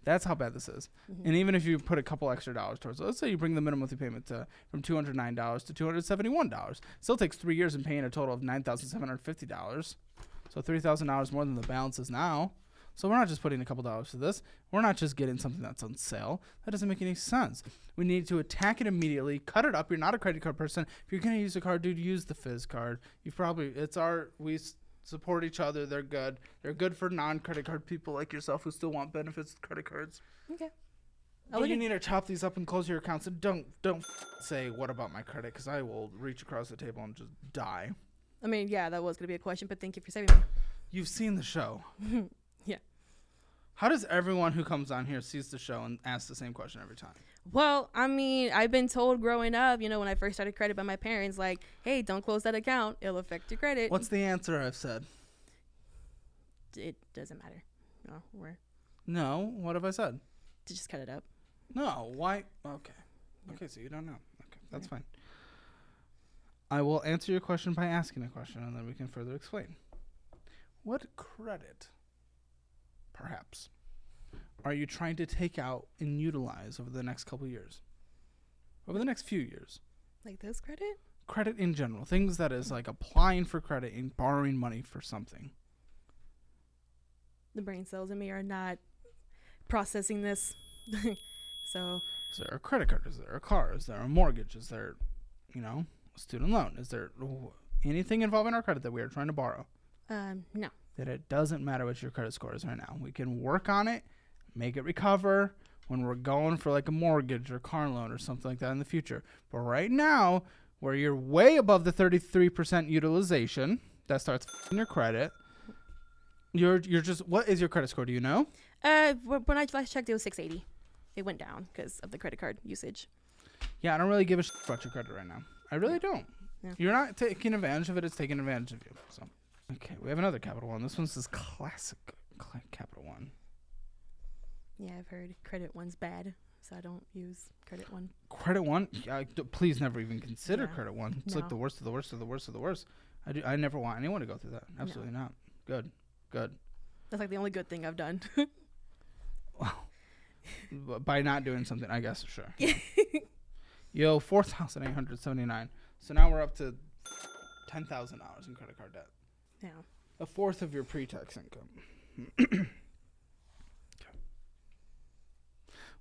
That's how bad this is. And even if you put a couple extra dollars towards it, let's say you bring the minimum monthly payment from $209 to $271. Still takes 3 years and paying a total of $9,750. So $3,000 more than the balance is now. So we're not just putting a couple dollars to this. We're not just getting something that's on sale. That doesn't make any sense. We need to attack it immediately. Cut it up. You're not a credit card person. If you're going to use a card, dude, use the Fizz card. We support each other. They're good. They're good for non-credit card people like yourself who still want benefits with credit cards. Okay. But you need to chop these up and close your accounts. And don't say, what about my credit? Because I will reach across the table and just die. I mean, yeah, that was going to be a question, but thank you for saving me. You've seen the show. Yeah. How does everyone who comes on here sees the show and asks the same question every time? Well, I mean, I've been told growing up, when I first started credit by my parents, like, hey, don't close that account. It'll affect your credit. What's the answer I've said? It doesn't matter. No. What have I said? To just cut it up. No. Why? Okay. Okay, so you don't know. Okay, that's fine. I will answer your question by asking a question, and then we can further explain. What credit, perhaps, are you trying to take out and utilize over the next couple years? Over the next few years? Like this credit? Credit in general. Things that is like applying for credit and borrowing money for something. The brain cells in me are not processing this. So. Is there a credit card? Is there a car? Is there a mortgage? Is there, a student loan? Is there anything involving our credit that we are trying to borrow? No. That it doesn't matter what your credit score is right now. We can work on it, make it recover when we're going for like a mortgage or car loan or something like that in the future. But right now, where you're way above the 33% utilization, that starts f***ing your credit. You're just, what is your credit score? Do you know? When I last checked, it was 680. It went down because of the credit card usage. Yeah, I don't really give a shit about your credit right now. I really don't. Yeah. You're not taking advantage of it. It's taking advantage of you. So, okay, we have another Capital One. This one's this classic Capital One. Yeah, I've heard Credit One's bad, so I don't use Credit One. Credit One? Please never even consider Yeah. Credit One. It's No. like the worst of the worst of the worst of the worst. I never want anyone to go through that. Absolutely not. Good. That's like the only good thing I've done. By not doing something, I guess, sure. Yo, $4,879. So now we're up to $10,000 in credit card debt. Yeah. A fourth of your pre-tax income.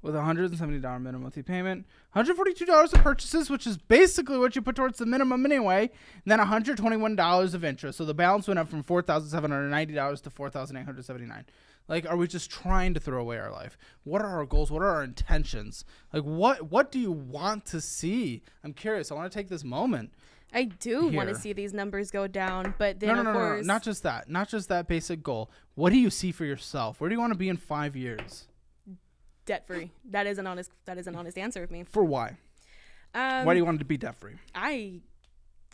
With a $170 minimum monthly payment, $142 of purchases, which is basically what you put towards the minimum anyway, and then $121 of interest. So the balance went up from $4,790 to $4,879. Like, are we just trying to throw away our life? What are our goals? What are our intentions? Like, what do you want to see? I'm curious. I want to take this moment. I do want to Here. see these numbers go down, but then No, of course, not just that. Not just that basic goal. What do you see for yourself? Where do you want to be in 5 years? debt free. That is an honest answer of me. For why? Why do you want to be debt free? I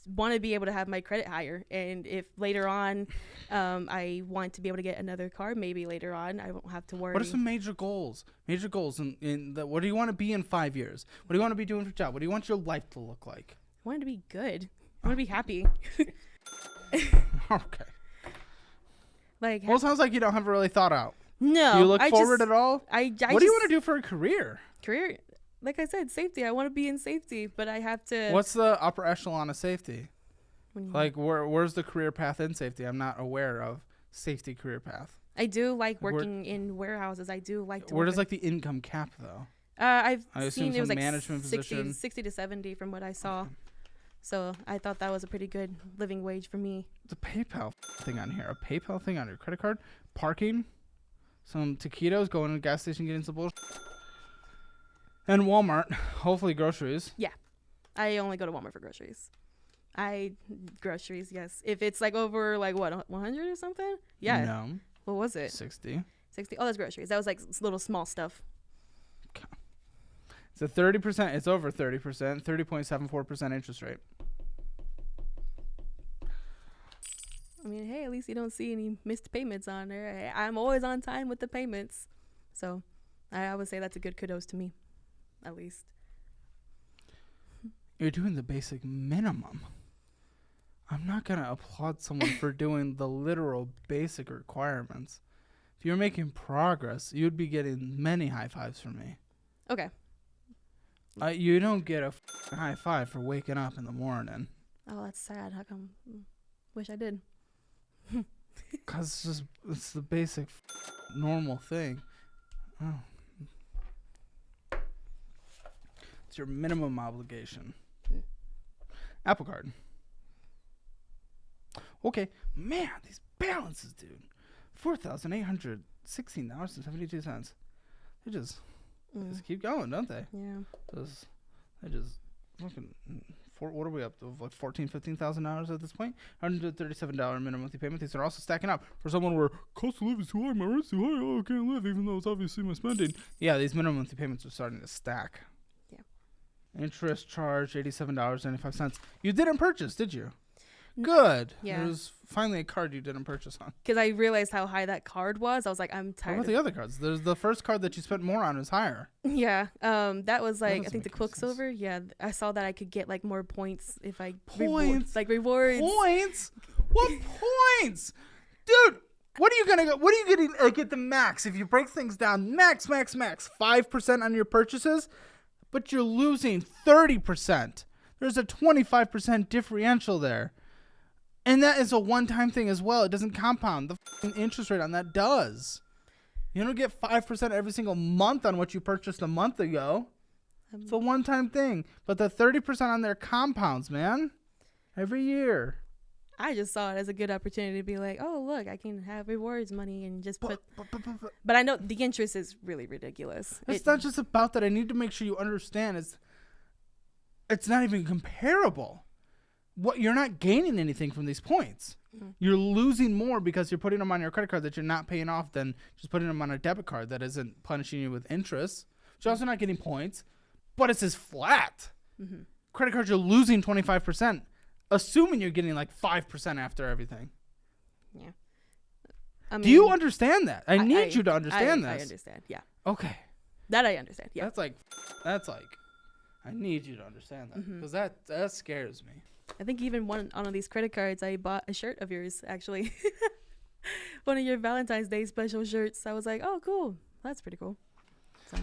want to be able to have my credit higher. And if later on I want to be able to get another car, maybe later on I won't have to worry. What are some major goals? Major goals what do you want to be in 5 years? What do you want to be doing for a job? What do you want your life to look like? I want it to be good. I want to be happy. Okay. Like, Well, it sounds like you don't have it really thought out. no. Do you look I forward just, at all? I What do you want to do for a career? Career, like I said, safety. I want to be in safety, but I have to. What's the upper echelon of safety? What do you mean? Like, where's the career path in safety? I'm not aware of safety career path. I do like working in warehouses. I do like to. Where work does like the income cap though? I've I assume seen it was some like management 60, position. 60 to 70 from what I saw. So I thought that was a pretty good living wage for me. The PayPal thing on here. A PayPal thing on your credit card. Parking. Some taquitos. Going to the gas station getting some bullshit. And Walmart. Hopefully groceries. I only go to Walmart for groceries. Groceries, yes. If it's like over like what, 100 or something? Yeah. No. What was it? 60. 60. Oh, that's groceries. That was like little small stuff. It's a 30%. It's over 30%. 30.74% interest rate. I mean, hey, at least you don't see any missed payments on there. Hey, I'm always on time with the payments. So I would say that's a good kudos to me, at least. You're doing the basic minimum. I'm not going to applaud someone for doing the literal basic requirements. If you're making progress, you'd be getting many high fives from me. Okay. You don't get a high five for waking up in the morning. Oh, that's sad. How come? Wish I did. Because it's the basic normal thing. Oh. It's your minimum obligation. Apple Card. Okay. Man, these balances, dude. $4,816.72. They just keep going, don't they? Yeah. They just fucking what are we up to? Like $14,000-$15,000 at this point? $137 minimum monthly payment. These are also stacking up for someone where cost of living is too high, my rent's too high, oh, I can't live, even though it's obviously my spending. Yeah, these minimum monthly payments are starting to stack. Yeah. Interest charge $87.95. You didn't purchase, did you? Good. Yeah. There was finally a card you didn't purchase on. Because I realized how high that card was. I was like, I'm What tired. about the other cards? There's the first card that you spent more on is higher. Yeah. That was like, I doesn't think the make any sense. Quicksilver. Yeah. I saw that I could get like more points if I Points? rewards. Points? What points? Dude, what are you gonna go? What are you getting at the max? If you break things down, max 5% on your purchases, but you're losing 30%. There's a 25% differential there. And that is a one-time thing as well. It doesn't compound. The interest rate on that does. You don't get 5% every single month on what you purchased a month ago. It's a one-time thing. But the 30% on there compounds, man. Every year. I just saw it as a good opportunity to be like, oh, look, I can have rewards money and just put. But I know the interest is really ridiculous. It's not just about that. I need to make sure you understand. It's not even comparable. You're not gaining anything from these points. Mm-hmm. You're losing more because you're putting them on your credit card that you're not paying off than just putting them on a debit card that isn't punishing you with interest. You're also not getting points, but it's just flat. Mm-hmm. Credit cards, you're losing 25%, assuming you're getting like 5% after everything. Yeah. I mean, do you understand that? I need you to understand this. I understand. Yeah. Okay. That I understand. Yeah. That's like, I need you to understand that because that scares me. I think even one of these credit cards, I bought a shirt of yours, actually. One of your Valentine's Day special shirts. I was like, oh, cool. That's pretty cool. So.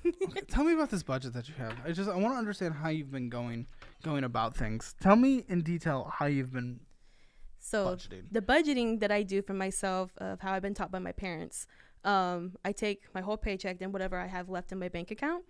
Okay, tell me about this budget that you have. I want to understand how you've been going about things. Tell me in detail how you've been budgeting. The budgeting that I do for myself of how I've been taught by my parents, I take my whole paycheck and whatever I have left in my bank account,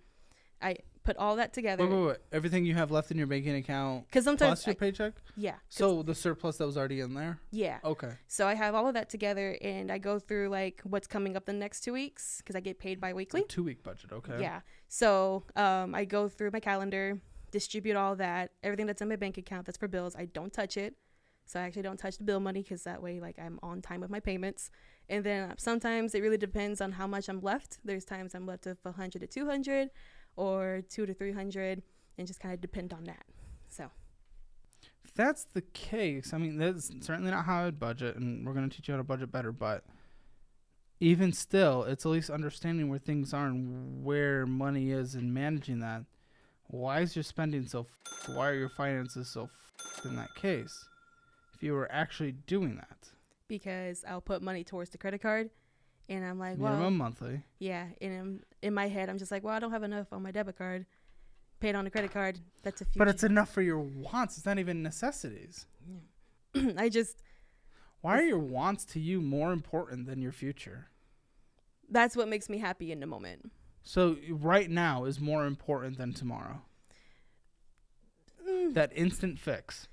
I put all that together. Wait. Everything you have left in your banking account sometimes plus your paycheck? Yeah. So the surplus that was already in there? Yeah. Okay. So I have all of that together and I go through like what's coming up the next 2 weeks because I get paid bi-weekly. A 2-week budget, okay. Yeah. So I go through my calendar, distribute all that, everything that's in my bank account that's for bills. I don't touch it. So I actually don't touch the bill money because that way like I'm on time with my payments. And then sometimes it really depends on how much I'm left. There's times I'm left with 100 to 200 or 200 to 300 and just kind of depend on that. So if that's the case, I mean, that's certainly not how I'd budget, and we're going to teach you how to budget better, but even still, it's at least understanding where things are and where money is and managing that. Why is your spending so why are your finances so in that case? If you were actually doing that. Because I'll put money towards the credit card, and I'm like, well, Minimum monthly. yeah. And in my head, I'm just like, well, I don't have enough on my debit card. Pay it on the credit card. That's a few. But it's enough for your wants. It's not even necessities. I just. Why are your wants to you more important than your future? That's what makes me happy in the moment. So right now is more important than tomorrow. That instant fix.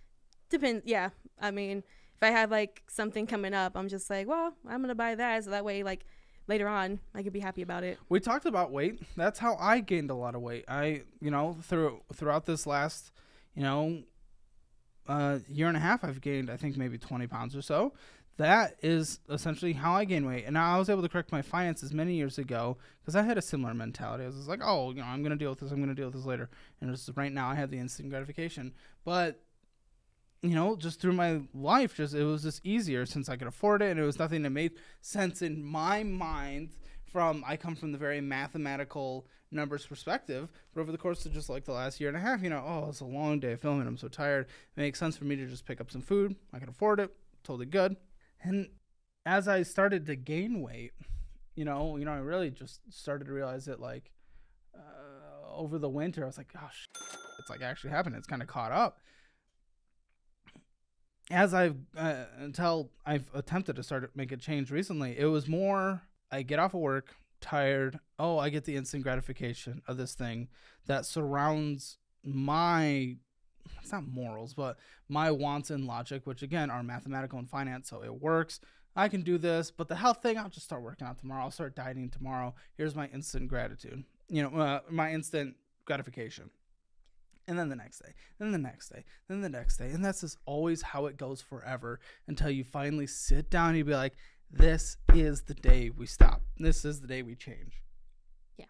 Depends. Yeah. I mean, if I have like something coming up, I'm just like, well, I'm going to buy that. So that way, like later on, I could be happy about it. We talked about weight. That's how I gained a lot of weight. Throughout this last, year and a half, I've gained, I think, maybe 20 pounds or so. That is essentially how I gain weight. And now I was able to correct my finances many years ago because I had a similar mentality. I was just like, oh, I'm going to deal with this. I'm going to deal with this later. And just right now I have the instant gratification. But, just through my life, it was just easier since I could afford it. And it was nothing that made sense in my mind I come from the very mathematical numbers perspective. But over the course of just like the last year and a half, it's a long day of filming. I'm so tired. It makes sense for me to just pick up some food. I can afford it. Totally good. And as I started to gain weight, I really just started to realize that over the winter, I was like, gosh, it's like actually happening. It's kind of caught up. Until I've attempted to start to make a change recently, it was more, I get off of work, tired. Oh, I get the instant gratification of this thing that surrounds it's not morals, but my wants and logic, which again are mathematical and finance, so it works. I can do this, but the health thing, I'll just start working out tomorrow. I'll start dieting tomorrow. Here's my instant gratitude, my instant gratification. And then the next day, then the next day, then the next day. And that's just always how it goes forever until you finally sit down and you be like, this is the day we stop. This is the day we change. Yeah.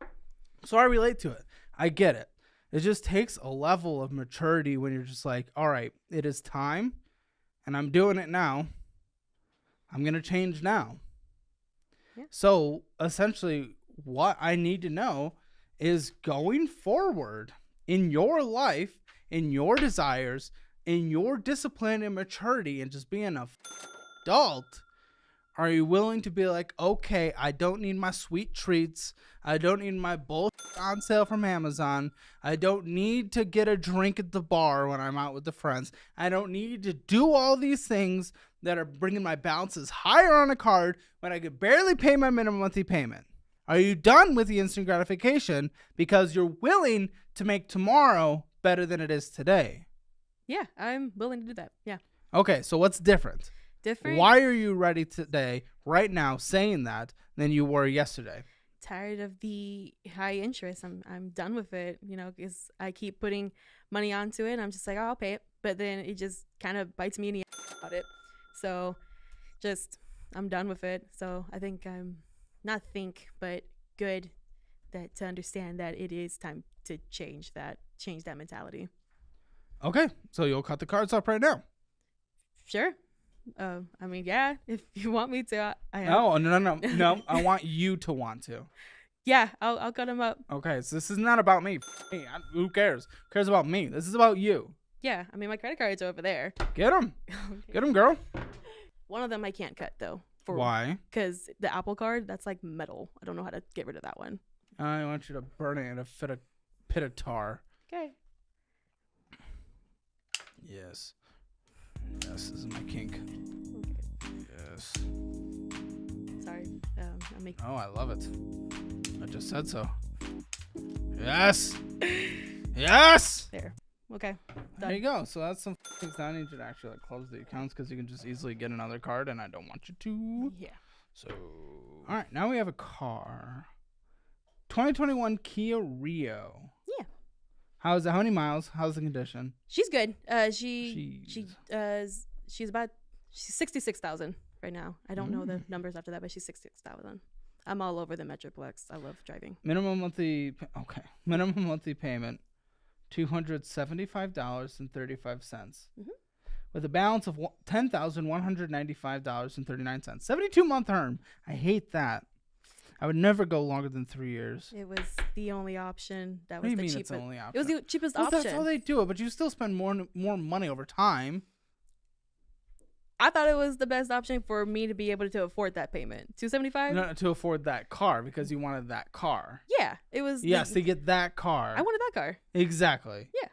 So I relate to it. I get it. It just takes a level of maturity when you're just like, all right, it is time, and I'm doing it now. I'm going to change now. Yeah. So essentially what I need to know is going forward in your life, in your desires, in your discipline and maturity and just being an adult, are you willing to be like, okay, I don't need my sweet treats. I don't need my bullshit on sale from Amazon. I don't need to get a drink at the bar when I'm out with the friends. I don't need to do all these things that are bringing my balances higher on a card when I could barely pay my minimum monthly payment. Are you done with the instant gratification because you're willing to make tomorrow better than it is today? Yeah, I'm willing to do that. Yeah. Okay, so what's different? Why are you ready today, right now, saying that than you were yesterday? Tired of the high interest. I'm done with it, because I keep putting money onto it. And I'm just like, oh, I'll pay it. But then it just kind of bites me in the ass about it. So I'm done with it. So I think but good to understand that it is time to change that mentality. Okay, so you'll cut the cards up right now. Sure. Yeah, if you want me to, I am. No. I want you to want to. Yeah, I'll cut them up. Okay, so this is not about me. Who cares? Who cares about me? This is about you. Yeah, my credit cards are over there. Get them. Get them, girl. One of them I can't cut, though. Why? Because the Apple Card, that's like metal. I don't know how to get rid of that one. I want you to burn it in a pit of tar. Okay. Yes. Yes, this is my kink. Okay. Yes. Sorry. Oh, I love it. I just said so. Yes. Yes. There. Okay. Done. There you go. So that's some things. Now I need you to actually close the accounts because you can just easily get another card, and I don't want you to. Yeah. So, all right. Now we have a car. 2021 Kia Rio. Yeah. How's it? How many miles? How's the condition? She's good. She's 66,000 right now. I don't know the numbers after that, but she's 66,000. I'm all over the Metroplex. I love driving. Minimum monthly payment, $275.35. with a balance of $10,195.39. 72-month term. I hate that. I would never go longer than 3 years. It was the only option. That What do was you the mean it's cheapest. the only option? It was the cheapest Well, option. that's how they do it, but you still spend more money over time. I thought it was the best option for me to be able to afford that payment. $275. No, to afford that car because you wanted that car. Yeah, it was. Yes, to get that car. I wanted that car. Exactly. Yeah.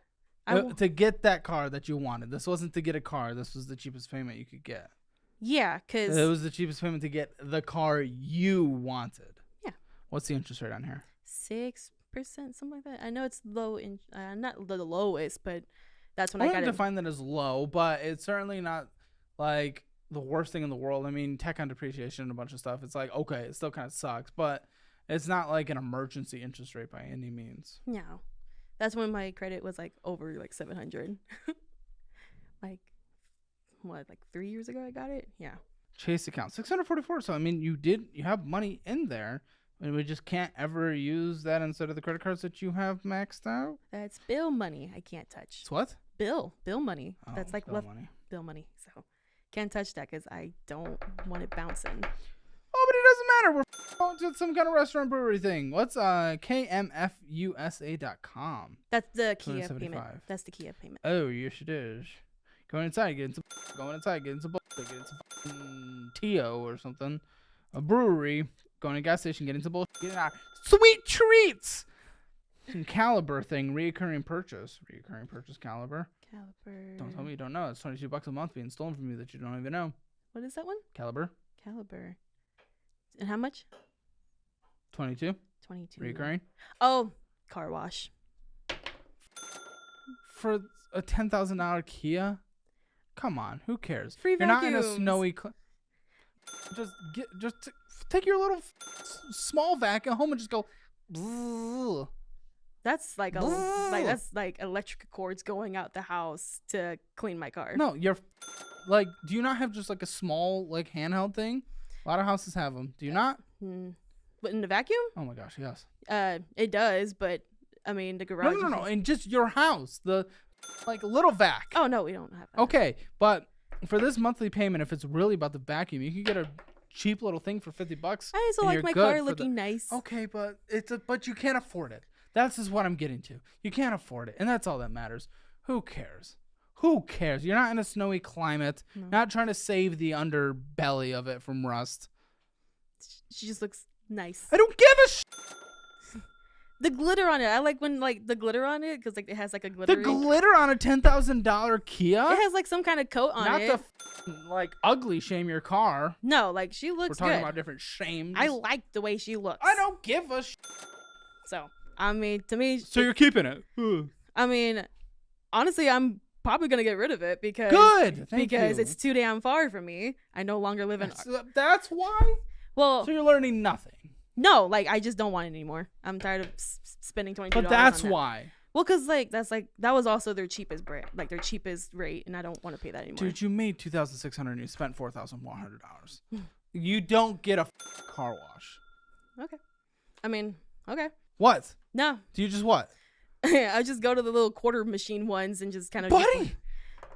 To get that car that you wanted. This wasn't to get a car. This was the cheapest payment you could get. Yeah, because It was the cheapest payment to get the car you wanted. Yeah. What's the interest rate on here? 6%, something like that. I know it's low in, not the lowest, but that's when I I wouldn't got it. define that as low, but it's certainly not like the worst thing in the world. I mean, tech on depreciation and a bunch of stuff. It's like, okay, it still kind of sucks, but it's not like an emergency interest rate by any means. No, that's when my credit was like over like 700. Like 3 years ago I got it. Yeah. Chase account 644. So I mean, you have money in there, and we just can't ever use that instead of the credit cards that you have maxed out. That's bill money. I can't touch. It's what? Bill money. Oh, That's like bill left money. bill money. So can't touch that because I don't want it bouncing. Oh, but it doesn't matter. We're going to some kind of restaurant brewery thing. What's KMFUSA.com? That's the Kia payment. 275. That's the Kia payment. Oh, yes, it is. Going inside, getting some. Going inside, getting some. Getting some Tio or something. A brewery. Going to a gas station, getting some bullshit. Getting our sweet treats. Some Caliber thing. Reoccurring purchase. Reoccurring purchase Caliber. Caliber. Don't tell me you don't know. It's $22 a month being stolen from you that you don't even know. What is that one? Caliber. Caliber. And how much? 22. 22. Reoccurring. Oh, car wash. For a $10,000 Kia? Come on, who cares? Free You're not in a vacuums. snowy. Take your little small vac at home and just go. Bzzz. That's like Bzzz. that's like electric cords going out the house to clean my car. No, you're like. Do you not have just like a small like handheld thing? A lot of houses have them. Do you not? But in the vacuum? Oh my gosh, yes. It does, but I mean the garage. No. In just your house, the like little vac. Oh no, we don't have that. Okay, but for this monthly payment, if it's really about the vacuum, you can get a cheap little thing for $50. I also and like you're my good car for looking nice. Okay, but but you can't afford it. That's just what I'm getting to. You can't afford it, and that's all that matters. Who cares? Who cares? You're not in a snowy climate. No. Not trying to save the underbelly of it from rust. She just looks nice. I don't give a The glitter on it. I like when like the glitter on it because like it has like a The glitter. glitter on a $10,000 Kia. It has like some kind of coat on Not it. the like ugly shame your car. No, like she We're looks talking good. about different shames. I like the way she looks. I don't give a. So I mean, to me, So you're keeping it. Ugh. I mean, honestly, I'm probably gonna get rid of it because Good. Thank because you. it's too damn far from me. I no longer live in. That's why. Well, So you're learning nothing. no, like I just don't want it anymore. I'm tired of spending $22. But that's on that. why. Well, cause like that was also their cheapest brand, like their cheapest rate, and I don't want to pay that anymore. Dude, you made $2,600 and you spent $4,100. You don't get a car wash. Okay, I mean, okay, What? no, Do you just what? I just go to the little quarter machine ones and just kind of. Buddy,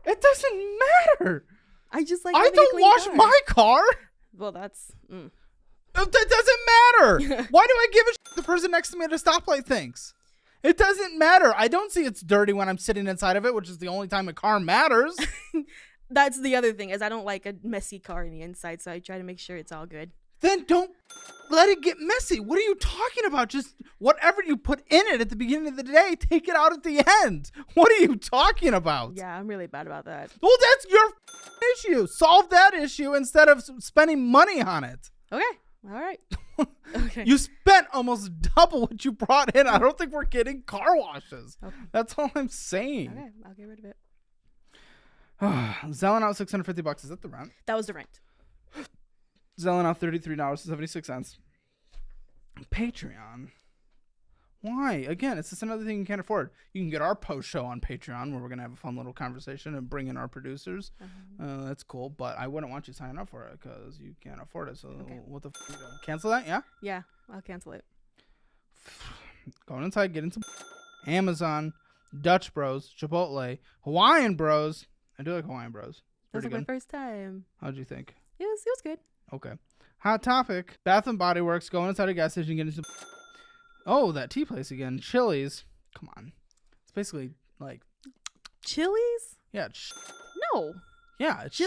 it doesn't matter. I just like. I having a don't clean wash car. my car. Well, that's. That doesn't matter. Why do I give a shit the person next to me at a stoplight thinks? It doesn't matter. I don't see it's dirty when I'm sitting inside of it, which is the only time a car matters. That's the other thing is I don't like a messy car in the inside, so I try to make sure it's all good. Then don't let it get messy. What are you talking about? Just whatever you put in it at the beginning of the day, take it out at the end. What are you talking about? Yeah, I'm really bad about that. Well, that's your issue. Solve that issue instead of spending money on it. Okay, all right. Okay. You spent almost double what you brought in. I don't think we're getting car washes. Okay. That's all I'm saying. Okay, I'll get rid of it. Zelling out $650. Is that the rent? That was the rent. Zelling out $33.76. Patreon. Why? Again, it's just another thing you can't afford. You can get our post show on Patreon where we're going to have a fun little conversation and bring in our producers. That's cool, but I wouldn't want you to sign up for it because you can't afford it. So what the f*** are you doing? Cancel that? Yeah? Yeah, I'll cancel it. Going inside, getting some Amazon, Dutch Bros, Chipotle, Hawaiian Bros, I do like Hawaiian Bros. That was Pretty like my good. first time. How'd you think? It was good. Okay. Hot topic. Bath and Body Works. Going inside a gas station, getting some. Oh, that tea place again. Chili's. Come on. It's basically like. Chili's? Yeah. No. Yeah. It's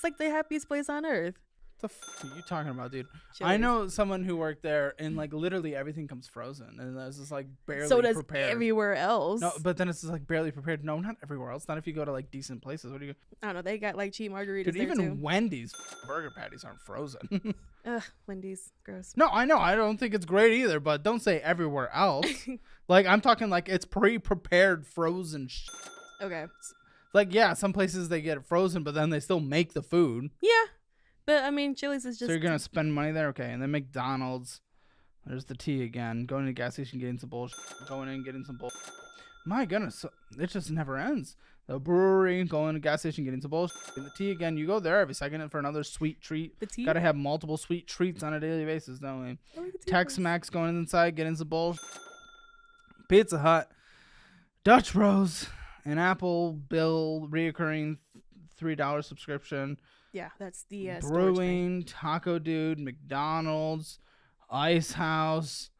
like the happiest place on earth. The f are you talking about, dude? I Chili's. know someone who worked there, and like literally everything comes frozen, and it's just like barely So does prepared. everywhere else. No, but then it's just like barely prepared. No, not everywhere else. Not if you go to like decent places. What do you? I don't know. They got like cheap margaritas Dude, there even too. Wendy's burger patties aren't frozen. Ugh, Wendy's. Gross. No, I know. I don't think it's great either, but don't say everywhere else. Like, I'm talking like it's pre-prepared frozen Okay. Like, yeah, some places they get it frozen, but then they still make the food. Yeah. But, I mean, Chili's is just... So you're going to spend money there? Okay. And then McDonald's. There's the tea again. Going to the gas station, getting some bullshit. Going in, getting some bullshit. My goodness. It just never ends. The brewery, going to the gas station, getting some bullshit. And the tea again. You go there every second for another sweet treat. The tea? Got to have multiple sweet treats on a daily basis, don't we? Tex-Mex, going inside, getting some bullshit. Pizza Hut. Dutch Bros. An Apple Bill reoccurring $3 subscription. Yeah, that's the Brewing, Taco Dude, McDonald's, Ice House,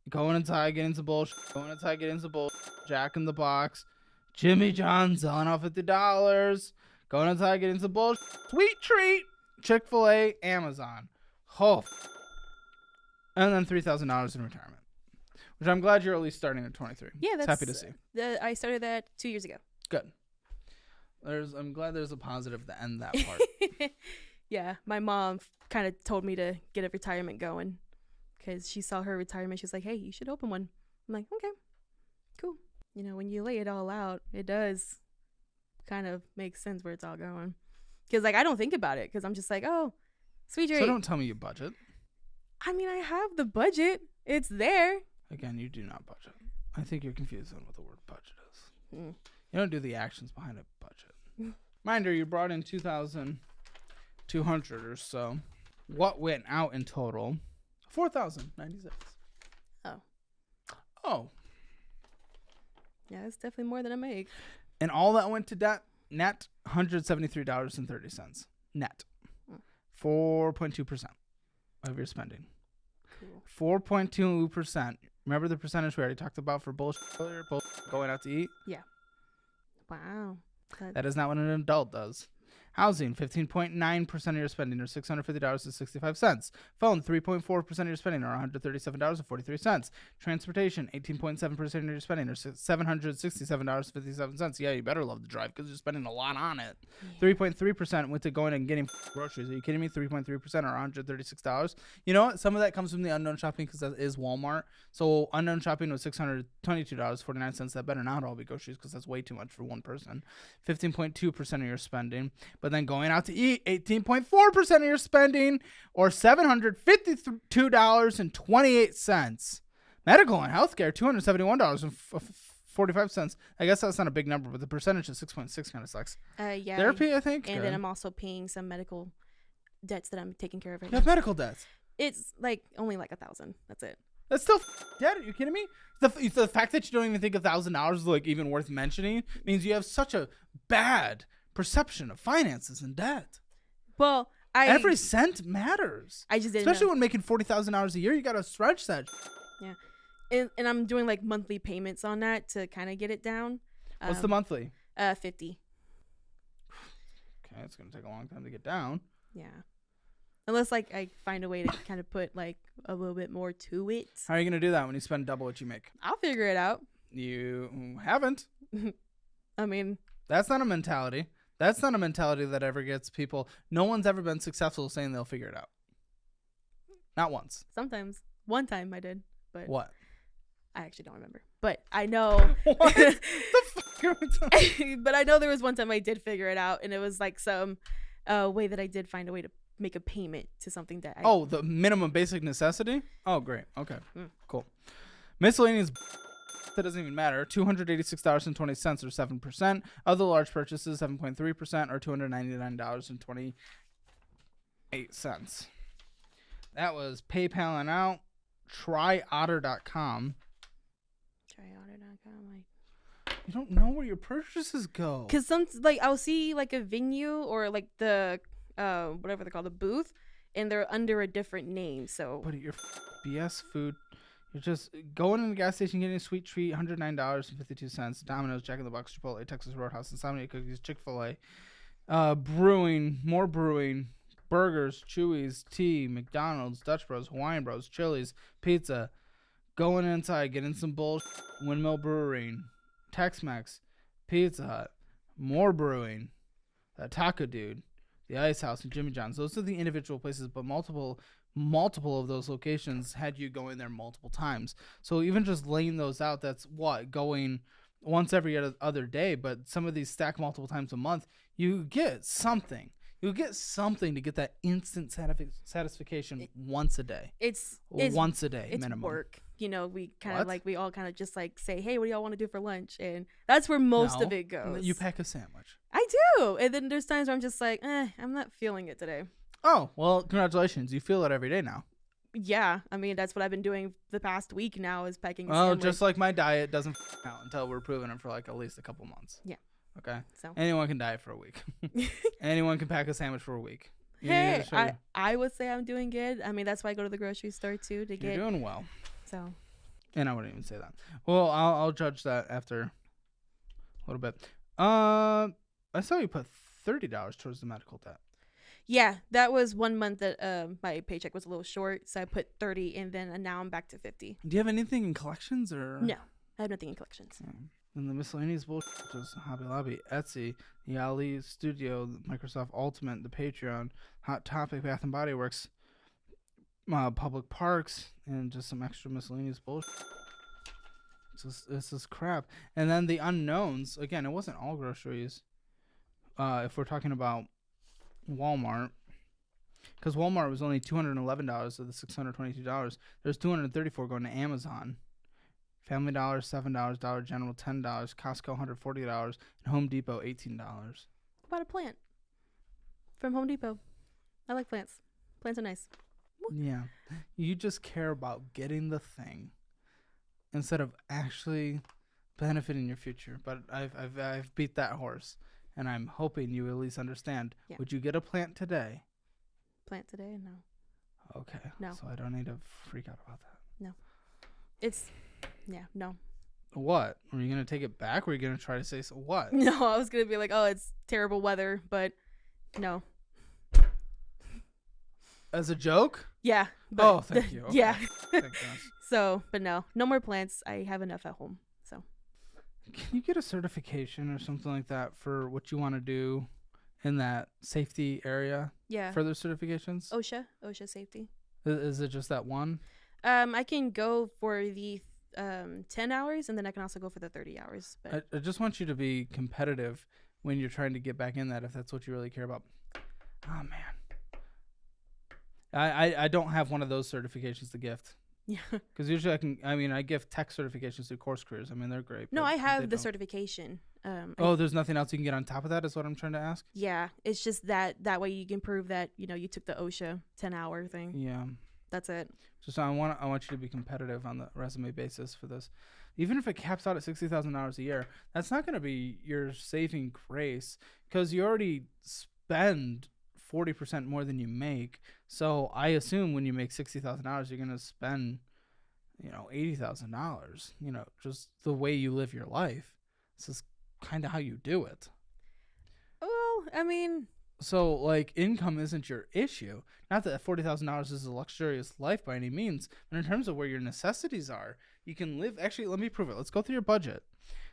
going inside, getting some bullshit, going inside, getting some bullshit, Jack in the Box, Jimmy John's selling off $50, going inside, getting some bullshit, Sweet Treat, Chick-fil-A, Amazon. Oh, and then $3,000 in retirement, which I'm glad you're at least starting at 23. Yeah, that's happy to see. I started that 2 years ago. Good. I'm glad there's a positive to end that part. Yeah, my mom kind of told me to get a retirement going because she saw her retirement. She was like, hey, you should open one. I'm like, okay, cool. You know, when you lay it all out, it does kind of make sense where it's all going. Because, like, I don't think about it because I'm just like, oh, sweet treat. So don't tell me you budget. I mean, I have the budget. It's there. Again, you do not budget. I think you're confused on what the word budget is. Mm. You don't do the actions behind a budget. Reminder, you brought in 2,200 or so. What went out in total? 4,096. Oh. Oh. Yeah, that's definitely more than I make. And all that went to debt, net $173.30. Net. 4.2% of your spending. Cool. 4.2%. Remember the percentage we already talked about for bullshit earlier? Bullshit going out to eat? Yeah. Wow. That is not what an adult does. Housing, 15.9% of your spending, or $650.65. Phone, 3.4% of your spending, or $137.43. Transportation, 18.7% of your spending, or $767.57. Yeah, you better love the drive because you're spending a lot on it. 3.3% went to going and getting groceries. Are you kidding me? 3.3% or $136. You know what? Some of that comes from the unknown shopping because that is Walmart. So unknown shopping was $622.49. That better not all be groceries because that's way too much for one person. 15.2% of your spending. But then going out to eat, 18.4% of your spending, or $752.28. Medical and healthcare, $271.45. I guess that's not a big number, but the percentage of 6.6 kind of sucks. Yeah. Therapy, I think. And good. then I'm also paying some medical debts that I'm taking care of right You have now. medical debts. It's like only like $1,000. That's it. That's still debt. Are you kidding me? The fact that you don't even think $1,000 is like even worth mentioning means you have such a bad perception of finances and debt. Well, Every cent matters. I just didn't Especially know. when making $40,000 a year, you gotta stretch that. Yeah. And I'm doing like monthly payments on that to kind of get it down. What's the monthly? 50. Okay, it's gonna take a long time to get down. Yeah. Unless like I find a way to kind of put like a little bit more to it. How are you gonna do that when you spend double what you make? I'll figure it out. You haven't. I mean, That's not a mentality. That's not a mentality that ever gets people. No one's ever been successful saying they'll figure it out. Not once. sometimes. One time I did, but What? I actually don't remember. But I know. What the fuck are we talking? But I know there was one time I did figure it out, and it was like some way that I did find a way to make a payment to something that I. Oh, the minimum basic necessity? Oh, great. Okay. Mm. Cool. Miscellaneous. That doesn't even matter. $286.20 or 7%. Other large purchases, 7.3% or $299.28. That was PayPal and out. TryOtter.com. Tryotter.com. You don't know where your purchases go. Because like I'll see like a venue or like the whatever they call the booth, and they're under a different name. So But at your BS food, you're just going in the gas station, getting a sweet treat, $109.52. Domino's, Jack in the Box, Chipotle, Texas Roadhouse, Insomnia Cookies, Chick-fil-A, brewing, more brewing, burgers, Chewy's, tea, McDonald's, Dutch Bros, Hawaiian Bros, Chili's, pizza, going inside, getting some bullshit, Windmill Brewing, Tex-Mex, Pizza Hut, more brewing, that Taco Dude, the Ice House, and Jimmy John's. Those are the individual places, but multiple of those locations had you going there multiple times. So even just laying those out, that's what, going once every other day, but some of these stack multiple times a month, you get something. You get something to get that instant satisfaction once a day. it's once a day it's minimum. work. You know, we kind What? of like we all kind of just like say, hey, what do y'all want to do for lunch? And that's where most No, of it goes. You pack a sandwich. I do, and then there's times where I'm just like, I'm not feeling it today. Oh, well, congratulations. You feel it every day now. Yeah, I mean that's what I've been doing the past week now is packing. A Oh, sandwich. just like my diet doesn't out until we're proving it for like at least a couple months. Yeah. Okay. So Anyone can diet for a week. Anyone can pack a sandwich for a week. You need hey, to show I would say I'm doing good. I mean that's why I go to the grocery store too to you're get. doing well. So And I wouldn't even say that. Well, I'll judge that after a little bit. I saw you put $30 towards the medical debt. yeah, that was 1 month that my paycheck was a little short, so I put 30, and then now I'm back to 50. Do you have anything in collections or? No, I have nothing in collections. And the miscellaneous bullshit, which is Hobby Lobby, Etsy, the Ali Studio, the Microsoft Ultimate, the Patreon, Hot Topic, Bath and Body Works, public parks, and just some extra miscellaneous bullshit. It's just crap. And then the unknowns. Again, it wasn't all groceries. If we're talking about Walmart, because Walmart was only $211 of the $622. There's $234 going to Amazon. Family Dollar $7, Dollar General $10, Costco $140, and Home Depot $18. What about a plant from Home Depot? I like plants. Plants are nice. Yeah, you just care about getting the thing instead of actually benefiting your future. But I've beat that horse, and I'm hoping you at least understand. Yeah. Would you get a plant today? Plant today? No. Okay. No. So I don't need to freak out about that. No. It's yeah, no. What? Are you gonna take it back? Or are you gonna try to say so? What? No, I was gonna be like, oh, it's terrible weather, but no. As a joke? Yeah. But, Thank you. Okay. Yeah. Thank goodness. So, but no more plants. I have enough at home. So. Can you get a certification or something like that for what you want to do in that safety area? Yeah. Further certifications? OSHA safety. Is it just that one? I can go for the 10 hours, and then I can also go for the 30 hours. But I just want you to be competitive when you're trying to get back in that, if that's what you really care about. Oh, man. I don't have one of those certifications to gift. yeah. Because usually I gift tech certifications through Course Careers. I mean, they're great. No, but I they have the don't. certification. There's nothing else you can get on top of that is what I'm trying to ask? Yeah, it's just that way you can prove that, you took the OSHA 10-hour thing. Yeah. That's it. Just I want you to be competitive on the resume basis for this. Even if it caps out at $60,000 a year, that's not going to be your saving grace because you already spend 40% more than you make. So I assume when you make $60,000, you're going to spend, $80,000. Just the way you live your life. This is kind of how you do it. Well, I mean, So, like, income isn't your issue. Not that $40,000 is a luxurious life by any means, but in terms of where your necessities are, you can live. Actually, let me prove it. Let's go through your budget.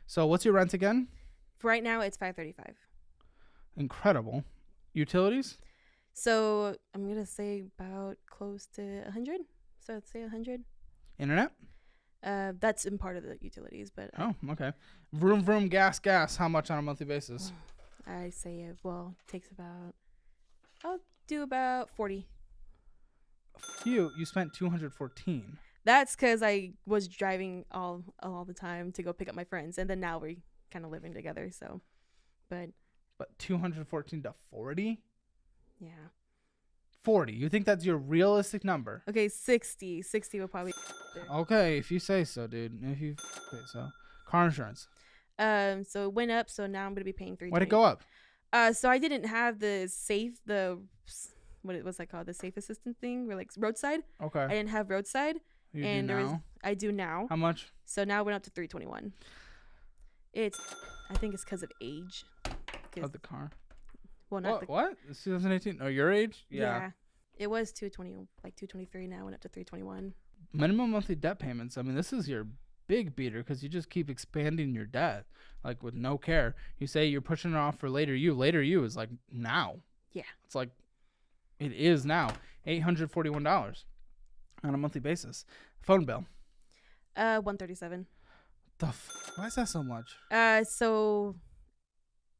So, what's your rent again? for right now it's $535. Incredible. Utilities? So I'm gonna say about close to 100. So I'd say 100. Internet? That's in part of the utilities, but Oh, okay. Vroom, gas. How much on a monthly basis? I say it takes about. I'll do about 40. You spent 214. That's because I was driving all the time to go pick up my friends, and then now we're kind of living together. So, but 214 to 40? yeah. 40. You think that's your realistic number? Okay, 60 will probably. Okay, if you say so, dude. If you say so. Car insurance. So it went up. So now I'm gonna be paying $320. Why'd it go up? So I didn't have what was that called? The safe assistant thing, or like roadside. Okay. I didn't have roadside, You and do now? I do now. How much? So now it went up to $321. I think it's because of age. Of the car. Well, not What? It's 2018. Oh, your age? yeah. It was 223. Now it went up to 321. Minimum monthly debt payments. I mean, this is your big beater because you just keep expanding your debt, like with no care. You say you're pushing it off for later you. Later you is like now. Yeah. It's like it is now. $841 on a monthly basis. Phone bill. $137. Why is that so much? So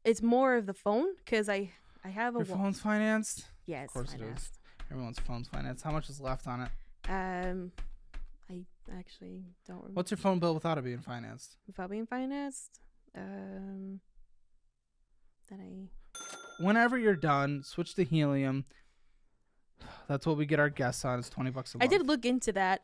it's more of the phone because I have Your phone's financed? Yeah, it's Of course financed. it is. Everyone's phone's financed. How much is left on it? I actually don't remember. What's your phone bill without it being financed? Without being financed? Whenever you're done, switch to helium. That's what we get our guests on. It's $20 a month. I did look into that.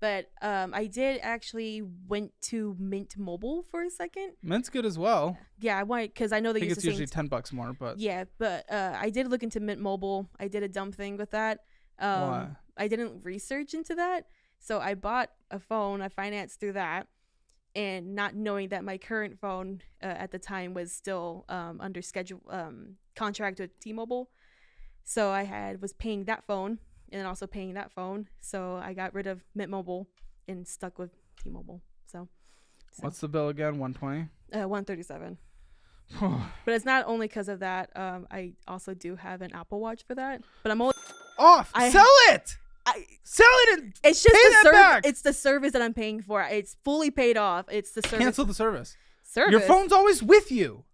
But I did actually went to Mint Mobile for a second. Mint's good as well. Yeah, I went because I know they I think use it's the usually same. $10 more, but Yeah, but I did look into Mint Mobile. I did a dumb thing with that. Why? I didn't research into that, so I bought a phone. I financed through that, and not knowing that my current phone at the time was still under schedule contract with T-Mobile, so was paying that phone and also paying that phone. So I got rid of Mint Mobile and stuck with T-Mobile. So what's the bill again? 120. $137. But it's not only because of that. I also do have an Apple Watch for that. But I'm only off. Sell it. Sell it and it's just pay the that service. back. It's the service that I'm paying for. It's fully paid off. It's the service. Cancel the service. Service. Your phone's always with you.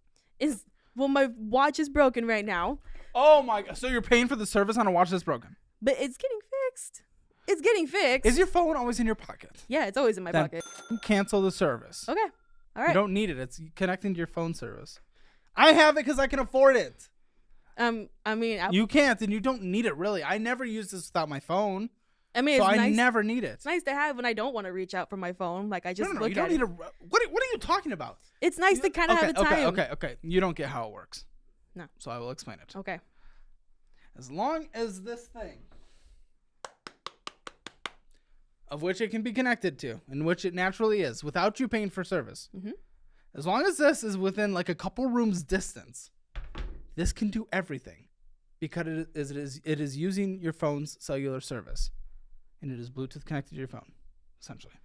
My watch is broken right now. Oh my god! So you're paying for the service on a watch that's broken? But it's getting fixed. It's getting fixed. Is your phone always in your pocket? Yeah, it's always in my Then pocket. Cancel the service. Okay. All right. You don't need it. It's connecting to your phone service. I have it because I can afford it. I mean, You can't, and you don't need it really. I never use this without my phone. I mean, So it's I nice. never need it. It's nice to have when I don't want to reach out for my phone. Like I just No, look you don't at need it. What are you talking about? It's nice to kind of have a time. Okay. You don't get how it works. No. So I will explain it. Okay. As long as this thing, of which it can be connected to, in which it naturally is, without you paying for service, as long as this is within like a couple rooms distance, this can do everything, because it is using your phone's cellular service, and it is Bluetooth connected to your phone, essentially.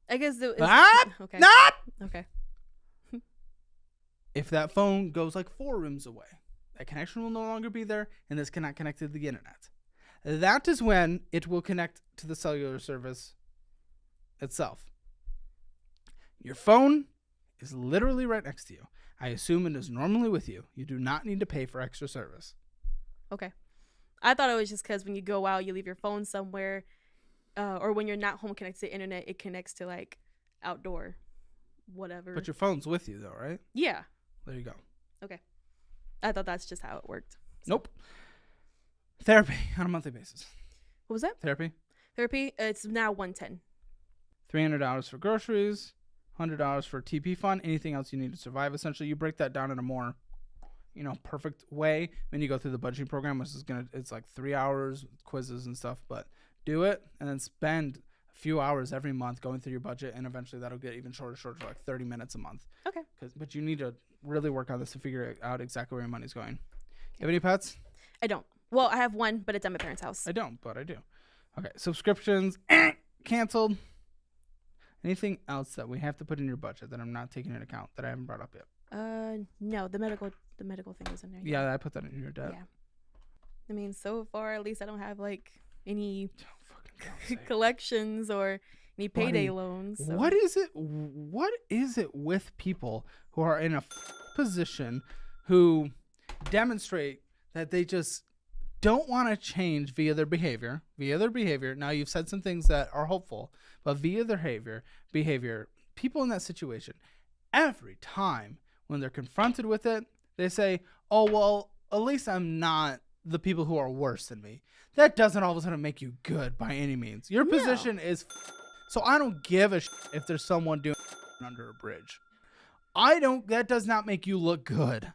I guess Okay. Okay. If that phone goes like 4 rooms away, that connection will no longer be there, and this cannot connect to the internet. That is when it will connect to the cellular service itself. Your phone is literally right next to you. I assume it is normally with you. You do not need to pay for extra service. Okay. I thought it was just because when you go out, you leave your phone somewhere, or when you're not home connected to the internet, it connects to like outdoor, whatever. But your phone's with you though, right? Yeah. There you go. Okay. I thought that's just how it worked. Nope. Therapy on a monthly basis. What was that? Therapy. It's now $110. $300 for groceries, $100 for TP fund, anything else you need to survive. Essentially, you break that down in a more, perfect way. Then you go through the budgeting program, which is it's like 3 hours, quizzes and stuff. But do it and then spend a few hours every month going through your budget, and eventually that'll get even shorter for like 30 minutes a month. Okay. But you need to really work on this to figure out exactly where your money's going. You have any pets? I don't. Well, I have one, but it's at my parents' house. I don't, but I do. Okay, subscriptions, canceled. Anything else that we have to put in your budget that I'm not taking into account that I haven't brought up yet? No, the medical thing was in there. Yeah, I put that in your debt. Yeah. I mean, so far at least I don't have like any Don't say it. collections or any payday Buddy, loans. So. What is it with people who are in a position who demonstrate that they just don't want to change via their behavior. Now you've said some things that are hopeful, but via their behavior, people in that situation, every time when they're confronted with it, they say, "Oh, well, at least I'm not the people who are worse than me." That doesn't all of a sudden make you good by any means. Your position is so I don't give a if there's someone doing under a bridge. That does not make you look good.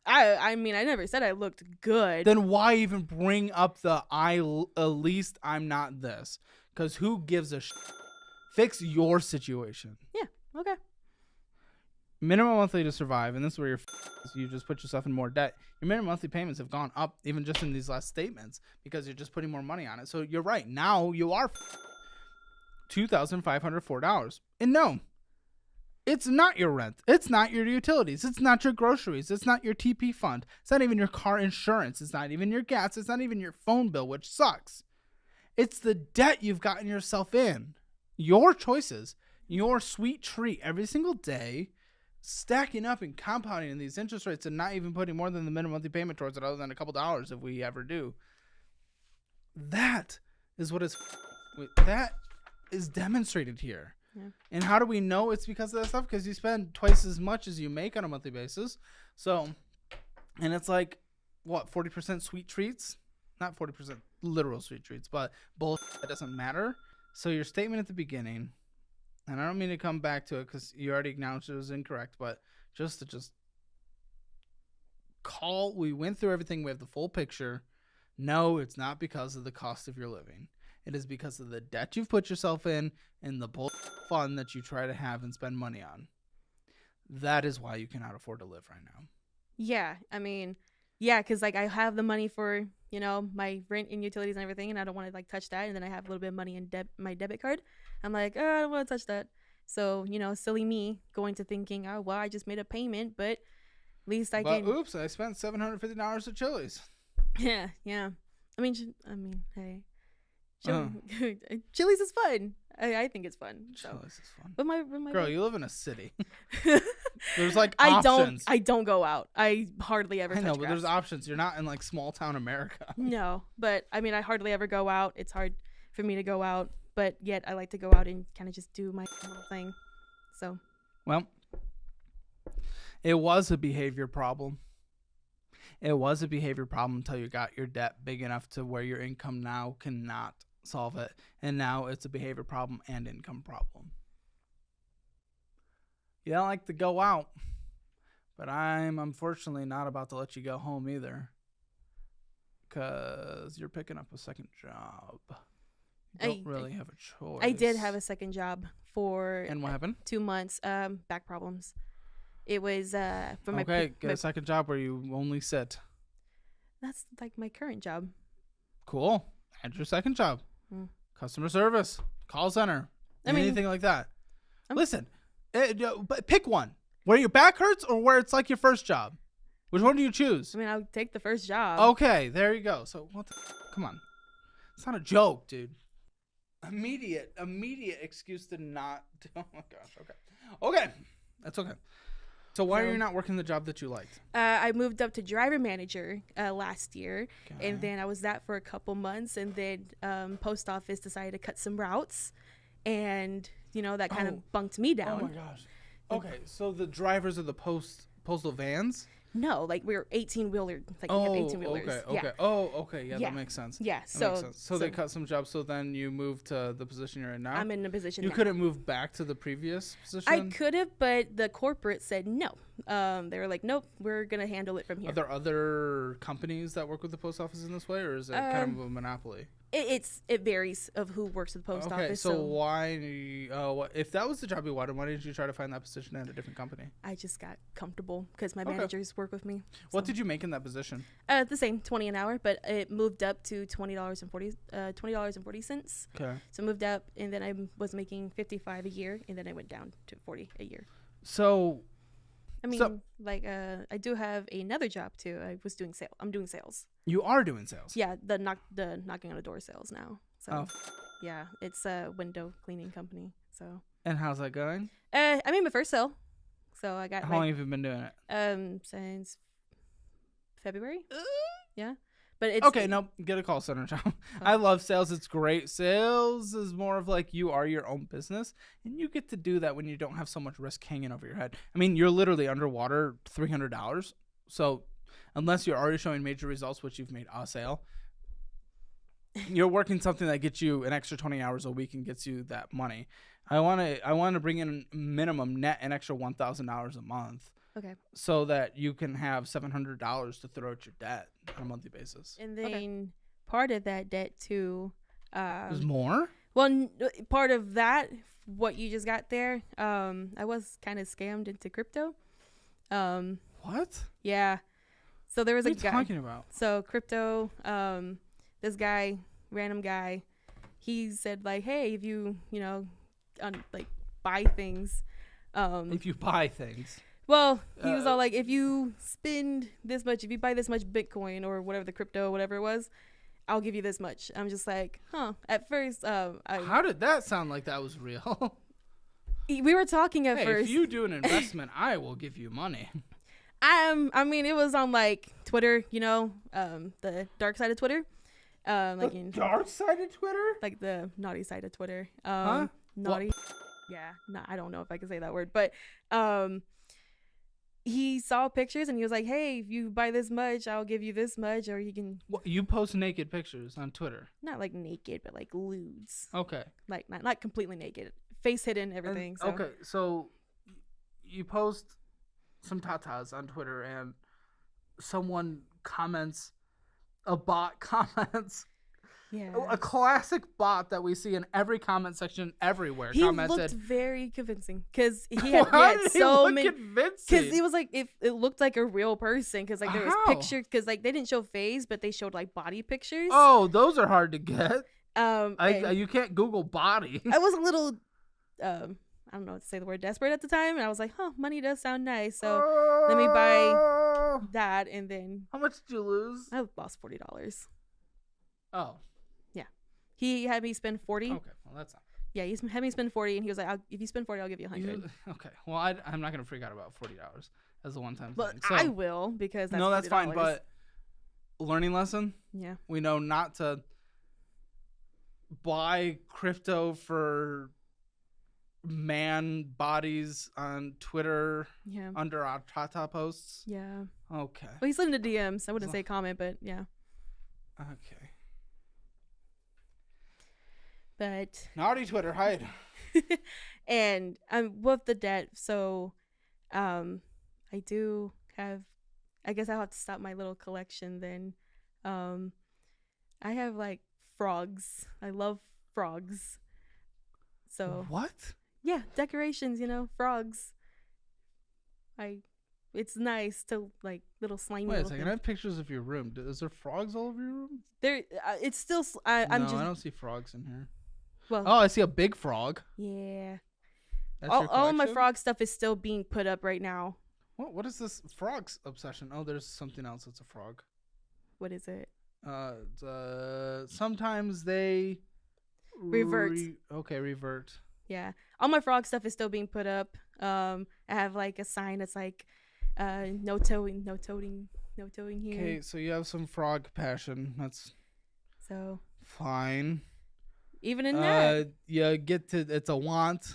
I mean, I never said I looked good. Then why even bring up at least I'm not this? Because who gives a Fix your situation. Yeah. Okay. Minimum monthly to survive, and this is where you just put yourself in more debt. Your minimum monthly payments have gone up even just in these last statements because you're just putting more money on it. So you're right. Now you are $2,504. And no, it's not your rent. It's not your utilities. It's not your groceries. It's not your TP fund. It's not even your car insurance. It's not even your gas. It's not even your phone bill, which sucks. It's the debt you've gotten yourself in. Your choices, your sweet treat every single day, stacking up and compounding in these interest rates and not even putting more than the minimum monthly payment towards it other than a couple dollars if we ever do. That is what is demonstrated here. Yeah. And how do we know it's because of that stuff? Because you spend twice as much as you make on a monthly basis. So, and it's like, what, 40% sweet treats? Not 40% literal sweet treats, but both. It doesn't matter. So your statement at the beginning, and I don't mean to come back to it because you already acknowledged it was incorrect, but we went through everything. We have the full picture. No, it's not because of the cost of your living. It is because of the debt you've put yourself in and the fun that you try to have and spend money on. That is why you cannot afford to live right now. Yeah, I mean, yeah, because like I have the money for, you know, my rent and utilities and everything, and I don't want to like touch that. And then I have a little bit of money in my debit card. I'm like, oh, I don't want to touch that. So, you know, silly me going to thinking, oh, well, I just made a payment, but at least I can. Oops, I spent $750 at Chili's. Yeah. I mean, hey. Chili's is fun. I think it's fun. So. Chili's is fun. But my girl, you live in a city. There's like options. I don't go out. I hardly ever. I know, touch but grass. there's options. You're not in like small town America. No, but I mean, I hardly ever go out. It's hard for me to go out, but yet I like to go out and kind of just do my little thing. So. Well, it was a behavior problem. It was a behavior problem until you got your debt big enough to where your income now cannot solve it. And now it's a behavior problem and income problem. You don't like to go out, but I'm unfortunately not about to let you go home either. Because you're picking up a second job. You don't really have a choice. I did have a second job for And what happened? 2 months. Back problems. It was for my get a second job where you only sit. That's like my current job. Cool. And your second job. Customer service, call center, anything like that. Listen, but pick one. Where your back hurts or where it's like your first job. Which one do you choose? I mean, I'll take the first job. Okay, there you go. So come on. It's not a joke, dude. Immediate excuse to not. Oh my gosh. Okay. That's okay. So why are you not working the job that you liked? I moved up to driver manager last year, and then I was that for a couple months, and then post office decided to cut some routes, and you know that kind of bunked me down. Oh my gosh. Okay, so the drivers of the postal vans? No, like we were 18-wheeler. Like we had 18-wheelers. Okay. Yeah. Oh, okay. Yeah, that makes sense. Yeah. Makes sense. So they cut some jobs. So then you moved to the position you're in now. I'm in a position. You now. couldn't move back to the previous position. I could have, but the corporate said no. They were like, nope, we're gonna handle it from here. Are there other companies that work with the post office in this way, or is it kind of a monopoly? It varies of who works with the post office. So why? If that was the job you wanted, why didn't you try to find that position at a different company? I just got comfortable because my managers work with me. So. What did you make in that position? The same, $20 an hour, but it moved up to $20.40. Okay. So I moved up, and then I was making $55 a year, and then I went down to $40 a year. So. I mean, I do have another job too. I'm doing sales. You are doing sales. Yeah, the knocking on the door sales now. So, yeah, it's a window cleaning company. So. And how's that going? I made my first sale, so I got. How long have you been doing it? Since February. Yeah. But it's okay. No, get a call center job. I love sales. It's great. Sales is more of like you are your own business, and you get to do that when you don't have so much risk hanging over your head. I mean, you're literally underwater $300. So unless you're already showing major results, which you've made a sale, you're working something that gets you an extra 20 hours a week and gets you that money. I want to bring in minimum net an extra $1,000 a month. Okay. So that you can have $700 to throw at your debt on a monthly basis. And then part of that debt too. There's more? Well, part of that, what you just got there, I was kind of scammed into crypto. What? Yeah. So there was What a are you guy. talking about? So crypto, this guy, random guy, he said like, hey, if you like buy things. If you buy things. Well, he was all like, if you spend this much, if you buy this much Bitcoin or whatever the crypto, whatever it was, I'll give you this much. I'm just like, huh. At first, How did that sound like that was real? we were talking at Hey, first. if you do an investment, I will give you money. I mean, it was on like Twitter, the dark side of Twitter. Dark side of Twitter? Like the naughty side of Twitter. Huh? Naughty. Yeah. No, I don't know if I can say that word, but he saw pictures and he was like, hey, if you buy this much, I'll give you this much, or you can What, you post naked pictures on Twitter? not like naked, but like lewds. Okay. Like not completely naked. Face hidden, everything. So. Okay, so you post some tatas on Twitter and someone comments, a bot comments. Yeah. A classic bot that we see in every comment section everywhere He commented. looked very convincing because he How had did he so look many. convincing? Because it was like if it looked like a real person. Because like there was How? pictures. Because like they didn't show face, but they showed like body pictures. Oh, those are hard to get. And You can't Google body. I was a little, I don't know what to say the word desperate at the time, and I was like, huh, money does sound nice, so let me buy that, and then How much did you lose? I lost $40. Oh, He had me spend 40. okay. Well, that's not. Yeah, he had me spend 40, and he was like, if you spend 40, I'll give you 100. Okay. Well, I'm not gonna freak out about $40 as a one-time But thing. So, I will because that's no, that's fine. $40. But learning lesson: yeah, we know not to buy crypto for man bodies on Twitter yeah, under our Tata posts. yeah. Okay. Well, he slid into DMs. I wouldn't say comment, but yeah. Okay. But Naughty Twitter, hide. and with the debt, so I do have, I guess I'll have to stop my little collection then. I have like frogs. I love frogs. So What? yeah, decorations, frogs. It's nice to like little slimy. Wait a little second. I have pictures of your room. Is there frogs all over your room? There, it's still. I'm No, just. I don't see frogs in here. Well, Oh, I see a big frog. yeah. That's All your of my collection? frog stuff is still being put up right now. What is this frog's obsession? Oh, there's something else that's a frog. What is it? Sometimes they Revert. Revert. Yeah, all my frog stuff is still being put up. I have like a sign that's like, no towing here. Okay, so you have some frog passion. That's So fine. even in that, You get to it's a want.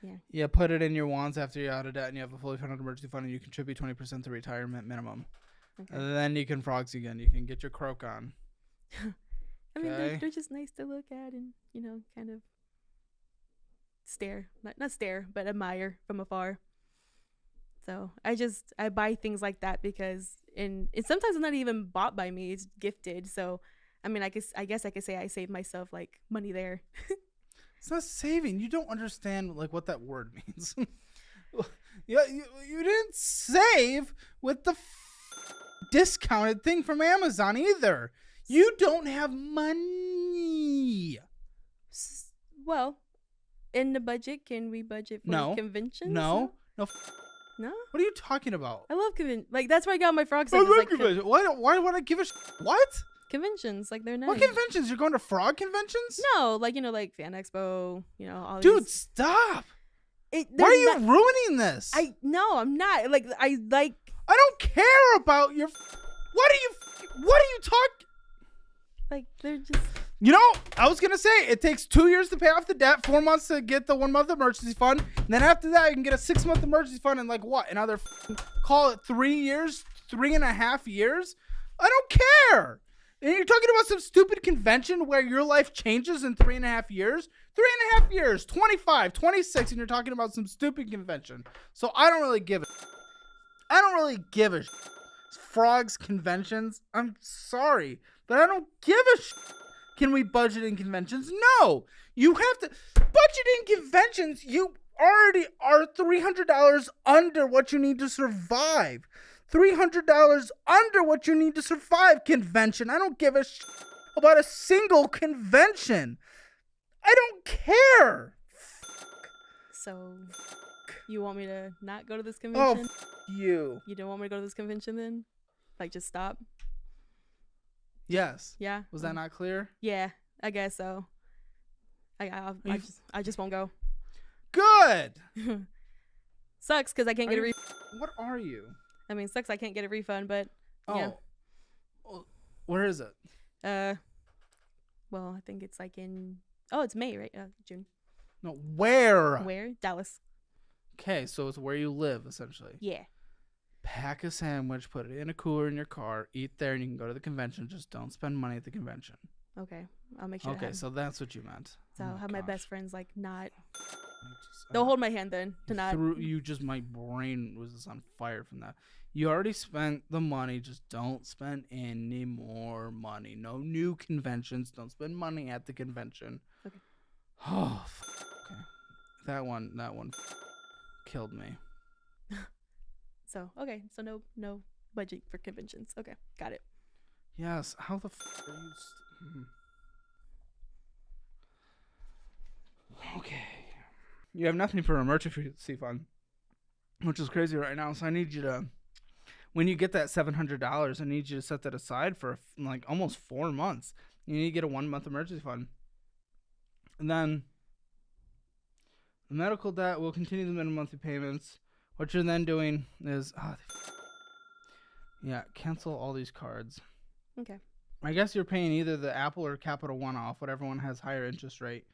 yeah. You put it in your wants after you're out of debt, and you have a fully funded emergency fund, and you contribute 20% to retirement minimum. Okay. And then you can frogs again. You can get your croak on. I mean, Okay. they're just nice to look at and kind of stare, not stare, but admire from afar. So I buy things like that because it's sometimes not even bought by me; it's gifted. So I mean, I guess I could say I saved myself like money there. It's not saving. You don't understand like what that word means. Yeah, you didn't save with the discounted thing from Amazon either. You don't have money. Well, in the budget, can we budget for No. conventions? No. No. What are you talking about? I love like that's where I got my frog I stuff. is, love like conventions. Why would I give a what? conventions, like they're nice. What conventions? You're going to frog conventions? No, like like Fan Expo, all Dude, these. stop. It, Why are they're you not- ruining this? No, I'm not. Like I like. I don't care about your. What are you talking? Like they're just. You know, I was gonna say it takes 2 years to pay off the debt, 4 months to get the 1 month emergency fund, and then after that you can get a 6 month emergency fund in like what? Another call it 3 years, 3.5 years. I don't care. And you're talking about some stupid convention where your life changes in 3.5 years? 3.5 years, 25, 26, and you're talking about some stupid convention. So I don't really give a Frogs conventions. I'm sorry, but I don't give a Can we budget in conventions? No. You have to budget in conventions. You already are $300 under what you need to survive. $300 under what you need to survive convention. I don't give a about a single convention. I don't care. So, you want me to not go to this convention? Oh, you. You don't want me to go to this convention then? Like, just stop? Yes. Yeah. Was that not clear? Yeah, I guess so. I just won't go. Good. Sucks because I can't get a refund. What are you? I mean, sucks I can't get a refund, but yeah. Oh, where is it? Well, I think it's like in. Oh, it's May, right? June. No, where? Where? Dallas. Okay, so it's where you live, essentially. Yeah. Pack a sandwich, put it in a cooler in your car, eat there, and you can go to the convention. Just don't spend money at the convention. Okay, I'll make sure. Okay, so that's what you meant. So I'll have my best friends like not. Just, They'll hold my hand then to not. My brain was just on fire from that. You already spent the money. Just don't spend any more money. No new conventions. Don't spend money at the convention. Okay. Oh, okay. That one killed me. So okay, so no budget for conventions. Okay, got it. Yes. How the are you? Okay. You have nothing for emergency fund, which is crazy right now. So I need you to, when you get that $700, I need you to set that aside for like almost 4 months. You need to get a 1 month emergency fund, and then the medical debt will continue the minimum monthly payments. What you're then doing is, cancel all these cards. Okay. I guess you're paying either the Apple or Capital One off, whatever one has higher interest rate,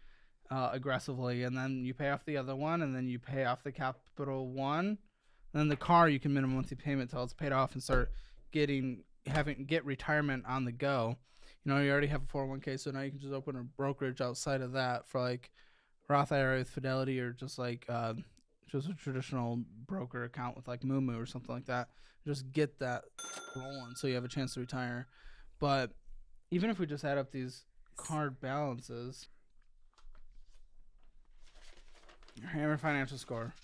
aggressively, and then you pay off the other one, and then you pay off the Capital One, and then the car you can minimum monthly payment till it's paid off and start get retirement on the go. You know, you already have a 401k, so now you can just open a brokerage outside of that for like Roth IRA with Fidelity, or just like just a traditional broker account with like Moomoo or something like that. Just get that rolling so you have a chance to retire. But even if we just add up these card balances, your Hammer Financial Score.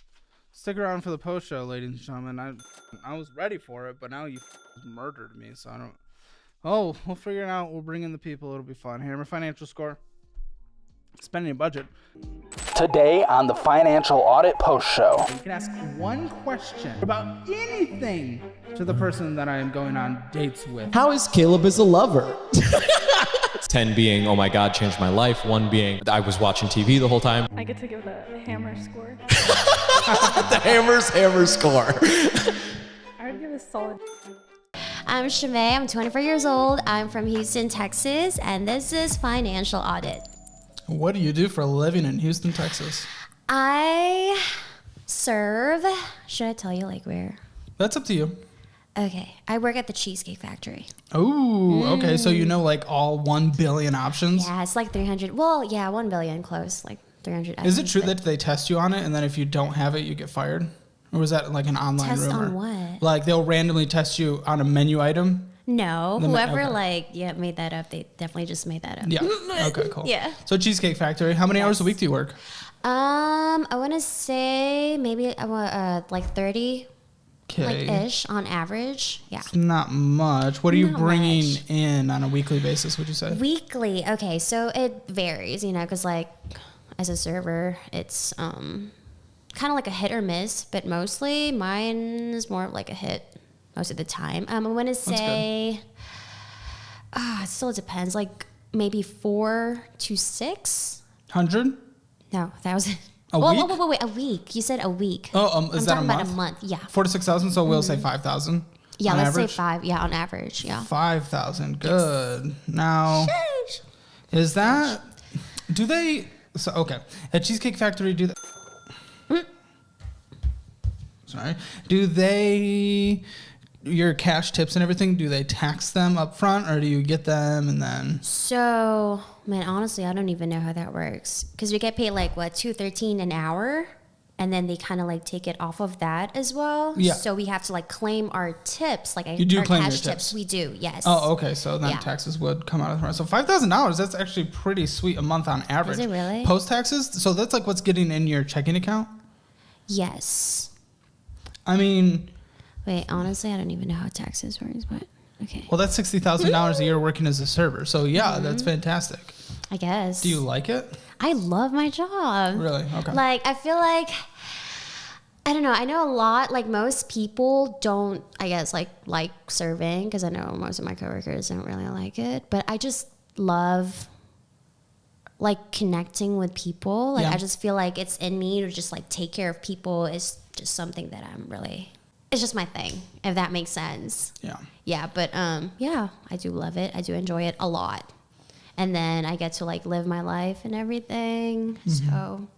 Stick around for the post show, ladies and gentlemen. I was ready for it, but now you murdered me, so I don't. Oh, we'll figure it out. We'll bring in the people. It'll be fun. Hammer Financial Score. Spending a budget. Today on the Financial Audit Post Show. You can ask one question about anything to the person that I am going on dates with. How is Caleb as a lover? 10 being, oh my God, changed my life. 1 being, I was watching TV the whole time. I get to give the hammer score. The hammer score. I would give a solid. I'm Shamay. I'm 24 years old. I'm from Houston, Texas, and this is Financial Audit. What do you do for a living in Houston, Texas? I serve. Should I tell you like where? That's up to you. Okay. I work at the Cheesecake Factory. Oh, okay. So you know like all 1 billion options? Yeah, it's like 300. Well, yeah, 1 billion close, like 300. Is it true that they test you on it, and then if you don't have it, you get fired? Or was that like an online Test rumor? on what? Like they'll randomly test you on a menu item? No, whoever okay. made that up, they definitely just made that up. Yeah. Okay, cool. Yeah. So Cheesecake Factory, how many hours a week do you work? I want to say maybe like 30, Okay. like ish on average. Yeah. It's not much. What are you Not bringing much. in on a weekly basis, would you say? Weekly. Okay, so it varies, because like as a server, it's kind of like a hit or miss, but mostly mine is more of like a hit most of the time. I want to say, it still depends, like maybe 4 to 6. 100? No, 1,000. A week? Wait, a week. You said a week. Oh, is I'm that talking a about month? a month. Yeah. 4,000 to 6,000. So we'll say 5,000. Yeah, on let's average? say 5. Yeah, on average. Yeah. 5,000. Good. Now, Sheesh. is that? Do they? So okay, at Cheesecake Factory, do they? Sorry. Do they your cash tips and everything, do they tax them up front or do you get them and then? So, man, honestly, I don't even know how that works. Because we get paid like, what, $2.13 an hour? And then they kind of like take it off of that as well. Yeah. So we have to like claim our tips, like You do our claim cash your tips. We do, yes. Oh, okay. So then Yeah. taxes would come out of the front. So $5,000, that's actually pretty sweet a month on average. Is it really? Post taxes? So that's like what's getting in your checking account? Yes. I mean, Wait, honestly, I don't even know how taxes works, but okay. well, that's $60,000 a year working as a server. So yeah, that's fantastic. I guess. Do you like it? I love my job. Really? Okay. Like, I feel like, I don't know. I know a lot, like most people don't, I guess, like serving, because I know most of my coworkers don't really like it. But I just love, like, connecting with people. Like, Yeah. I just feel like it's in me to just, like, take care of people. It's just something that I'm really, it's just my thing, if that makes sense. Yeah. Yeah, but yeah, I do love it. I do enjoy it a lot. And then I get to like live my life and everything. So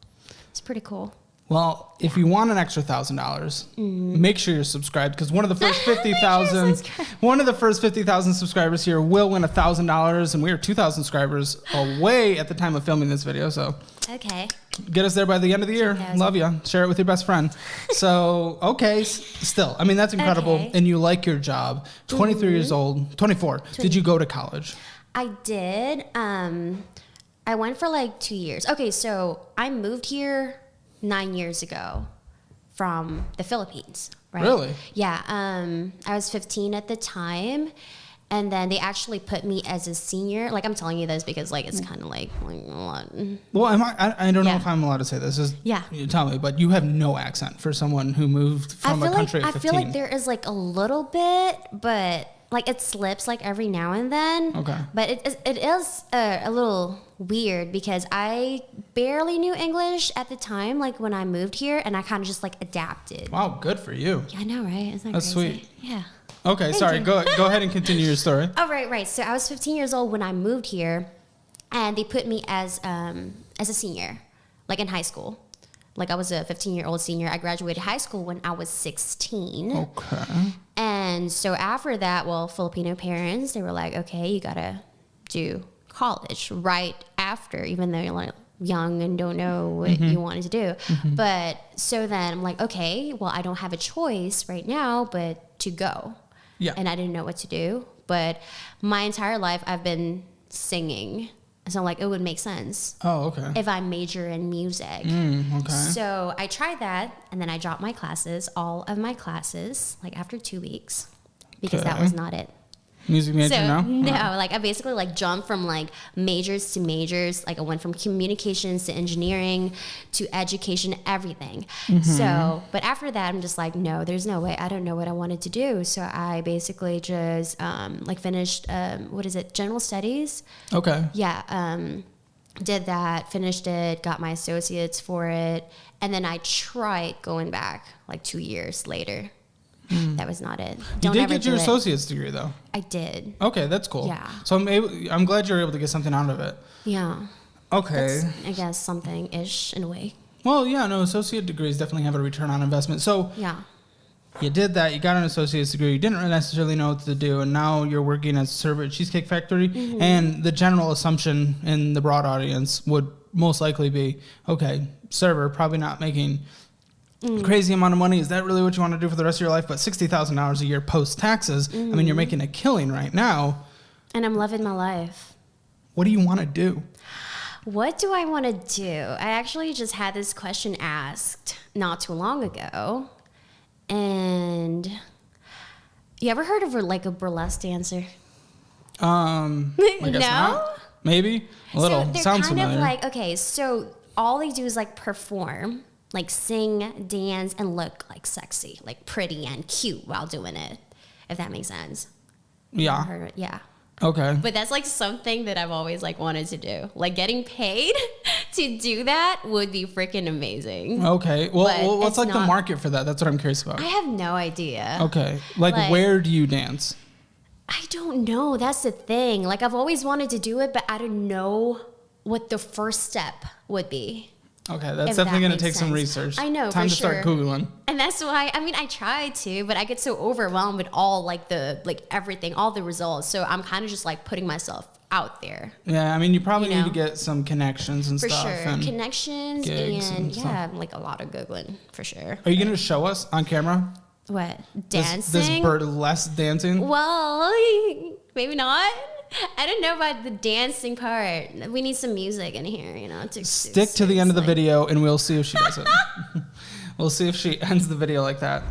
it's pretty cool. Well, if you want an extra $1,000, make sure you're subscribed because one of the first 50,000, one of the first 50,000 subscribers here will win $1,000, and we are 2,000 subscribers away at the time of filming this video. So Okay. get us there by the end of the year. 2,000. Love you. Share it with your best friend. So okay, still, I mean that's incredible, Okay. and you like your job. 23 years old, 24. Did you go to college? I did. I went for like 2 years. Okay, so I moved here 9 years ago from the Philippines, right? Really? Yeah. I was 15 at the time. And then they actually put me as a senior. Like, I'm telling you this because, like, it's kind of like a lot. Well, I don't know Yeah. if I'm allowed to say this. Yeah. You tell me, but you have no accent for someone who moved from a country at 15. I feel like there is, like, a little bit, but, like, it slips, like, every now and then. Okay. But it is a little weird because I barely knew English at the time, like, when I moved here, and I kind of just, like, adapted. Wow, good for you. Yeah, I know, right? Isn't that That's crazy? sweet. Yeah. Okay, sorry. you. Go ahead and continue your story. Oh, right. So I was 15 years old when I moved here, and they put me as a senior, like in high school. Like I was a 15-year-old senior. I graduated high school when I was 16. Okay. And so after that, well, Filipino parents, they were like, okay, you gotta do college right after, even though you're like young and don't know what you wanted to do. But so then I'm like, okay, well, I don't have a choice right now, but to go. Yeah. And I didn't know what to do. But my entire life, I've been singing. So like, it would make sense Oh, okay. if I major in music. Okay. So I tried that, and then I dropped my classes, all of my classes, like after 2 weeks, because that Okay. was not it. Music major So now? no, like I basically like jumped from like majors to majors. Like I went from communications to engineering to education, everything. So, but after that, I'm just like, no, there's no way. I don't know what I wanted to do. So I basically just like finished general studies. Okay. Yeah, did that, finished it, got my associates for it, and then I tried going back like 2 years later. That was not it. You Don't did ever get your do it. associate's degree though. I did. Okay, that's cool. Yeah. So I'm glad you're able to get something out of it. Yeah. Okay. That's, I guess, something-ish in a way. Well, yeah, no, associate degrees definitely have a return on investment. So Yeah. you did that, you got an associate's degree, you didn't necessarily know what to do, and now you're working as a server at Cheesecake Factory, and the general assumption in the broad audience would most likely be, okay, server, probably not making crazy amount of money. Is that really what you want to do for the rest of your life? But $60,000 a year post-taxes, I mean, you're making a killing right now. And I'm loving my life. What do you want to do? What do I want to do? I actually just had this question asked not too long ago. And you ever heard of like a burlesque dancer? I guess No? not. Maybe a little. So they're Sounds kind familiar. of like, okay, so all they do is like perform, like sing, dance, and look like sexy, like pretty and cute while doing it, if that makes sense. Yeah. Heard it? Yeah. Okay. But that's like something that I've always like wanted to do. Like getting paid to do that would be freaking amazing. Okay. But Well, what's it's like the not- market for that? That's what I'm curious about. I have no idea. Okay. Like where do you dance? I don't know. That's the thing. Like I've always wanted to do it, but I don't know what the first step would be. Okay, that's If definitely that going to take makes some sense. research. I know, Time for to start sure. Googling. And that's why, I mean, I try to, but I get so overwhelmed with all like everything, all the results. So I'm kind of just like putting myself out there. Yeah, I mean, you probably You need know? to get some connections and For stuff. sure. And Connections gigs and stuff. yeah, like a lot of Googling for sure. Are you going to show us on camera? What? This Dancing? burlesque dancing? Well, maybe not. I don't know about the dancing part. We need some music in here, you know. Stick to the end of the video and we'll see if she does it. We'll see if she ends the video like that.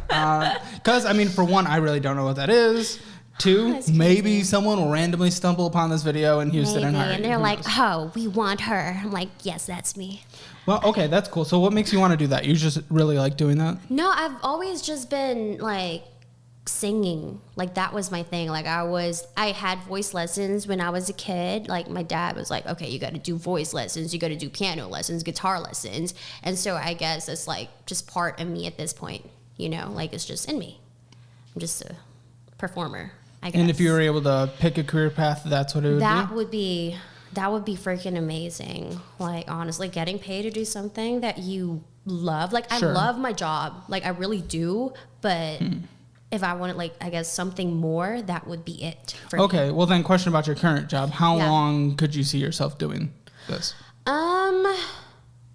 Because, I mean, for one, I really don't know what that is. Two, That's maybe crazy. someone will randomly stumble upon this video in Houston Maybe. and hire And you. they're Who like, knows? oh, we want her. I'm like, yes, that's me. Well, okay, that's cool. So what makes you want to do that? You just really like doing that? No, I've always just been like singing. Like that was my thing. Like I had voice lessons when I was a kid. Like my dad was like, okay, you got to do voice lessons. You got to do piano lessons, guitar lessons. And so I guess it's like just part of me at this point, you know, like it's just in me. I'm just a performer, I guess. And if you were able to pick a career path, that's what it would that be? would be freaking amazing. Like honestly, getting paid to do something that you love. Like I Sure. love my job. Like I really do. But if I wanted like I guess something more, that would be it for me. Okay, well then question about your current job. How Yeah. long could you see yourself doing this?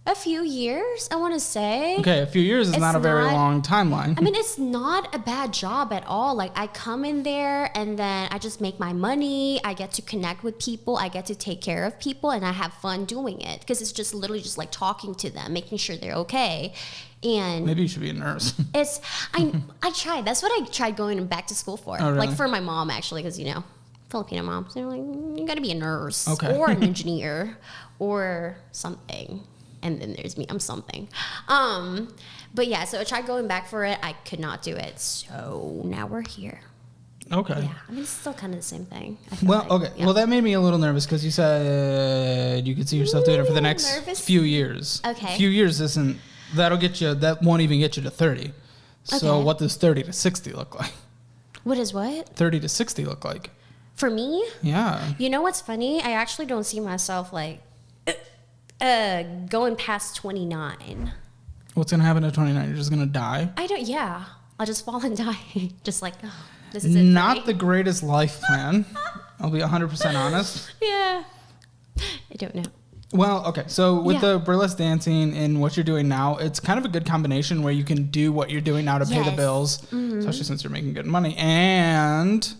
A few years, I want to say. Okay, a few years is It's not a very not- long timeline. I mean, it's not a bad job at all. Like, I come in there and then I just make my money. I get to connect with people. I get to take care of people and I have fun doing it because it's just literally just like talking to them, making sure they're okay. And Maybe you should be a nurse. I tried. That's what I tried going back to school for. Oh, really? Like, for my mom, actually, because, you know, Filipino moms, they're like, you got to be a nurse Okay. or an engineer or something. And then there's me, I'm something. But yeah, so I tried going back for it. I could not do it. So now we're here. Okay. Yeah, I mean, it's still kind of the same thing. I feel Well, like. okay. Yeah. Well, that made me a little nervous because you said you could see yourself doing it for the next Nervous? few years. Okay. Few years isn't, that won't even get you to 30. So Okay. what does 30 to 60 look like? What is what? 30 to 60 look like? For me? Yeah. You know what's funny? I actually don't see myself like going past 29. What's going to happen at 29? You're just going to die? Yeah. I'll just fall and die. Just like, oh, this is it. Not the greatest life plan. I'll be 100% honest. Yeah. I don't know. Well, okay. So with Yeah. the burlesque dancing and what you're doing now, it's kind of a good combination where you can do what you're doing now to pay the Yes. bills, especially since you're making good money, and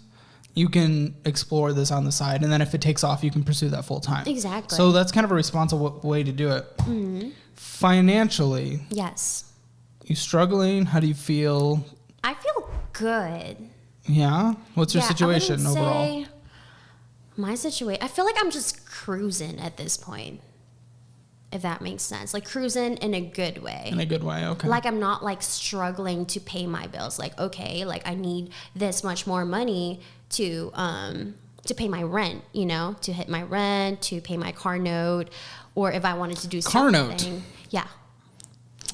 you can explore this on the side. And then if it takes off, you can pursue that full time. Exactly. So that's kind of a responsible way to do it. Financially, Yes. you struggling? How do you feel? I feel good. Yeah. What's your Yeah, situation I wouldn't overall? say my situation. I feel like I'm just cruising at this point. If that makes sense. Like cruising in a good way. In a good way. Okay. Like I'm not like struggling to pay my bills. Like, okay, like I need this much more money to pay my rent, you know, to hit my rent, to pay my car note, or if I wanted to do Car something. note? Yeah.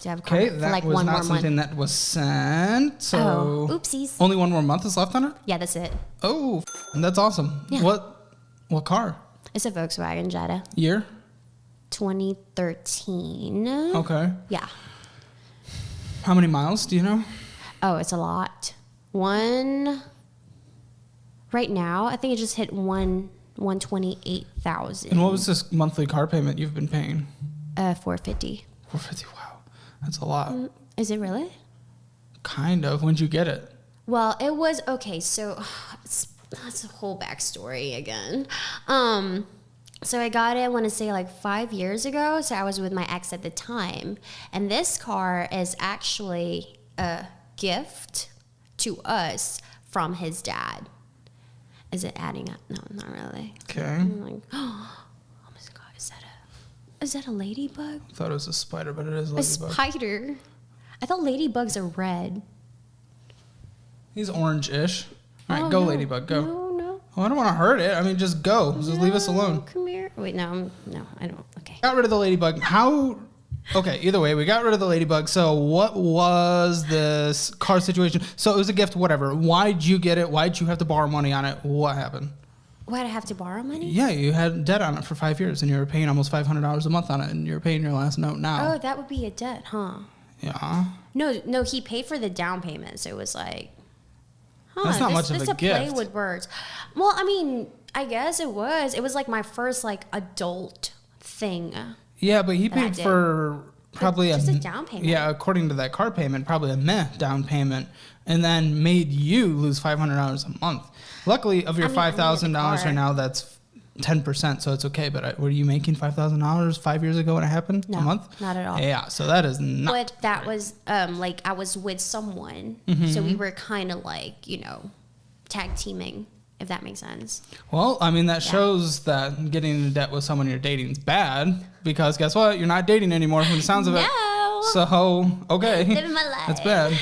To have a car Okay, note for that like was one not more something month. that was sent. So Oh, oopsies. only one more month is left on it. Yeah, that's it. Oh, that's awesome. Yeah. What car? It's a Volkswagen Jetta. Year? 2013. Okay. Yeah. How many miles do you know? Oh, it's a lot. Right now, I think it just hit 128,000. And what was this monthly car payment you've been paying? 450. 450. Wow, that's a lot. Is it really? Kind of. When'd you get it? Well, it was okay. So that's a whole backstory again. So I got it, I want to say like 5 years ago. So I was with my ex at the time. And this car is actually a gift to us from his dad. Is it adding up? No, not really. Okay. I'm like, oh my God, is that a ladybug? I thought it was a spider, but it is a A ladybug. spider. I thought ladybugs are red. He's orange-ish. All right, Oh, go, no. ladybug, go. No. Oh, I don't want to hurt it. I mean, just go. Just leave us alone. Come here. Wait, no, I don't. Okay. Got rid of the ladybug. How? Okay, either way, we got rid of the ladybug. So what was this car situation? So it was a gift, whatever. Why'd you get it? Why'd you have to borrow money on it? What happened? Why'd I have to borrow money? Yeah, you had debt on it for 5 years, and you were paying almost $500 a month on it, and you're paying your last note now. Oh, that would be a debt, huh? Yeah. No, he paid for the down payment, so it was like, That's not much of a play gift. with words. Well, I mean, I guess it was. It was like my first like adult thing. Yeah, but he that I paid did. for probably Just a down payment. Yeah, according to that car payment, probably a meh down payment, and then made you lose $500 a month. Luckily, of your I mean, I needed $5,000 the right car. now, that's 10%, so it's okay. But were you making $5,000 5 years ago when it happened? No, a month? not at all. Yeah, so that is not. But that was like I was with someone, Mm-hmm. so we were kind of like tag teaming, if that makes sense. Well, I mean, that shows that getting into debt with someone you're dating is bad, because guess what? You're not dating anymore from the sounds of it. No. So, okay. Living my life. That's bad.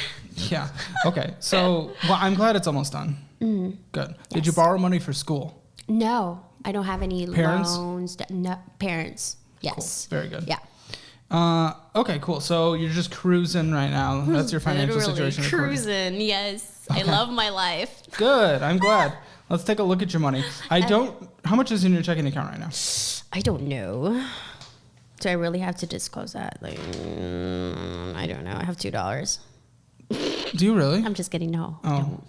Yeah. Okay. So, well, I'm glad it's almost done. Good. Did you Yes. borrow money for school? No, I don't have any Parents? loans. No, parents. Yes. Very good. Yeah. Okay, cool. So you're just cruising right now. That's your financial Literally situation. according- cruising. Yes, I love my life. Good. I'm glad. Let's take a look at your money. How much is in your checking account right now? I don't know. Do I really have to disclose that? Like, I don't know. I have $2. Do you really? I'm just kidding. No. I Oh. don't.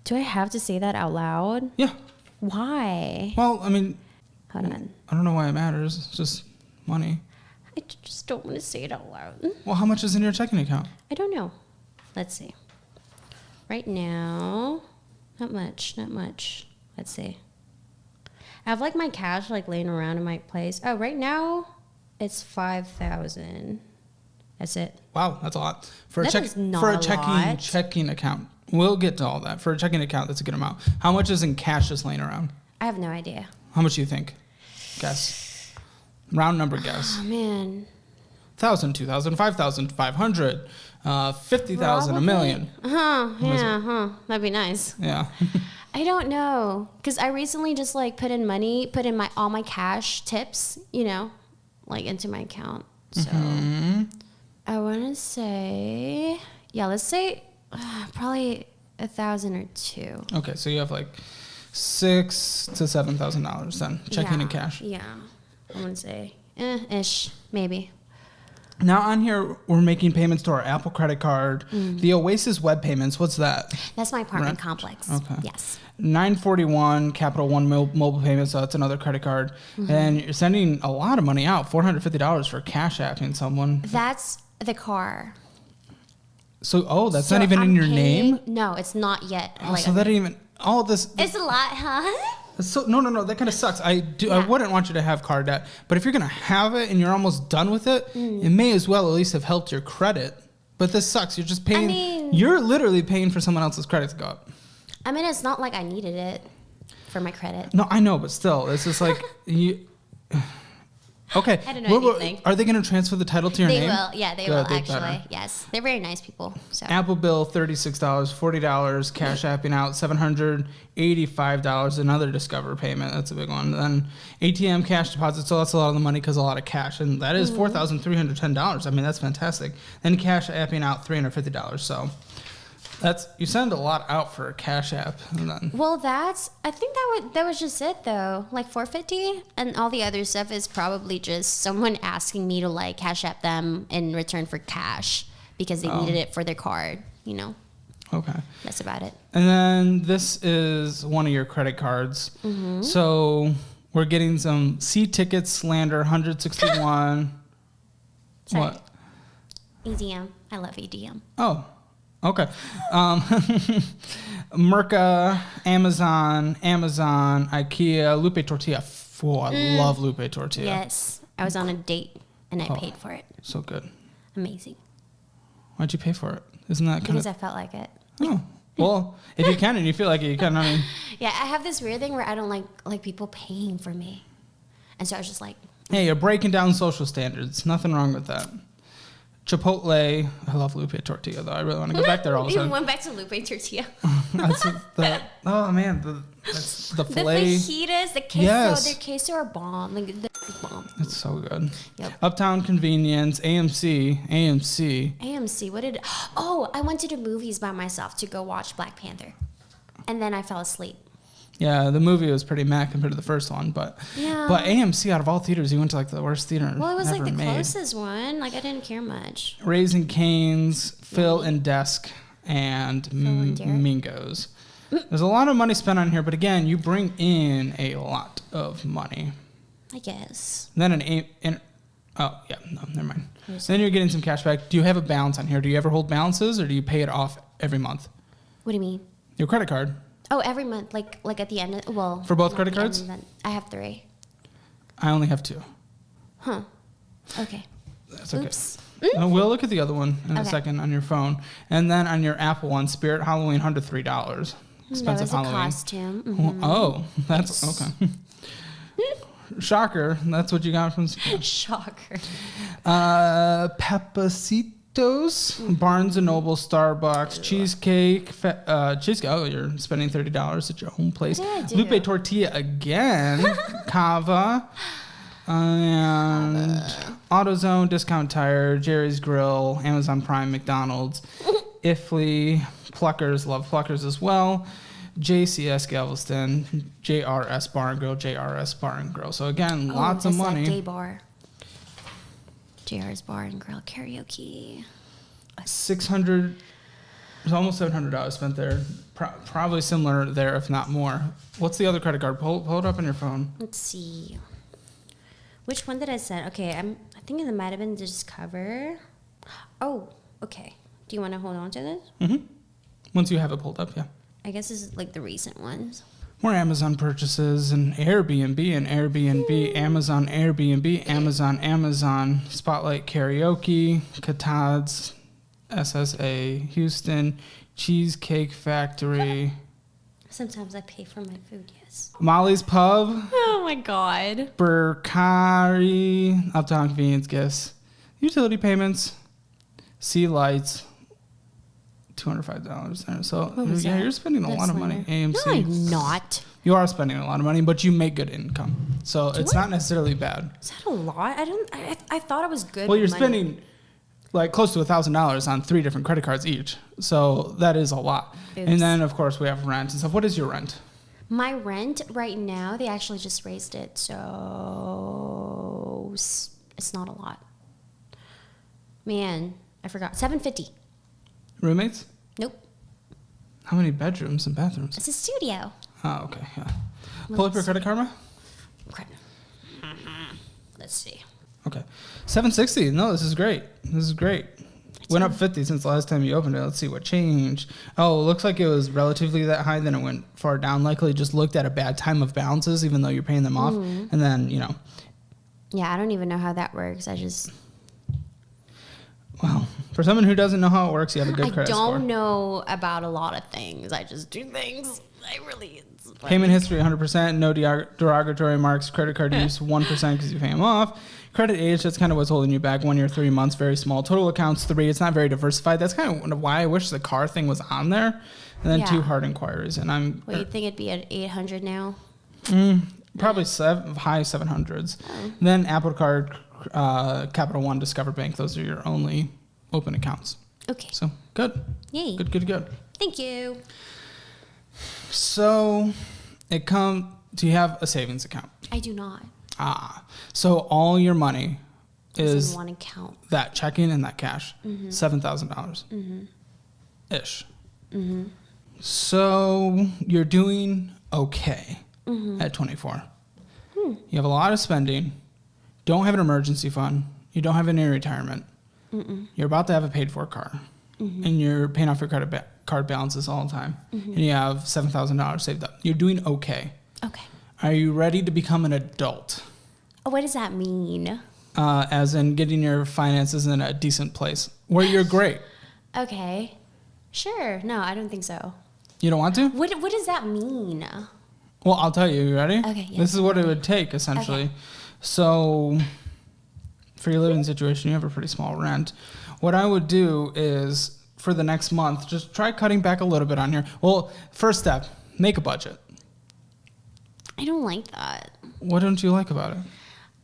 Do I have to say that out loud? Yeah. Why? Well, I mean, Hold on. I don't know why it matters. It's just money. I just don't want to say it out loud. Well, how much is in your checking account? I don't know. Let's see. Right now, not much. Let's see. I have like my cash like laying around in my place. Oh, right now it's 5,000. That's it. Wow, that's a lot for That is not for a a lot. checking account. We'll get to all that. For a checking account, that's a good amount. How much is in cash just laying around? I have no idea. How much do you think? Guess. Round number guess. Oh man. 1,000, 2,000, 5,000, 500, 50,000, a million. That'd be nice. Yeah. I don't know, cause I recently just like put in all my cash tips, like into my account. So I want to say, let's say probably 1,000 or 2. Okay, so you have like $6,000 to $7,000 then checking in cash. Yeah, I want to say ish, maybe. Now on here, we're making payments to our Apple credit card. The Oasis web payments, what's that? That's my apartment Rent. complex. Okay. Yes. 941 Capital One mobile payment, so that's another credit card. And you're sending a lot of money out, $450 for cash apping someone. That's the car. So, that's So not even in I'm your paying- name? No, it's not yet. Oh, so that even, all this. It's a lot, huh? So no, that kind of sucks. I Yeah. wouldn't want you to have car debt, but if you're gonna have it and you're almost done with it, it may as well at least have helped your credit. But this sucks. You're just paying. You're literally paying for someone else's credit to go up. I mean, it's not like I needed it for my credit. No, I know, but still, it's just like you. Okay. I don't know what you think. Are they gonna transfer the title to your They name? will. Yeah, they Good, will they actually. better. Yes, they're very nice people. So Apple bill $36, $40, cash apping out $785, another Discover payment. That's a big one. Then ATM cash deposit, so that's a lot of the money because a lot of cash, and that is $4,310. I mean, that's fantastic. Then cash apping out $350. So that's you send a lot out for a cash app, and then well, I think that was just it though. Like $450, and all the other stuff is probably just someone asking me to like cash app them in return for cash because they needed it for their card. okay. That's about it. And then this is one of your credit cards. So we're getting some C tickets, Slander 161. Sorry. What? EDM. I love EDM. Oh, okay. Merca, Amazon, IKEA, Lupe Tortilla. Oh, I love Lupe Tortilla. Yes, I was on a date and I paid for it. So good. Amazing. Why'd you pay for it? Isn't that kind Because of... I felt like it. Oh, well, if you can and you feel like it, you can. I mean, Yeah, I have this weird thing where I don't like people paying for me, and so I was just like, hey, you're breaking down social standards. Nothing wrong with that. Chipotle. I love Lupe Tortilla, though. I really want to go back there all the we time. went back to Lupe Tortilla. That's oh man, that's the The filet. fajitas, the queso, Yes. their queso are bomb. Like the bomb. It's so good. Yep. Uptown Convenience, AMC. AMC. What did? Oh, I went to the movies by myself to go watch Black Panther, and then I fell asleep. Yeah, the movie was pretty meh compared to the first one, but Yeah. but AMC out of all theaters, you went to like the worst theater. Well, it was like ever the made. closest one. Like I didn't care much. Raising Cane's, Phil and Desk, and and Derek. Mingos. There's a lot of money spent on here, but again, you bring in a lot of money. I guess. Then never mind. Then you're getting some cash back. Do you have a balance on here? Do you ever hold balances, or do you pay it off every month? What do you mean? Your credit card. Oh, every month, like at the end. For both not credit the end cards? of the month. I have 3. I only have 2. Huh. Okay. That's okay. Oops. We'll look at the other one in a Okay. second on your phone, and then on your Apple one, Spirit Halloween, $103. Expensive That was a Halloween. costume. Mhm. Oh, that's okay. Shocker. That's what you got from Shocker. Peppecitos, Barnes and Noble, Starbucks, cheesecake. Cheesecake. Oh, you're spending $30 at your own place. Yeah, I do. Lupe Tortilla again. Cava. And AutoZone, Discount Tire, Jerry's Grill, Amazon Prime, McDonald's, Ifly, Pluckers, love Pluckers as well. JCS Galveston, JRS Bar and Grill, JRS Bar and Grill. So again, lots of that's that money. gay bar. JR's Bar and Grill karaoke. 600, it's almost $700 spent there. Probably similar there, if not more. What's the other credit card? Pull it up on your phone. Let's see. Which one did I send? Okay, I think it might have been Discover. Oh, okay. Do you want to hold on to this? Mm-hmm. Once you have it pulled up, yeah. I guess this is like the recent ones. More Amazon purchases and Airbnb, Amazon Airbnb, Amazon, Spotlight Karaoke, Katad's, SSA, Houston, Cheesecake Factory, Sometimes I pay for my food, yes. Molly's Pub, Oh my god. Burkari, Uptown Convenience Gifts, utility payments, Sea Lights, $205 there. So was yeah, that? you're spending a That's lot of money. minor. AMC. No, I'm not. You are spending a lot of money, but you make good income. So it's not necessarily bad. Is that a lot? I thought it was good. Well, you're money. spending like close to $1,000 on 3 different credit cards each. So that is a lot. Oops. And then of course we have rent and stuff. What is your rent? My rent right now, they actually just raised it, so it's not a lot. Man, I forgot. $750. Roommates? Nope. How many bedrooms and bathrooms? It's a studio. Oh, okay. Yeah. Pull up your credit karma. Okay. Let's see. Okay. 760. No, this is great. This is great. Went up 50 since the last time you opened it. Let's see what changed. Oh, it looks like it was relatively that high. Then it went far down. Likely just looked at a bad time of balances, even though you're paying them off. And then, Yeah, I don't even know how that works. Well, for someone who doesn't know how it works, you have a good I credit don't score. know about a lot of things. I just do things. Payment history 100%, no derogatory marks, credit card use 1% because you pay them off. Credit age, that's kind of what's holding you back. 1 year, 3 months, very small. Total accounts 3. It's not very diversified. That's kind of why I wish the car thing was on there. And then Yeah. 2 hard inquiries. And I'm Well, you think it'd be at 800 now? probably high 700s. Then Apple Card, Capital One, Discover Bank. Those are your only open accounts. Okay. So good. Yay. Good. Thank you. So do you have a savings account? I do not. So all your money It's is in one account. that checking and that cash, $7,000 ish. So you're doing okay at 24. You have a lot of spending, don't have an emergency fund, you don't have any retirement, you're about to have a paid for car, and you're paying off your credit card balances all the time, and you have $7,000 saved up. You're doing okay. Okay. Are you ready to become an adult? What does that mean? As in getting your finances in a decent place where you're great. Okay. Sure. No, I don't think so. You don't want to? What does that mean? Well, I'll tell you. You ready? Okay, yeah. This is what it would take, essentially. Okay. So, for your living situation, you have a pretty small rent. What I would do is, for the next month, just try cutting back a little bit on here. Well, first step, make a budget. I don't like that. What don't you like about it?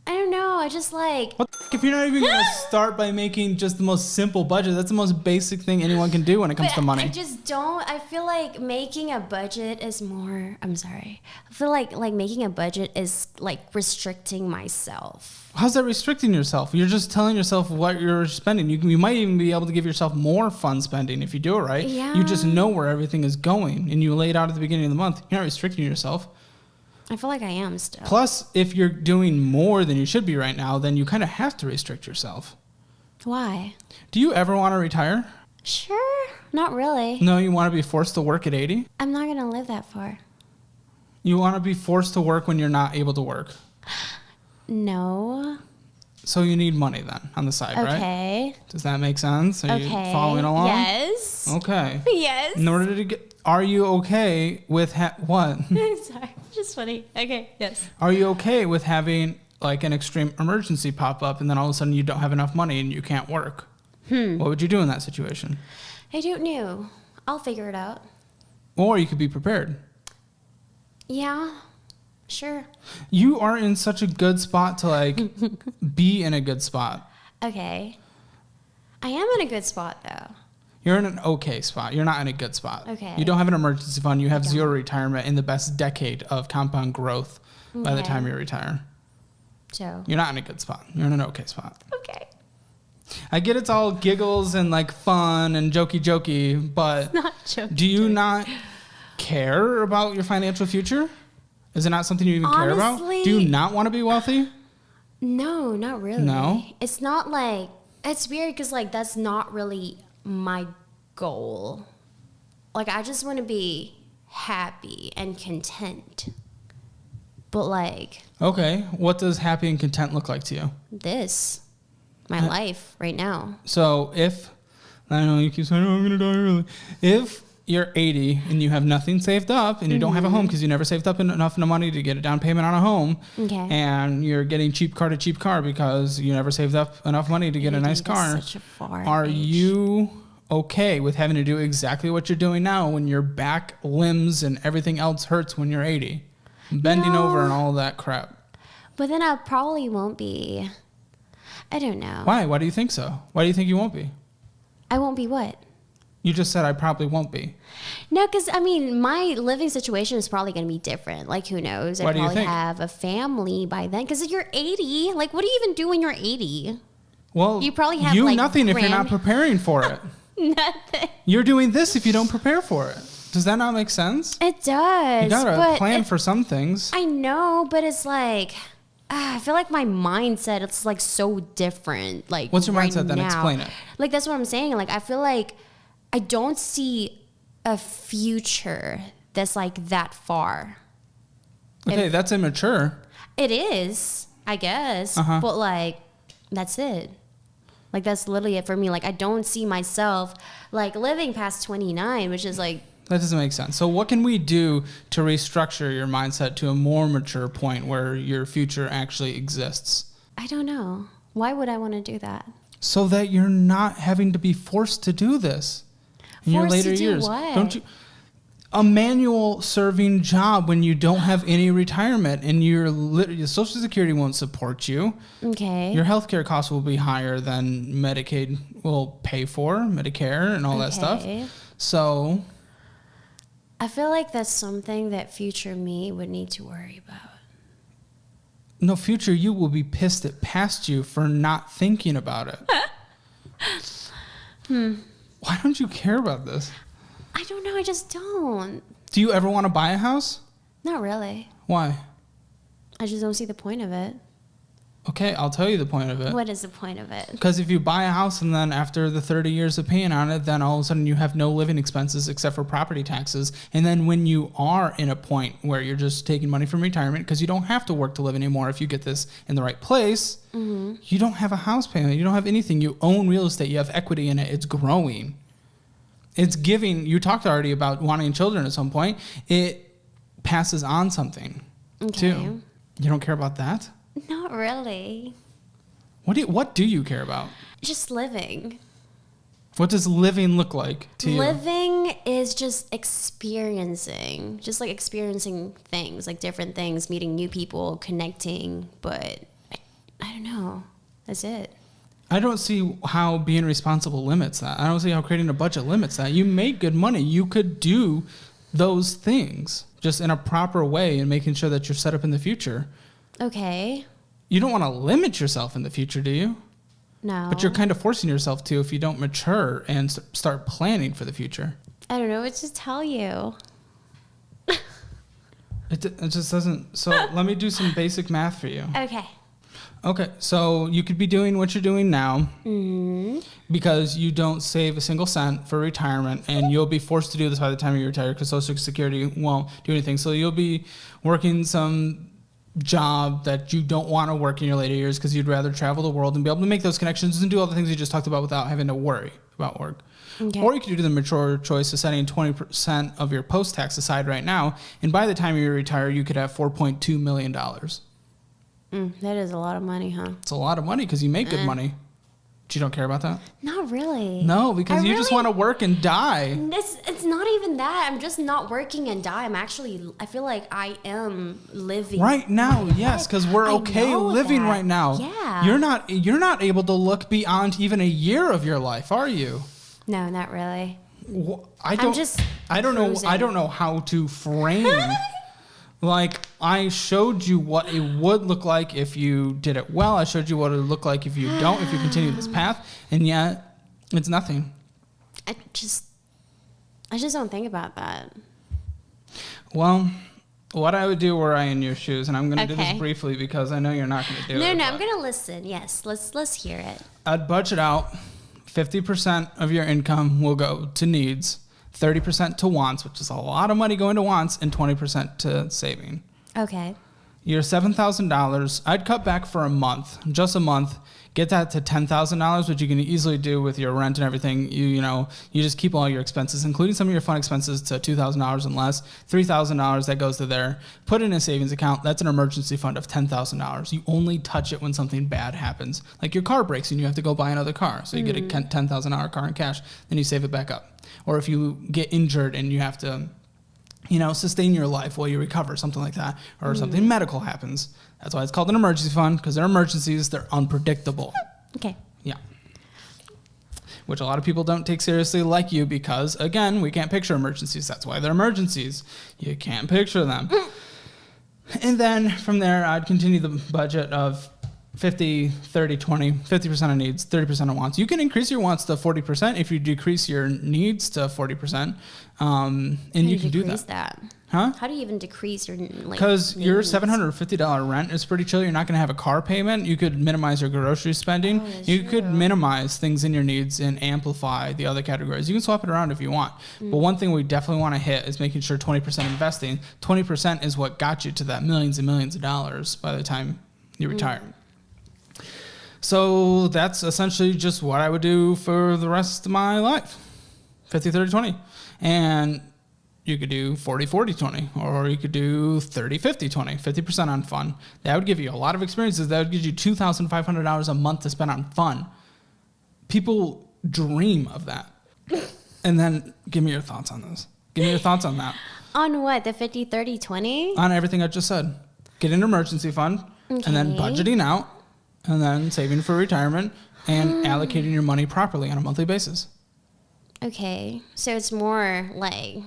I don't know. I just like. What the if you're not even gonna start by making just the most simple budget? That's the most basic thing anyone can do when it comes to money. I just don't. I feel like making a budget is more. I'm sorry. I feel like making a budget is like restricting myself. How's that restricting yourself? You're just telling yourself what you're spending. You might even be able to give yourself more fun spending if you do it right. Yeah. You just know where everything is going, and you lay it out at the beginning of the month. You're not restricting yourself. I feel like I am still. Plus, if you're doing more than you should be right now, then you kind of have to restrict yourself. Why? Do you ever want to retire? Sure. Not really. No, you want to be forced to work at 80? I'm not gonna live that far. You want to be forced to work when you're not able to work. No. So you need money then on the side, right? Okay. Does that make sense? Are you Okay. following along? Yes. Okay. Yes. In order to get, are you okay with what? Sorry. Just funny. Okay. Yes. Are you okay with having like an extreme emergency pop up and then all of a sudden you don't have enough money and you can't work? What would you do in that situation? I don't know. I'll figure it out. Or you could be prepared. Yeah. Sure. You are in such a good spot to like be in a good spot. Okay. I am in a good spot though. You're in an okay spot. You're not in a good spot. Okay. You don't have an emergency fund. You have zero retirement in the best decade of compound growth by the Okay. time you retire. So. You're not in a good spot. You're in an okay spot. Okay. I get it's all giggles and like fun and jokey, but Not joking. do you not care about your financial future? Is it not something you even care about? Honestly- Do you not want to be wealthy? No, not really. No? It's not like, it's weird because like that's not really my goal. Like I just want to be happy and content. But like Okay. What does happy and content look like to you? this, my life right now. So if, I know you keep saying, oh, I'm going to die early. If you're 80 and you have nothing saved up and you don't have a home because you never saved up enough money to get a down payment on a home, Okay. and you're getting cheap car to cheap car because you never saved up enough money to get a nice car, Such a far are age. you okay with having to do exactly what you're doing now when your back, limbs, and everything else hurts when you're 80? Bending No. over and all that crap. But then I probably won't be. I don't know. Why? Why do you think so? Why do you think you won't be? I won't be what? You just said I probably won't be. No, because I mean, my living situation is probably going to be different. Like, who knows? Why I do you probably think? have a family by then. Because you're 80. Like, what do you even do when you're 80? Well, You probably have, like, nothing if you're not grand- preparing for it. Nothing. You're doing this if you don't prepare for it. Does that not make sense? It does. You gotta but plan it- for some things. I know, but it's like, I feel like my mindset, it's like so different. Like, What's your right mindset then? now. Explain it. Like, that's what I'm saying. Like, I feel like I don't see a future that's like that far. Okay, that's immature. It is, I guess. Uh-huh. But like, that's it. Like, that's literally it for me. Like, I don't see myself like living past 29, which is like, That doesn't make sense. So what can we do to restructure your mindset to a more mature point where your future actually exists? I don't know. Why would I want to do that? So that you're not having to be forced to do this in your Forced later to do years. what? Don't you? A manual serving job when you don't have any retirement and your Social Security won't support you. Okay. Your healthcare costs will be higher than Medicaid will pay for, Medicare and all that stuff. Okay. So I feel like that's something that future me would need to worry about. no, future you will be pissed at past you for not thinking about it. Why don't you care about this? I don't know. I just don't. Do you ever want to buy a house? Not really. Why? I just don't see the point of it. Okay, I'll tell you the point of it. What is the point of it? Because if you buy a house and then after the 30 years of paying on it, then all of a sudden you have no living expenses except for property taxes. And then when you are in a point where you're just taking money from retirement because you don't have to work to live anymore if you get this in the right place, you don't have a house payment. You don't have anything. You own real estate. You have equity in it. It's growing. It's giving. You talked already about wanting children at some point. It passes on something Okay. too. You don't care about that? Not really. What do you care about? Just living. What does living look like to you? Living is just experiencing. Just like experiencing things, like different things, meeting new people, connecting. But know. That's it. I don't see how being responsible limits that. I don't see how creating a budget limits that. You make good money. You could do those things just in a proper way and making sure that you're set up in the future. Okay. You don't want to limit yourself in the future, do you? No. But you're kind of forcing yourself to if you don't mature and start planning for the future. I don't know what to tell you. It just doesn't. So let me do some basic math for you. Okay. Okay, so you could be doing what you're doing now because you don't save a single cent for retirement, and you'll be forced to do this by the time you retire because Social Security won't do anything. So you'll be working some job that you don't want to work in your later years because you'd rather travel the world and be able to make those connections and do all the things you just talked about without having to worry about work. Okay. Or you could do the mature choice of setting 20% of your post-tax aside right now, and by the time you retire, you could have $4.2 million. That is a lot of money, huh? It's a lot of money because you make good money. But you don't care about that? Not really. No, because you just want to work and die. It's not even that. I'm just not working and die. I feel like I am living. Right now, yes, because we're okay living right now. Yeah. You're not able to look beyond even a year of your life, are you? No, not really. I don't cruising. I don't know how to frame. Like, I showed you what it would look like if you did it well. I showed you what it would look like if you don't, if you continue this path, and yet it's nothing. I just don't think about that. Well, what I would do were I in your shoes, and I'm going to do this briefly because I know you're not going to do it. No, I'm going to listen. Yes, let's hear it. I'd budget out 50% of your income will go to needs, 30% to wants, which is a lot of money going to wants, and 20% to saving. Okay. Your $7,000, I'd cut back for a month, just a month, get that to $10,000, which you can easily do with your rent and everything. You just keep all your expenses, including some of your fun expenses, to $2,000 and less. $3,000 that goes to there. Put it in a savings account. That's an emergency fund of $10,000. You only touch it when something bad happens, like your car breaks and you have to go buy another car. So you get a $10,000 car in cash, then you save it back up. Or if you get injured and you have to, sustain your life while you recover, something like that, or something medical happens. That's why it's called an emergency fund, because they're emergencies, they're unpredictable. Okay. Yeah. Which a lot of people don't take seriously like you because, again, we can't picture emergencies. That's why they're emergencies. You can't picture them. And then from there, I'd continue the budget of 50, 30, 20, 50% of needs, 30% of wants. You can increase your wants to 40% if you decrease your needs to 40%. And you can do that. Huh? How do you even decrease your Because your $750 rent is pretty chill. You're not going to have a car payment. You could minimize your grocery spending. You could minimize things in your needs and amplify the other categories. You can swap it around if you want. But one thing we definitely want to hit is making sure 20% investing. 20% is what got you to that millions and millions of dollars by the time you retire. So that's essentially just what I would do for the rest of my life. 50, 30, 20. And you could do 40, 40, 20. Or you could do 30, 50, 20. 50% on fun. That would give you a lot of experiences. That would give you $2,500 a month to spend on fun. People dream of that. And then give me your thoughts on this. Give me your thoughts on that. On what? The 50, 30, 20? On everything I just said. Get an emergency fund. And then budgeting out. And then saving for retirement and allocating your money properly on a monthly basis. Okay. So it's more like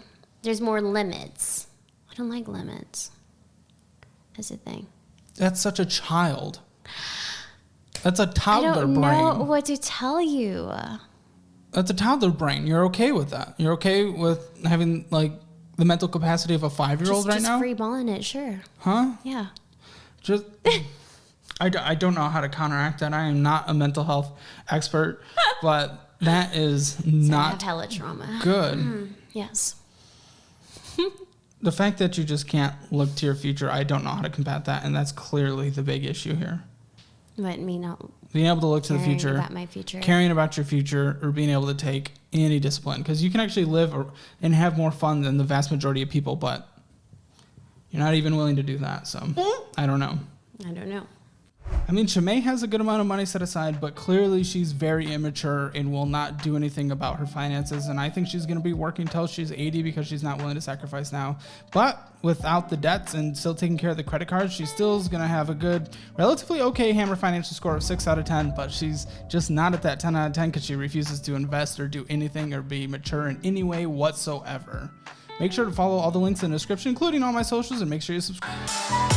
there's more limits. I don't like limits. That's the thing. That's such a child. That's a toddler brain. I don't know what to tell you. That's a toddler brain. You're okay with that. You're okay with having like the mental capacity of a 5-year-old right now? Just free balling it, sure. Huh? Yeah. Just... I don't know how to counteract that. I am not a mental health expert, but that is not I have hella trauma. Good. Yes. The fact that you just can't look to your future, I don't know how to combat that, and that's clearly the big issue here. But me not being able to look to the future, about my future, caring about your future, or being able to take any discipline, because you can actually live and have more fun than the vast majority of people, but you're not even willing to do that. So I don't know. I don't know. I mean, Shimei has a good amount of money set aside, but clearly she's very immature and will not do anything about her finances. And I think she's going to be working till she's 80 because she's not willing to sacrifice now. But without the debts and still taking care of the credit cards, she still is going to have a good, relatively okay Hammer financial score of 6 out of 10. But she's just not at that 10 out of 10 because she refuses to invest or do anything or be mature in any way whatsoever. Make sure to follow all the links in the description, including all my socials, and make sure you subscribe.